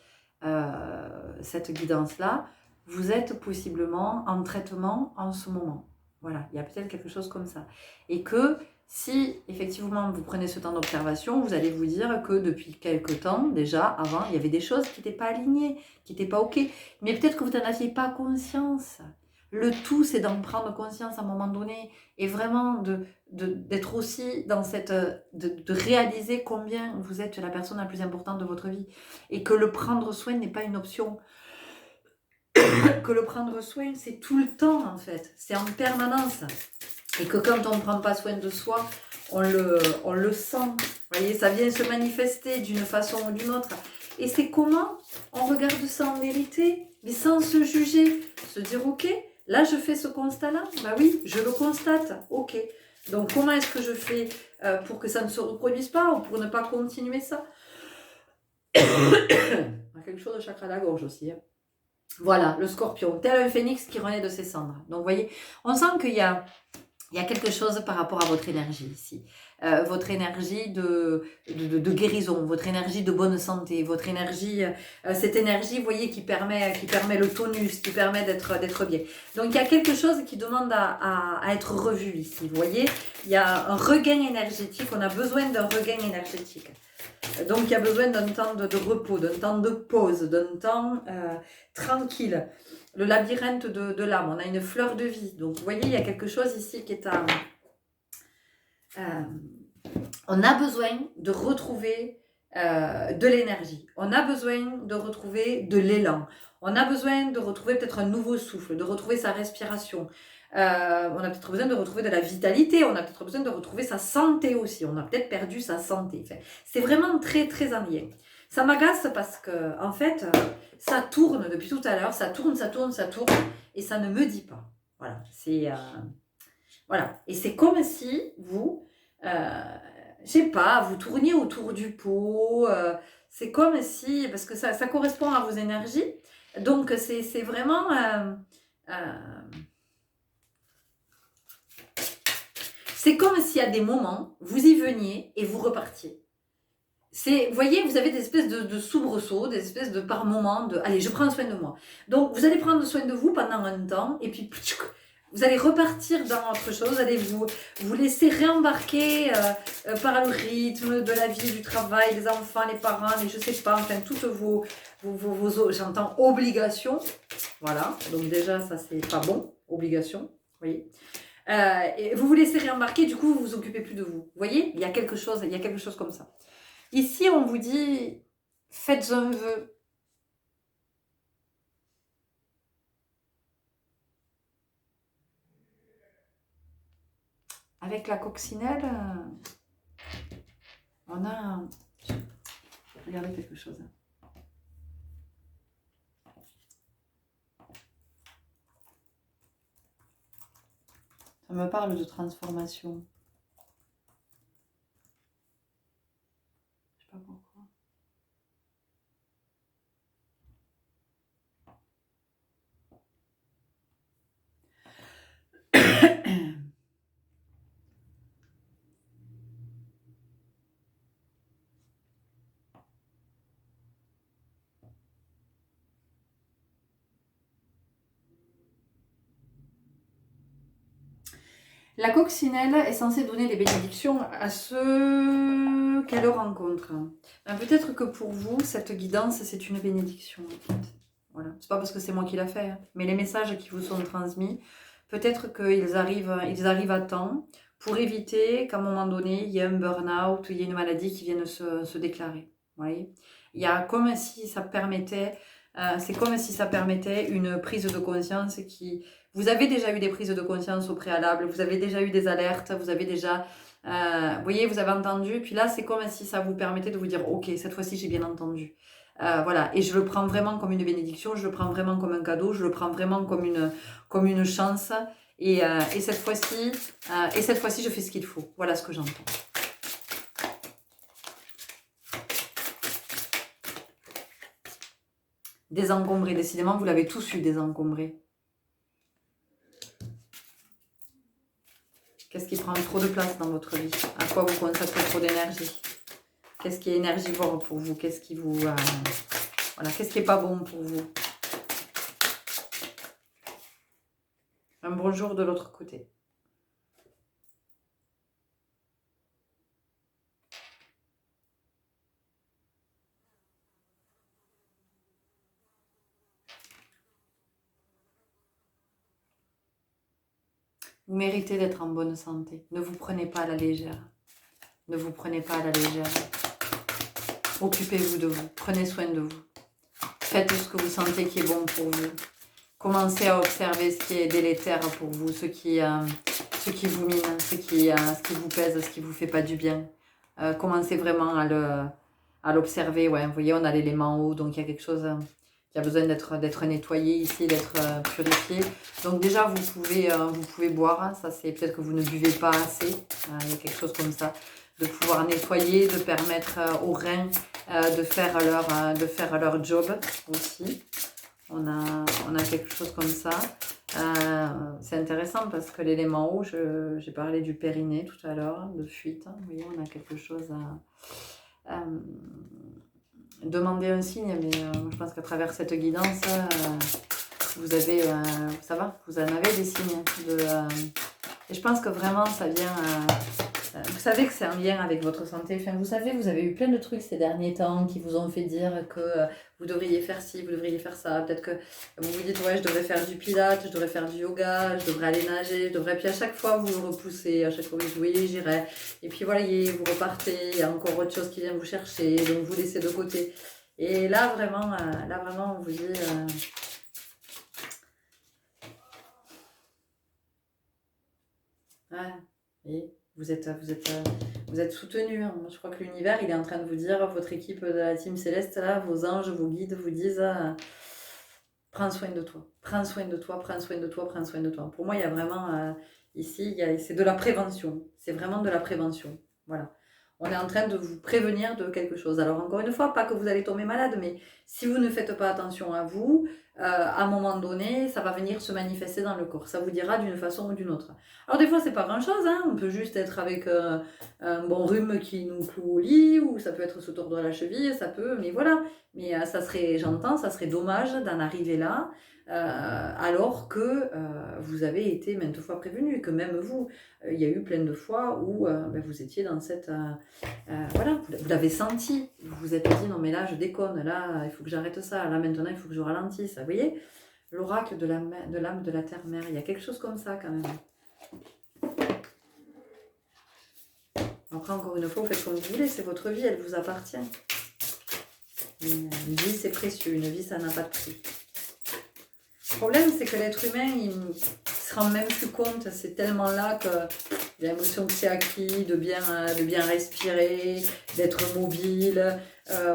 [SPEAKER 1] cette guidance-là, vous êtes possiblement en traitement en ce moment. Voilà, il y a peut-être quelque chose comme ça. Et que si effectivement vous prenez ce temps d'observation, vous allez vous dire que depuis quelque temps, déjà, avant, il y avait des choses qui n'étaient pas alignées, qui n'étaient pas OK. Mais peut-être que vous n'en aviez pas conscience. Le tout, c'est d'en prendre conscience à un moment donné et vraiment d'être aussi dans cette... de réaliser combien vous êtes la personne la plus importante de votre vie et que le prendre soin n'est pas une option. Que le prendre soin, c'est tout le temps en fait, c'est en permanence. Et que quand on ne prend pas soin de soi, on le sent. Vous voyez, ça vient se manifester d'une façon ou d'une autre. Et c'est comment on regarde ça en vérité, mais sans se juger. Se dire, ok, là je fais ce constat-là. Bah oui, je le constate. Ok. Donc comment est-ce que je fais pour que ça ne se reproduise pas ou pour ne pas continuer ça? On a quelque chose de chakra de la gorge aussi. Hein. Voilà, le scorpion, tel un phénix qui renaît de ses cendres. Donc vous voyez, on sent qu'il y a quelque chose par rapport à votre énergie ici. Votre énergie de guérison, votre énergie de bonne santé, votre énergie, cette énergie, vous voyez, qui permet le tonus, qui permet d'être bien. Donc il y a quelque chose qui demande à être revu ici. Vous voyez, il y a un regain énergétique, on a besoin d'un regain énergétique. Donc il y a besoin d'un temps de repos, d'un temps de pause, d'un temps tranquille. Le labyrinthe de l'âme, on a une fleur de vie. Donc vous voyez, il y a quelque chose ici qui est à... on a besoin de retrouver de l'énergie. On a besoin de retrouver de l'élan. On a besoin de retrouver peut-être un nouveau souffle, de retrouver sa respiration. On a peut-être besoin de retrouver de la vitalité. On a peut-être besoin de retrouver sa santé aussi. On a peut-être perdu sa santé. Enfin, c'est vraiment très, très en lien. Ça m'agace parce que, en fait, ça tourne depuis tout à l'heure. Ça tourne, ça tourne, ça tourne. Et ça ne me dit pas. Voilà. C'est... voilà. Et c'est comme si vous... je sais pas, vous tourniez autour du pot, c'est comme si, parce que ça correspond à vos énergies, donc c'est vraiment, c'est comme si à des moments, vous y veniez et vous repartiez. Vous voyez, vous avez des espèces de soubresauts, des espèces de par moments de, allez, je prends soin de moi. Donc vous allez prendre soin de vous pendant un temps, et puis vous allez repartir dans autre chose, vous allez vous laisser réembarquer par le rythme de la vie, du travail, des enfants, les parents, les je sais pas, enfin toutes vos j'entends obligations. Voilà, donc déjà ça c'est pas bon, obligation, vous voyez. Et vous vous laissez réembarquer, du coup vous vous occupez plus de vous. Vous voyez, il y a quelque chose comme ça. Ici on vous dit, faites un vœu. Avec la coccinelle, on a... Regardez quelque chose. Ça me parle de transformation. Je sais pas pourquoi. La coccinelle est censée donner des bénédictions à ceux qu'elle rencontre. Peut-être que pour vous, cette guidance, c'est une bénédiction. En fait. Voilà. C'est pas parce que c'est moi qui l'a fait, hein. Mais les messages qui vous sont transmis, peut-être qu'ils arrivent à temps pour éviter qu'à un moment donné, il y ait un burn-out, il y ait une maladie qui vienne se déclarer. Vous voyez, il y a comme si ça permettait, c'est comme si ça permettait une prise de conscience qui... Vous avez déjà eu des prises de conscience au préalable, vous avez déjà eu des alertes, vous avez déjà... vous voyez, vous avez entendu, puis là, c'est comme si ça vous permettait de vous dire « Ok, cette fois-ci, j'ai bien entendu. » Voilà, et je le prends vraiment comme une bénédiction, je le prends vraiment comme un cadeau, je le prends vraiment comme une chance. Et cette fois-ci, je fais ce qu'il faut. Voilà ce que j'entends. Désencombré, décidément, vous l'avez tous eu, désencombré. Qu'est-ce qui prend trop de place dans votre vie? À quoi vous consacrez trop d'énergie? Qu'est-ce qui est énergivore pour vous? Qu'est-ce qui vous... voilà, qu'est-ce qui n'est pas bon pour vous? Un bonjour de l'autre côté. Vous méritez d'être en bonne santé. Ne vous prenez pas à la légère. Ne vous prenez pas à la légère. Occupez-vous de vous. Prenez soin de vous. Faites ce que vous sentez qui est bon pour vous. Commencez à observer ce qui est délétère pour vous, ce qui vous mine, ce qui vous pèse, ce qui ne vous fait pas du bien. Commencez vraiment à l'observer. Ouais, vous voyez, on a l'élément eau, donc il y a quelque chose qui a besoin d'être nettoyé ici, d'être purifié. Donc déjà, vous pouvez boire. Ça, c'est peut-être que vous ne buvez pas assez. Il y a quelque chose comme ça. De pouvoir nettoyer, de permettre aux reins de faire leur job aussi. On a quelque chose comme ça. C'est intéressant parce que l'élément eau, j'ai parlé du périnée tout à l'heure, de fuite. Vous voyez, on a quelque chose à demander un signe, mais je pense qu'à travers cette guidance, vous avez, ça va, vous en avez des signes. Et je pense que vraiment, ça vient... vous savez que c'est un lien avec votre santé. Enfin, vous savez, vous avez eu plein de trucs ces derniers temps qui vous ont fait dire que vous devriez faire ci, vous devriez faire ça. Peut-être que vous vous dites, ouais, je devrais faire du pilates, je devrais faire du yoga, je devrais aller nager, je devrais... Puis à chaque fois, vous le repoussez. À chaque fois, vous dites, oui, j'irai. Et puis voilà, vous repartez. Il y a encore autre chose qui vient vous chercher. Donc, vous laissez de côté. Et là, vraiment, on vous dit... ouais, et vous êtes soutenu. Hein. Je crois que l'univers, il est en train de vous dire, votre équipe de la team céleste, là, vos anges, vos guides vous disent prends soin de toi, prends soin de toi, prends soin de toi, prends soin de toi. Pour moi, il y a vraiment, ici, c'est de la prévention. C'est vraiment de la prévention. Voilà. On est en train de vous prévenir de quelque chose. Alors, encore une fois, pas que vous allez tomber malade, mais si vous ne faites pas attention à vous, à un moment donné, ça va venir se manifester dans le corps. Ça vous dira d'une façon ou d'une autre. Alors, des fois, c'est pas grand-chose. Hein. On peut juste être avec un bon rhume qui nous cloue au lit, ou ça peut être se tordre la cheville, ça peut, mais voilà. Mais ça serait dommage d'en arriver là, alors que vous avez été maintes fois prévenu, que même vous, il y a eu plein de fois où vous étiez dans cette... voilà, vous l'avez senti, vous vous êtes dit, non mais là je déconne, là il faut que j'arrête ça, là maintenant il faut que je ralentisse, vous voyez, l'oracle de l'âme de la terre-mère, il y a quelque chose comme ça quand même. Après, encore une fois, vous faites comme vous voulez, c'est votre vie, elle vous appartient. Une vie, c'est précieux, une vie, ça n'a pas de prix. Le problème, c'est que l'être humain, il ne se rend même plus compte, c'est tellement là que j'ai l'impression que c'est acquis, de bien respirer, d'être mobile,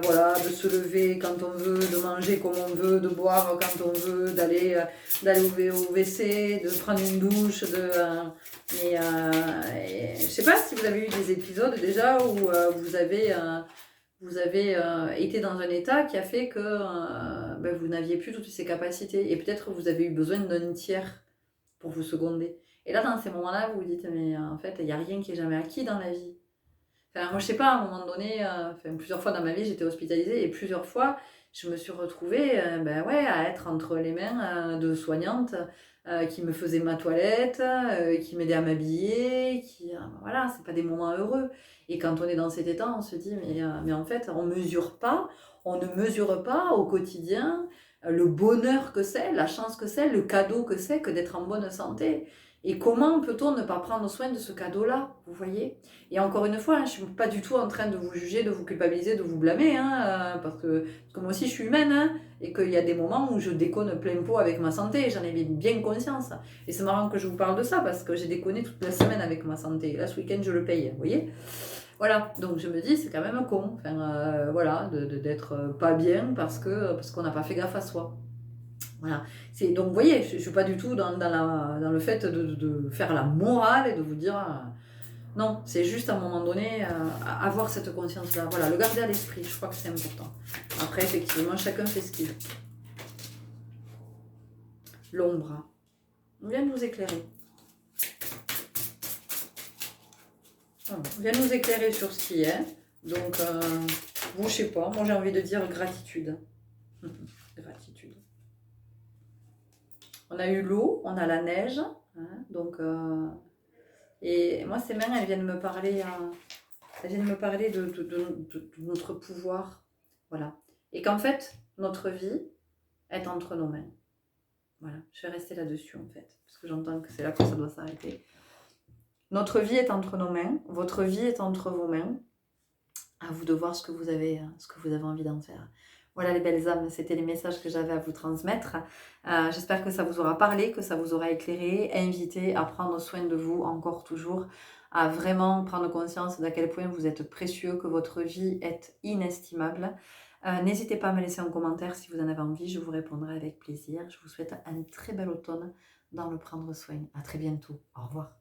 [SPEAKER 1] voilà, de se lever quand on veut, de manger comme on veut, de boire quand on veut, d'aller au WC, de prendre une douche, et je sais pas si vous avez eu des épisodes déjà où vous avez été dans un état qui a fait que vous n'aviez plus toutes ces capacités. Et peut-être vous avez eu besoin d'un tiers pour vous seconder. Et là, dans ces moments-là, vous vous dites, mais en fait, il n'y a rien qui est jamais acquis dans la vie. Enfin, moi, je sais pas, à un moment donné, plusieurs fois dans ma vie, j'étais hospitalisée et plusieurs fois, je me suis retrouvée à être entre les mains de soignantes qui me faisaient ma toilette, qui m'aidaient à m'habiller, voilà, c'est pas des moments heureux. Et quand on est dans cet état, on se dit, mais en fait, on ne mesure pas au quotidien le bonheur que c'est, la chance que c'est, le cadeau que c'est que d'être en bonne santé. Et comment peut-on ne pas prendre soin de ce cadeau-là, vous voyez? Et encore une fois, je ne suis pas du tout en train de vous juger, de vous culpabiliser, de vous blâmer, parce que moi aussi je suis humaine, hein, et qu'il y a des moments où je déconne plein pot avec ma santé, j'en ai bien conscience. Et c'est marrant que je vous parle de ça, parce que j'ai déconné toute la semaine avec ma santé. Là, ce week-end, je le paye, vous voyez? Voilà, donc je me dis, c'est quand même con, voilà, d'être pas bien parce qu'on n'a pas fait gaffe à soi. Voilà. Donc vous voyez, je ne suis pas du tout dans le fait de faire la morale et de vous dire... non, c'est juste à un moment donné, avoir cette conscience-là. Voilà, le garder à l'esprit, je crois que c'est important. Après, effectivement, chacun fait ce qu'il veut. l'ombre. On vient de vous éclairer. Voilà. On vient de nous éclairer sur ce qui est. Donc, vous, je sais pas, moi j'ai envie de dire gratitude. Gratitude. On a eu l'eau, on a la neige. Hein, donc, et moi, ces mains, elles viennent me parler, de notre pouvoir. Voilà. Et qu'en fait, notre vie est entre nos mains. Voilà, je vais rester là-dessus en fait, parce que j'entends que c'est là que ça doit s'arrêter. Notre vie est entre nos mains, votre vie est entre vos mains. À vous de voir ce que vous avez envie d'en faire. Voilà les belles âmes, c'était les messages que j'avais à vous transmettre. J'espère que ça vous aura parlé, que ça vous aura éclairé, invité à prendre soin de vous encore toujours, à vraiment prendre conscience d'à quel point vous êtes précieux, que votre vie est inestimable. N'hésitez pas à me laisser un commentaire si vous en avez envie, je vous répondrai avec plaisir. Je vous souhaite un très bel automne dans le prendre soin. À très bientôt. Au revoir.